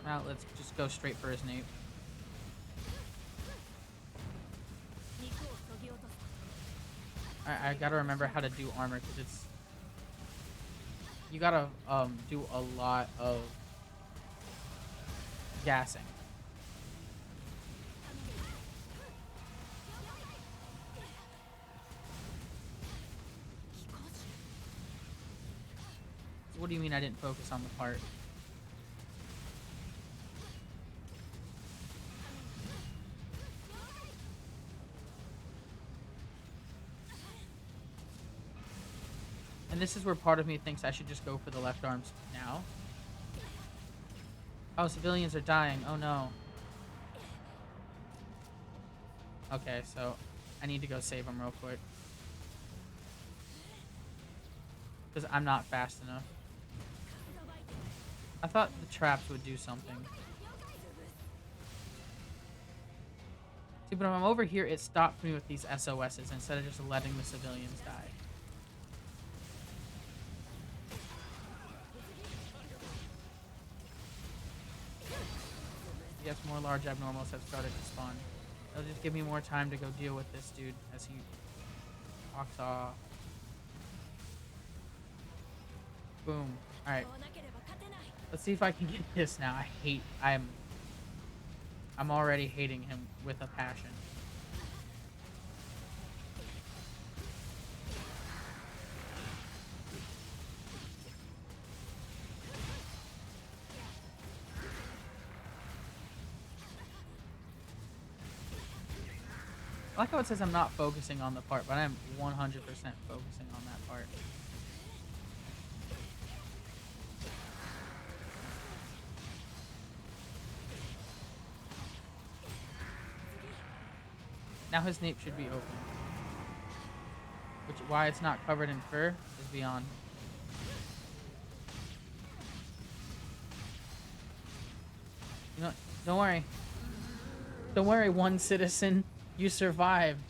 Now let's just go straight for his nape. I gotta remember how to do armor because it's... You gotta do a lot of gassing. What do you mean I didn't focus on the part? And this is where part of me thinks I should just go for the left arms now. Oh, civilians are dying. Oh no. Okay, so I need to go save them real quick. Because I'm not fast enough. I thought the traps would do something. See, but when I'm over here, it stopped me with these SOSs instead of just letting the civilians die. Yes, more large abnormals have started to spawn. It'll just give me more time to go deal with this dude as he walks off. Boom. Alright. Let's see if I can get this now. I'm already hating him with a passion. I like how it says I'm not focusing on the part, but I am 100% focusing on that part. Now his nape should be open. Which, why it's not covered in fur is beyond. You know, don't worry. Don't worry, one citizen. You survived.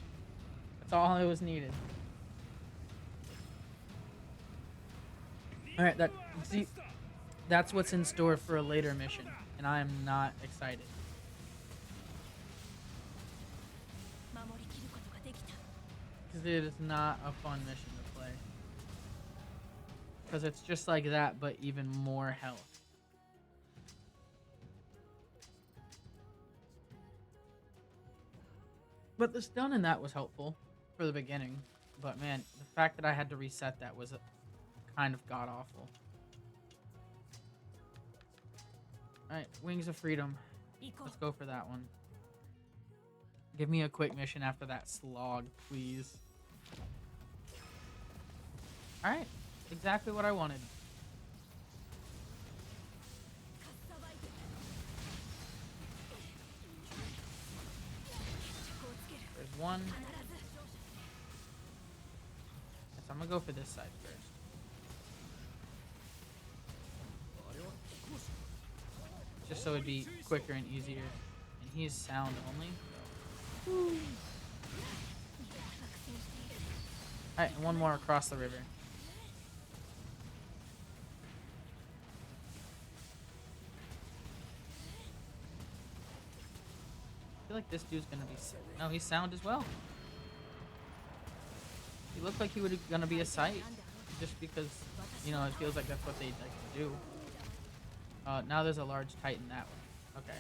That's all it was needed. Alright, see, that's what's in store for a later mission. And I am not excited. Because it is not a fun mission to play. Because it's just like that, but even more health. But the stun in that was helpful for the beginning. But man, the fact that I had to reset that was kind of god-awful. Alright, Wings of Freedom. Let's go for that one. Give me a quick mission after that slog, please. Alright, exactly what I wanted. There's one. Yes, I'm gonna go for this side first. Just so it'd be quicker and easier. And he's sound only. Alright, and one more across the river. I feel like this dude's gonna be... No, he's sound as well. He looked like he was gonna be a sight. Just because, you know, it feels like that's what they'd like to do. Now there's a large titan that way. Okay.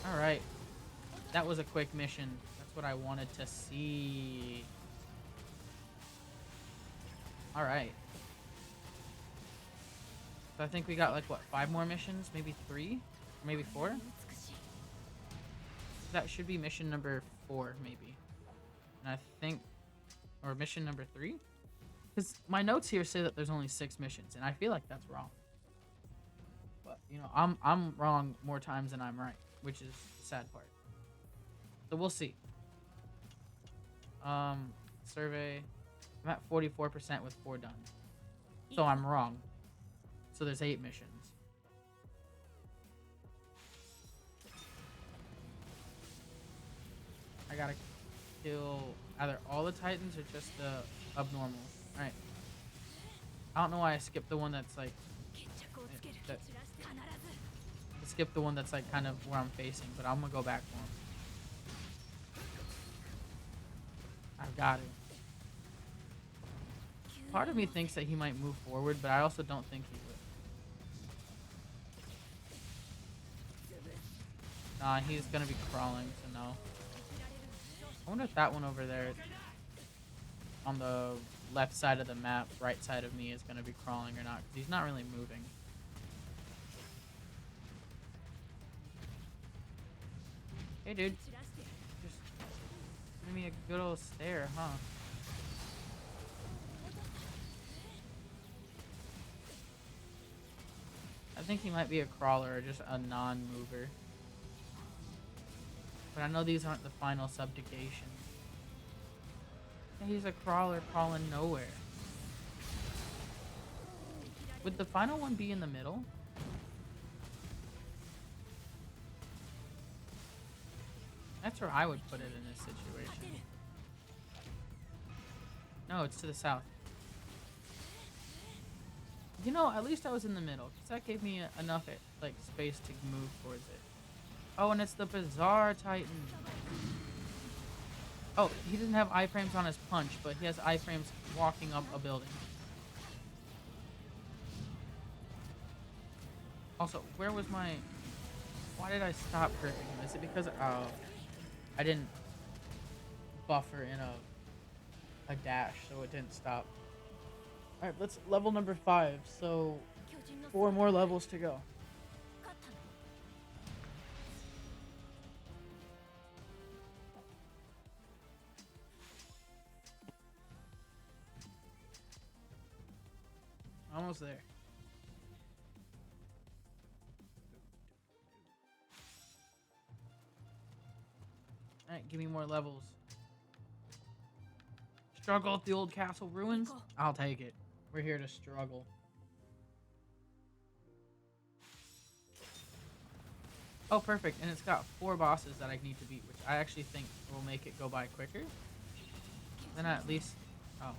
Alright. That was a quick mission. That's what I wanted to see. Alright. So I think we got like, what, 5 more missions? Maybe 3? Maybe 4? That should be mission number 4, maybe. And I think... Or mission number 3? Because my notes here say that there's only 6 missions, and I feel like that's wrong. But, you know, I'm wrong more times than I'm right, which is the sad part. So we'll see. Survey. I'm at 44% with 4 done. So I'm wrong. So there's 8 missions. I gotta kill either all the titans or just the abnormal. Alright. I don't know why I skipped the one that's like... skip the one that's like kind of where I'm facing, but I'm gonna go back for him. I've got it. Part of me thinks that he might move forward, but I also don't think he would. Nah, he's gonna be crawling, so no. I wonder if that one over there on the left side of the map, right side of me, is gonna be crawling or not, because he's not really moving. Hey, dude. Just give me a good old stare, huh? I think he might be a crawler or just a non-mover. But I know these aren't the final subjugations. Yeah, he's a crawler crawling nowhere. Would the final one be in the middle? That's where I would put it in this situation. No, it's to the south. You know, at least I was in the middle, because that gave me enough like space to move towards it. Oh, and it's the Bizarre Titan. Oh, he doesn't have iframes on his punch, but he has iframes walking up a building. Also, where was my... Why did I stop gripping him? Is it because... Oh, I didn't buffer in a dash, so it didn't stop. Alright, let's level number 5, so 4 more levels to go. Almost there. Alright, give me more levels. Struggle at the old castle ruins? I'll take it. We're here to struggle. Oh, perfect. And it's got 4 bosses that I need to beat, which I actually think will make it go by quicker. Then at least... Oh,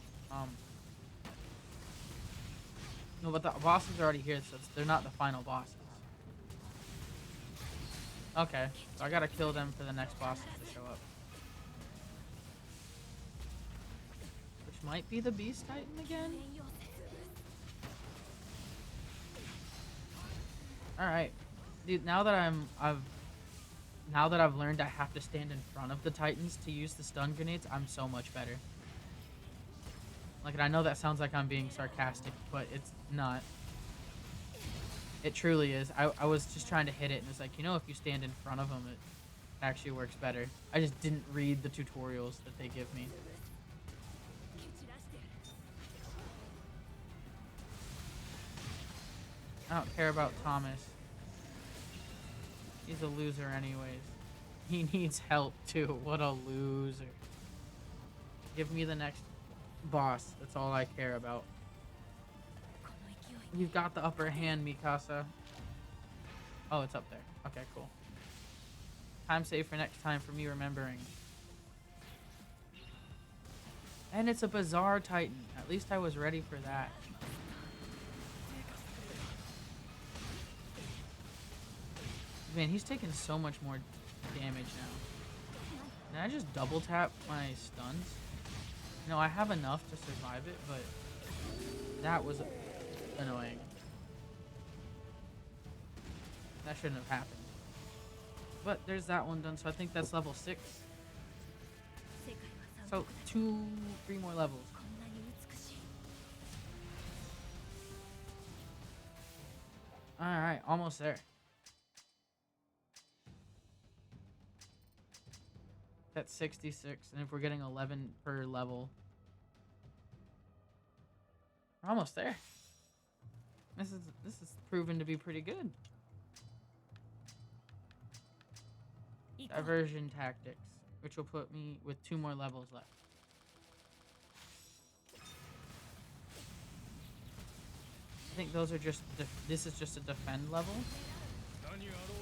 no, but the bosses are already here, so they're not the final bosses. Okay, so I gotta kill them for the next bosses to show up. Which might be the Beast Titan again? Alright. Dude, now that I've learned I have to stand in front of the Titans to use the stun grenades, I'm so much better. Like, I know that sounds like I'm being sarcastic, but it's not. It truly is. I was just trying to hit it, and it's like, you know, if you stand in front of them, it actually works better. I just didn't read the tutorials that they give me. I don't care about Thomas. He's a loser anyways. He needs help too. What a loser. Give me the next boss. That's all I care about. You've got the upper hand, Mikasa. Oh, it's up there. Okay, cool. Time saved for next time for me remembering. And it's a Bizarre Titan. At least I was ready for that. Man, he's taking so much more damage now. Can I just double tap my stuns? No, I have enough to survive it, but that was annoying. That shouldn't have happened. But there's that one done, so I think that's level 6. So 3 more levels. Alright, almost there. That's 66, and if we're getting 11 per level, we're almost there. This is proven to be pretty good. Diversion tactics, which will put me with 2 more levels left. I think those are just this is just a defend level.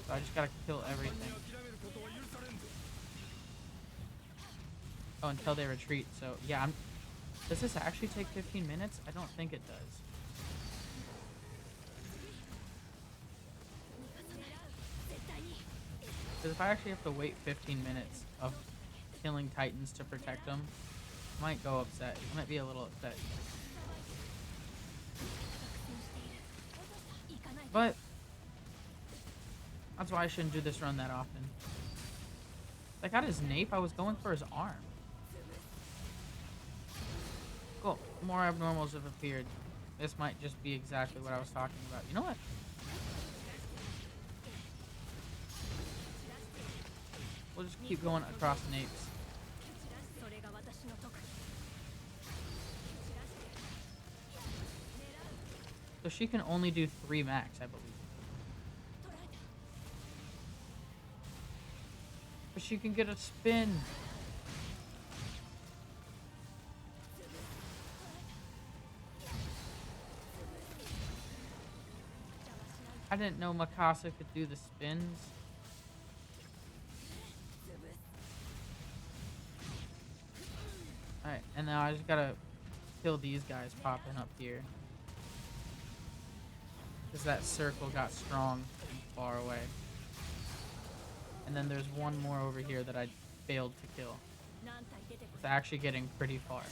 So I just gotta kill everything. Oh, until they retreat. So yeah, does this actually take 15 minutes? I don't think it does. Because if I actually have to wait 15 minutes of killing Titans to protect them, I might go upset. I might be a little upset. But that's why I shouldn't do this run that often. I got his nape. I was going for his arm. Cool. More abnormals have appeared. This might just be exactly what I was talking about. You know what? We'll just keep going across napes. So she can only do 3 max, I believe. But she can get a spin. I didn't know Mikasa could do the spins. Alright, and now I just gotta kill these guys popping up here. Because that circle got strong and far away. And then there's one more over here that I failed to kill. It's actually getting pretty far.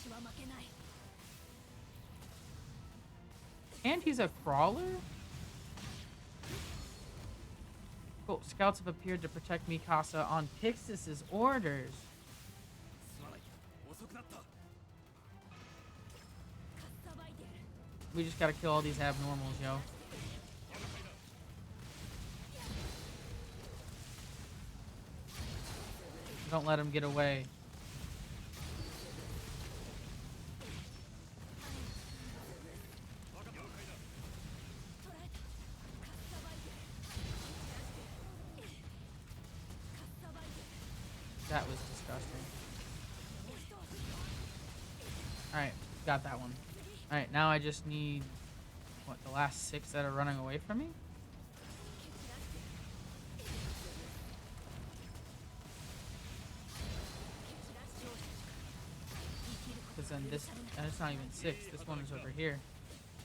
And he's a crawler? Cool. Scouts have appeared to protect Mikasa on Pixis's orders. We just gotta kill all these abnormals, yo. Don't let him get away. That was disgusting. Alright, got that one. Alright, now I just need, what, the last 6 that are running away from me? and this, and it's not even 6. This one is over here.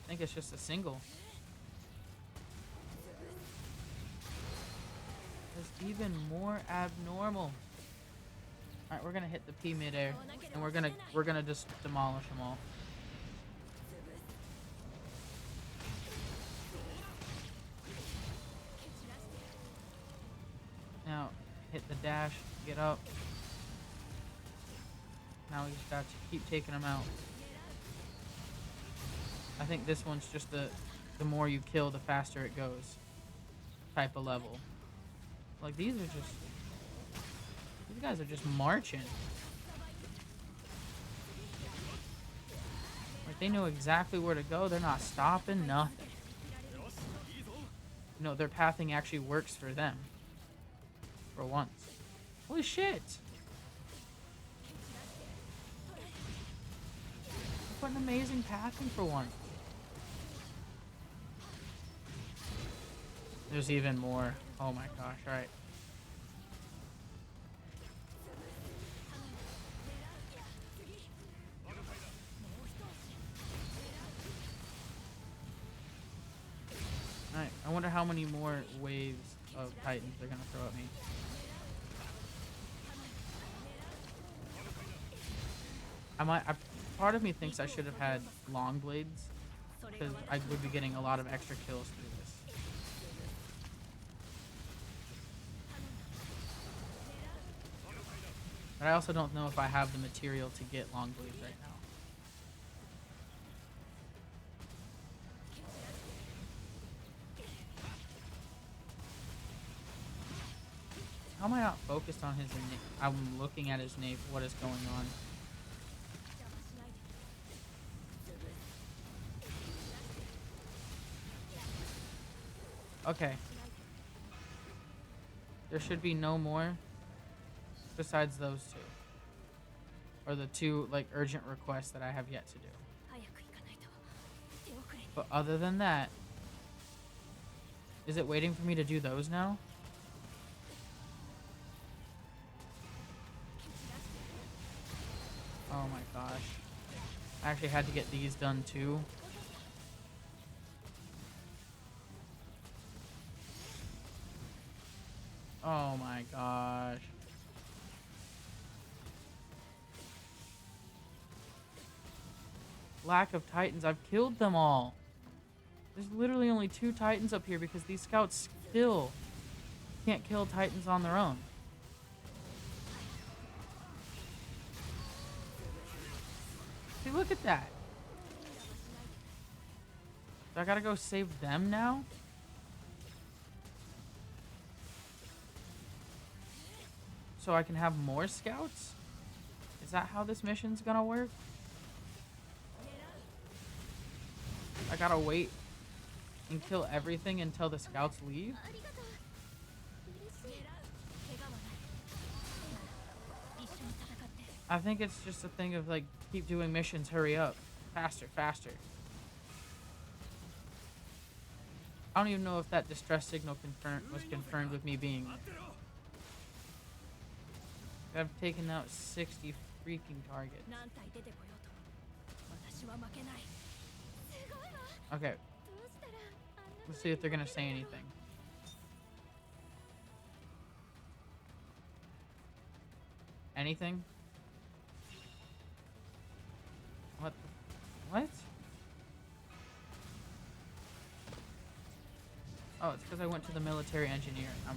I think it's just a single. It's even more abnormal. Alright, we're gonna hit the P midair, and we're gonna just demolish them all. Now, hit the dash, get up. Now we just got to keep taking them out. I think this one's just the more you kill, the faster it goes type of level. Like, these guys are just marching. Like, they know exactly where to go. They're not stopping, nothing. No, their pathing actually works for them. For once. Holy shit! What an amazing pathing for once. There's even more. Oh my gosh, alright. Alright, I wonder how many more waves of Titans they're gonna throw at me. Part of me thinks I should have had long blades, because I would be getting a lot of extra kills through this. But I also don't know if I have the material to get long blades right now. How am I not focused on his name? I'm looking at his name. What is going on? Okay. There should be no more besides those two. Or the two, like, urgent requests that I have yet to do. But other than that, is it waiting for me to do those now? Oh my gosh. I actually had to get these done too. Oh my gosh. Lack of Titans. I've killed them all. There's literally only 2 Titans up here because these scouts still can't kill Titans on their own. See, look at that. So I gotta go save them now? So I can have more scouts? Is that how this mission's gonna work? I gotta wait and kill everything until the scouts leave? I think it's just a thing of, like, keep doing missions, hurry up. Faster, faster. I don't even know if that distress signal was confirmed with me being there. I've taken out 60 freaking targets. Okay. Let's see if they're gonna say anything. Anything? What? What? Oh, it's because I went to the military engineer. I'm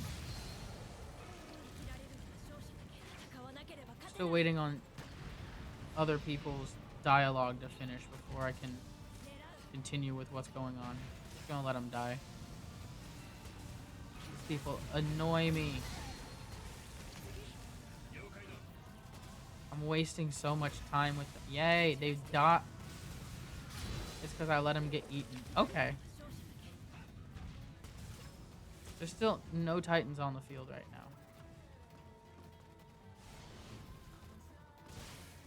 still waiting on other people's dialogue to finish before I can continue with what's going on. Just gonna let them die. These people annoy me. I'm wasting so much time with them. Yay, they died. It's because I let them get eaten. Okay. There's still no Titans on the field right now.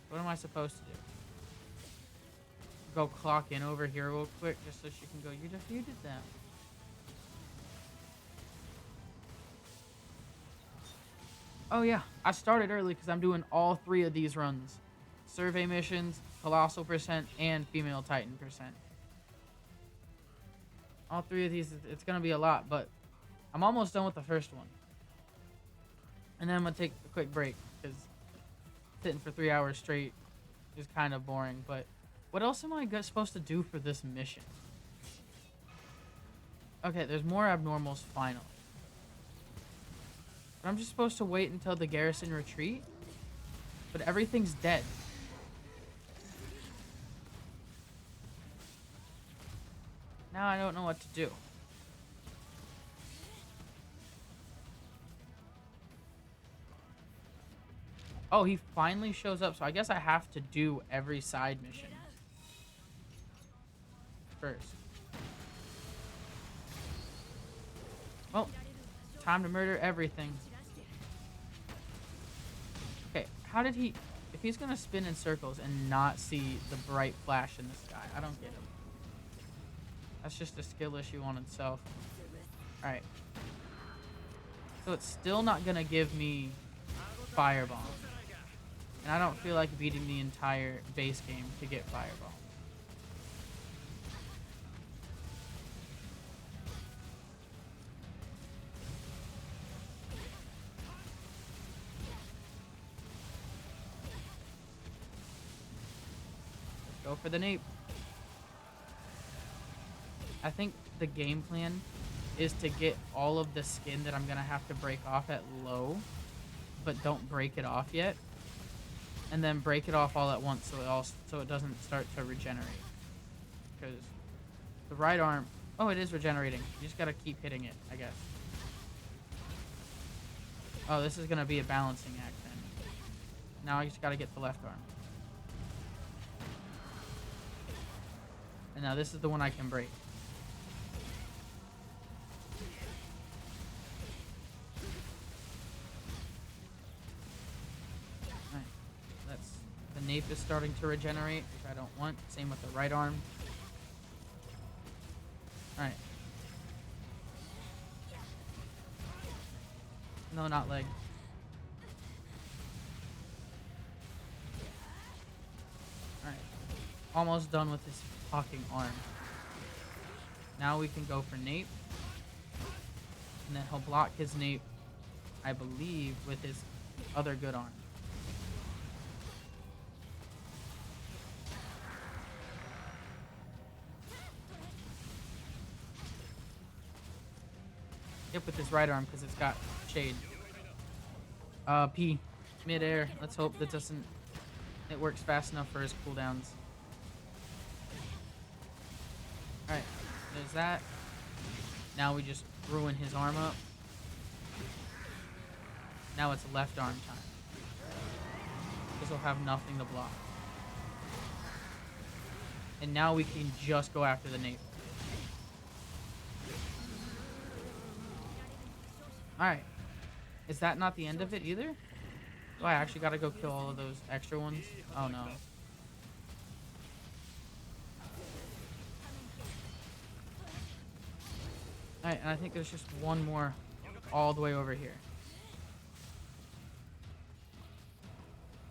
What am I supposed to do? Go clock in over here real quick just so she can go, you defeated them. Oh yeah, I started early because I'm doing all 3 of these runs. survey missions, colossal percent, and female titan percent. All three of these, it's gonna be a lot, but I'm almost done with the first one. And then I'm gonna take a quick break because sitting for 3 hours straight is kind of boring. But what else am I supposed to do for this mission? Okay, there's more abnormals finally. But I'm just supposed to wait until the garrison retreat? But everything's dead. Now I don't know what to do. Oh, he finally shows up, so I guess I have to do every side mission first. Well, time to murder everything. Okay, how did he... If he's gonna spin in circles and not see the bright flash in the sky, I don't get him. That's just a skill issue on itself. Alright. So it's still not gonna give me Firebomb. And I don't feel like beating the entire base game to get Firebomb. Go for the nape. I think the game plan is to get all of the skin that I'm gonna have to break off at low, but don't break it off yet, and then break it off all at once so it doesn't start to regenerate. Because the right arm, oh, it is regenerating. You just gotta keep hitting it, I guess. Oh, this is gonna be a balancing act then. Now I just gotta get the left arm. And now this is the one I can break. Alright. The nape is starting to regenerate, which I don't want. Same with the right arm. Alright. No, not leg. Alright. Almost done with this fucking arm. Now we can go for nape. And then he'll block his nape, I believe, with his other good arm. Yep, with his right arm because it's got shade. P. Mid-air. Let's hope that it works fast enough for his cooldowns. Alright, there's that. Now we just ruin his arm up. Now it's left arm time. Because he'll have nothing to block. And now we can just go after the nape. Alright. Is that not the end of it either? Oh, I actually gotta go kill all of those extra ones? Oh no. Alright, and I think there's just one more all the way over here.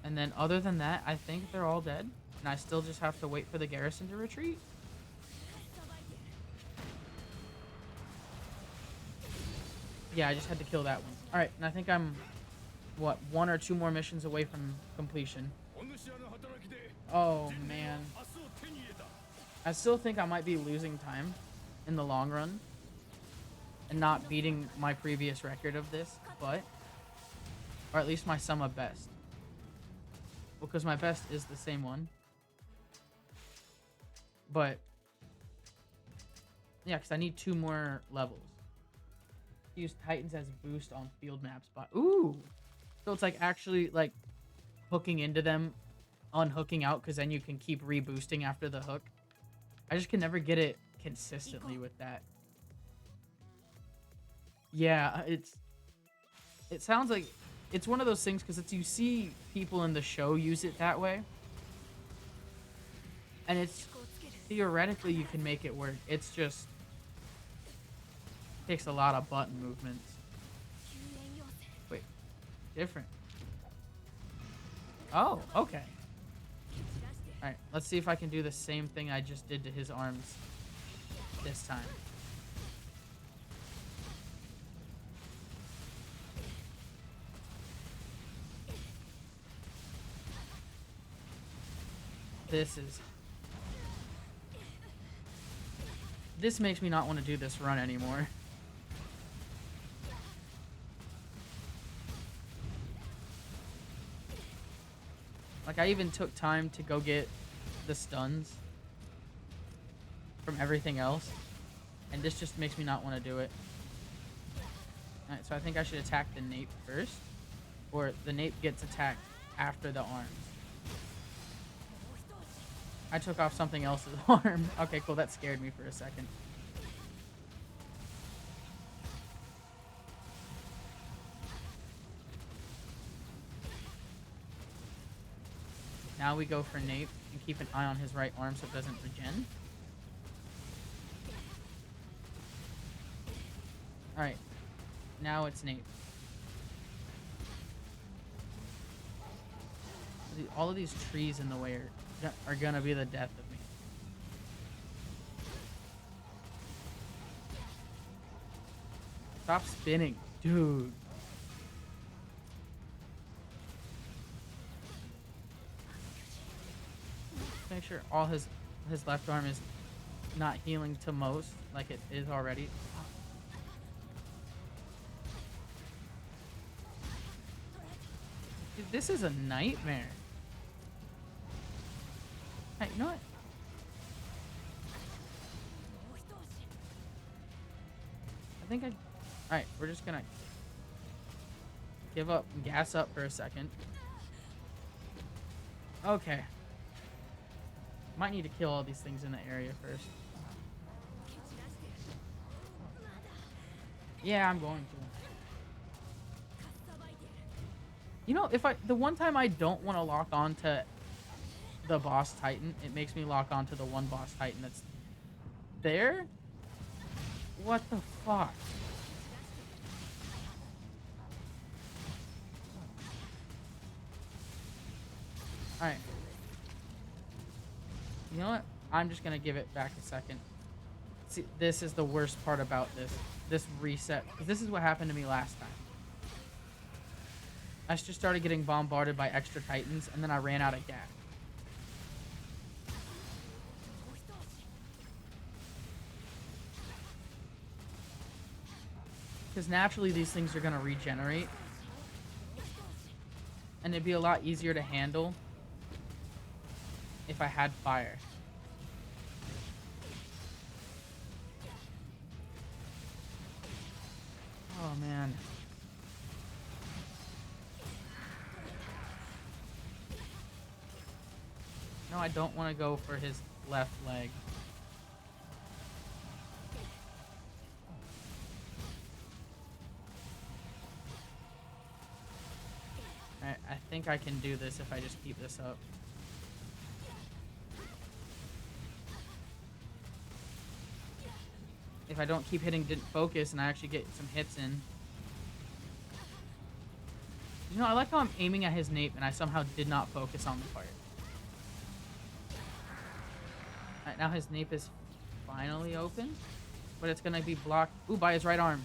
And then other than that, I think they're all dead. And I still just have to wait for the garrison to retreat. Yeah, I just had to kill that one. Alright, and I think I'm, what, 1 or 2 more missions away from completion. Oh, man. I still think I might be losing time in the long run. And not beating my previous record of this, but... Or at least my sum of best. Because my best is the same one. But... Yeah, because I need 2 more levels. Use Titans as boost on field maps. But ooh! So it's like actually like hooking into them, unhooking out, because then you can keep reboosting after the hook. I just can never get it consistently with that. Yeah, it sounds like it's one of those things because it's you see people in the show use it that way, and it's theoretically you can make it work. It's just takes a lot of button movements. Wait, different. Oh, okay. Alright, let's see if I can do the same thing I just did to his arms this time. This makes me not want to do this run anymore. Like, I even took time to go get the stuns from everything else, and this just makes me not want to do it. Alright, so I think I should attack the nape first, or the nape gets attacked after the arms. I took off something else's arm. Okay, cool, that scared me for a second. Now we go for nape and keep an eye on his right arm so it doesn't regen. Alright, now it's nape. All of these trees in the way are gonna be the death of me. Stop spinning, dude. Make sure all his left arm is not healing to most like it is already. Dude, this is a nightmare. Hey, you know what? I think Alright, we're just gonna give up and gas up for a second. Okay. Might need to kill all these things in the area first. Yeah, I'm going to. You know, the one time I don't want to lock on to the boss titan, it makes me lock on to the one boss titan that's there? What the fuck? Alright. You know what? I'm just gonna give it back a second. See, this is the worst part about this reset. Because this is what happened to me last time. I just started getting bombarded by extra titans, and then I ran out of gas. Because naturally these things are gonna regenerate. And it'd be a lot easier to handle if I had fire. Oh man. No, I don't want to go for his left leg. I think I can do this if I just keep this up. If I don't keep hitting didn't focus and I actually get some hits in. You know, I like how I'm aiming at his nape and I somehow did not focus on the part. Alright, now his nape is finally open. But it's gonna be blocked. Ooh, by his right arm.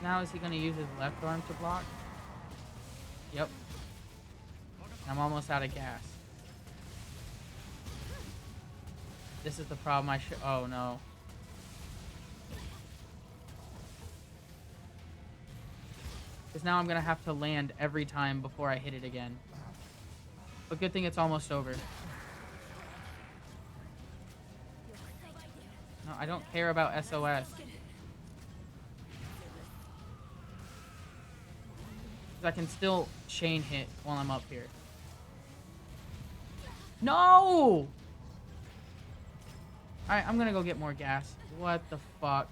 Now is he going to use his left arm to block? Yep. I'm almost out of gas. This is the problem oh no. Because now I'm going to have to land every time before I hit it again. But good thing it's almost over. No, I don't care about SOS. I can still chain hit while I'm up here. No! Alright, I'm gonna go get more gas. What the fuck?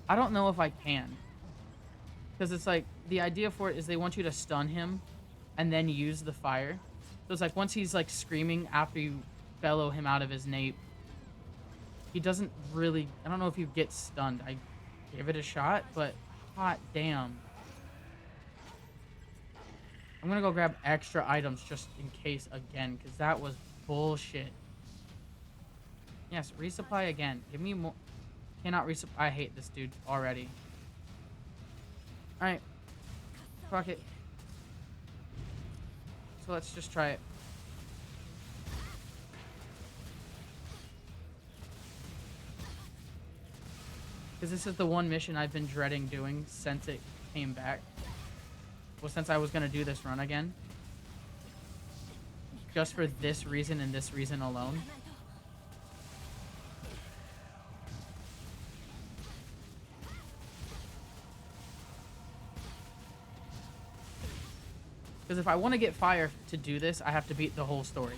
I don't know if I can. Because it's like, the idea for it is they want you to stun him and then use the fire. So it's like once he's like screaming after you bellow him out of his nape, he doesn't really, I don't know if you get stunned. I gave it a shot, but hot damn. I'm gonna go grab extra items just in case again, because that was bullshit. Yes, resupply again. Give me more. Cannot resupply. I hate this dude already. Alright. Fuck it. So let's just try it. Because this is the one mission I've been dreading doing since it came back. Well, since I was going to do this run again. Just for this reason and this reason alone. Because if I want to get fire to do this, I have to beat the whole story.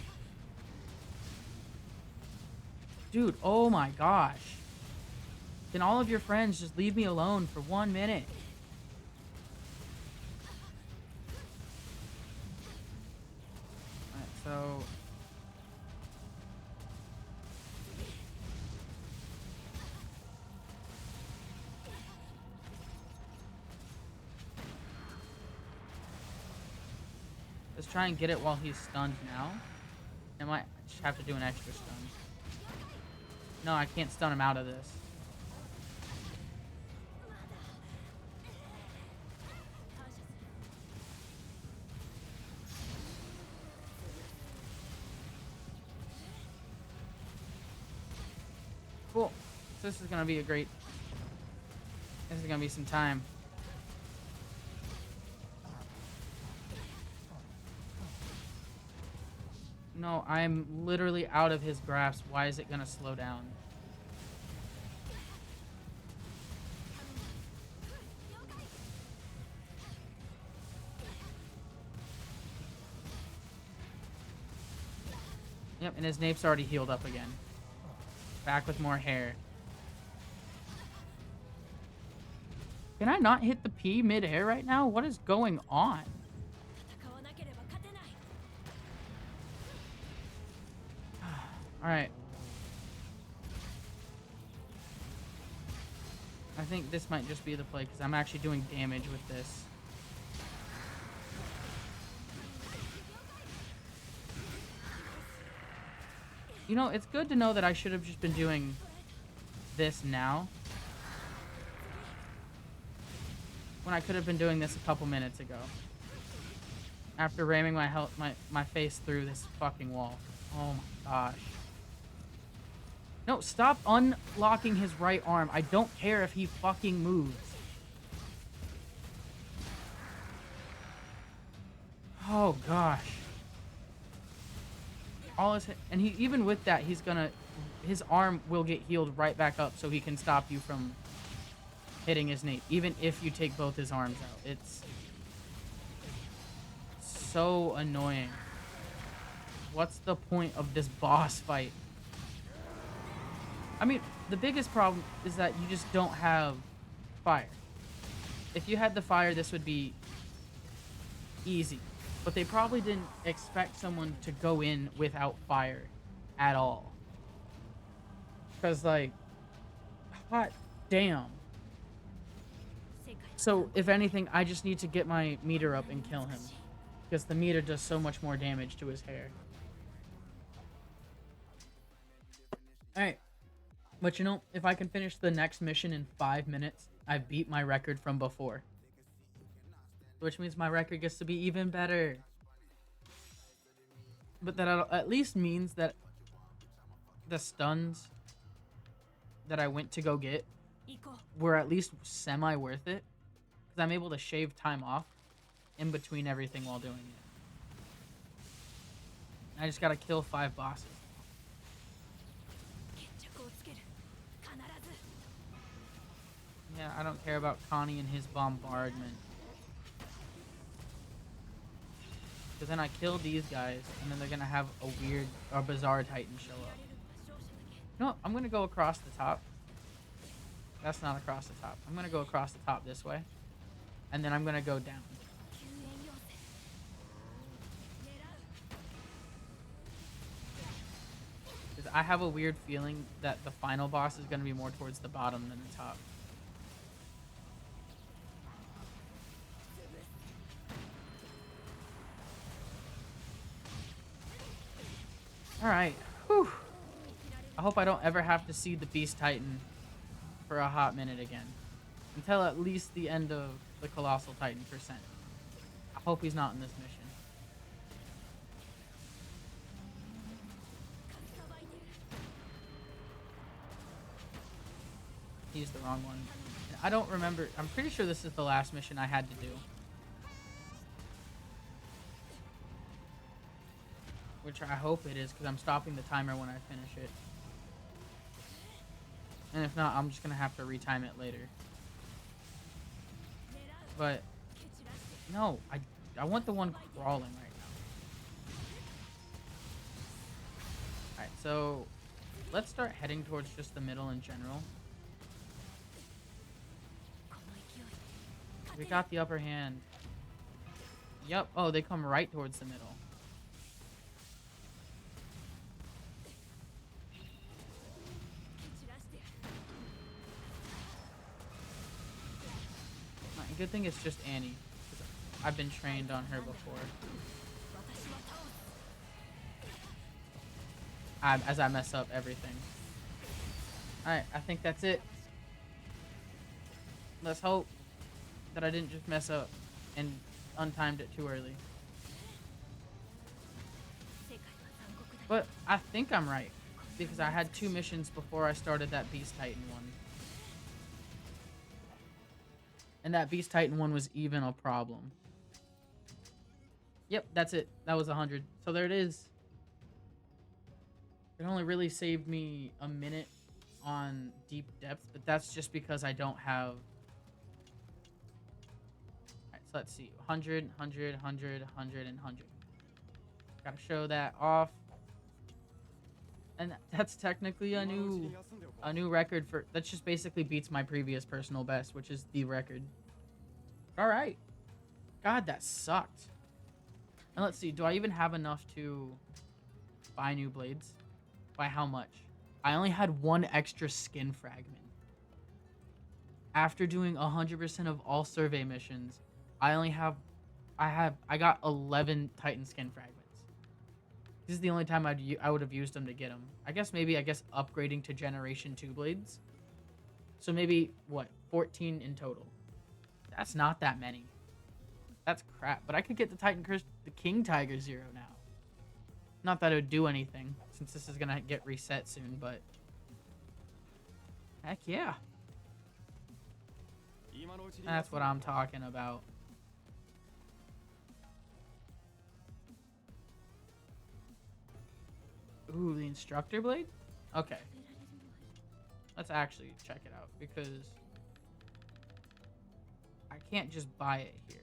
Dude, oh my gosh. Can all of your friends just leave me alone for 1 minute? Alright, so... let's try and get it while he's stunned now. I might just have to do an extra stun. No, I can't stun him out of this. Cool. So this is gonna be a great... this is gonna be some time. No, I'm literally out of his grasp. Why is it gonna slow down? Yep, and his nape's already healed up again. Back with more hair. Can I not hit the P mid-air right now? What is going on? Alright. I think this might just be the play because I'm actually doing damage with this. You know, it's good to know that I should have just been doing this now. When I could have been doing this a couple minutes ago. After ramming my face through this fucking wall. Oh my gosh. No, stop unlocking his right arm. I don't care if he fucking moves. Oh gosh. And he, even with that, he's gonna, his arm will get healed right back up so he can stop you from hitting his nape, even if you take both his arms out. It's so annoying. What's the point of this boss fight? I mean, the biggest problem is that you just don't have fire. If you had the fire, this would be easy. But they probably didn't expect someone to go in without fire at all. Because, like, hot damn. So, if anything, I just need to get my meter up and kill him. Because the meter does so much more damage to his hair. Alright. But you know, if I can finish the next mission in 5 minutes, I beat my record from before. Which means my record gets to be even better. But that at least means that the stuns that I went to go get were at least semi worth it. Because I'm able to shave time off in between everything while doing it. I just gotta kill 5 bosses. Yeah, I don't care about Connie and his bombardment. Because then I kill these guys, and then they're gonna have a weird or bizarre Titan show up. You know what? I'm gonna go across the top. That's not across the top. I'm gonna go across the top this way. And then I'm gonna go down. I have a weird feeling that the final boss is going to be more towards the bottom than the top. Alright. Whew. I hope I don't ever have to see the Beast Titan for a hot minute again. Until at least the end of the Colossal Titan percent. I hope he's not in this mission. He's the wrong one. I don't remember. I'm pretty sure this is the last mission I had to do. Which I hope it is, because I'm stopping the timer when I finish it. And if not, I'm just going to have to retime it later. But, no, I want the one crawling right now. Alright, so let's start heading towards just the middle in general. We got the upper hand. Yep. Oh, they come right towards the middle. Good thing it's just Annie. I've been trained on her before. As I mess up everything. Alright, I think that's it. Let's hope that I didn't just mess up and untimed it too early. But I think I'm right, because I had 2 missions before I started that Beast Titan one. And that Beast Titan one was even a problem. Yep, that's it. That was 100. So there it is. It only really saved me a minute on deep depth, but that's just because I don't have... Alright, so let's see. 100, 100, 100, 100, and 100. Gotta show that off. And that's technically a new record for... That just basically beats my previous personal best, which is the record. Alright. God, that sucked. And let's see, do I even have enough to buy new blades? By how much? I only had 1 extra skin fragment. After doing 100% of all survey missions, I got 11 Titan skin fragments. This is the only time I would have used them to get them. I guess upgrading to Generation 2 blades. So maybe, what, 14 in total. That's not that many. That's crap. But I could get the Titan Curse, the King Tiger 0 now. Not that it would do anything, since this is going to get reset soon, but... Heck yeah. That's what I'm talking about. Ooh, the Instructor Blade? Okay. Let's actually check it out, because I can't just buy it here.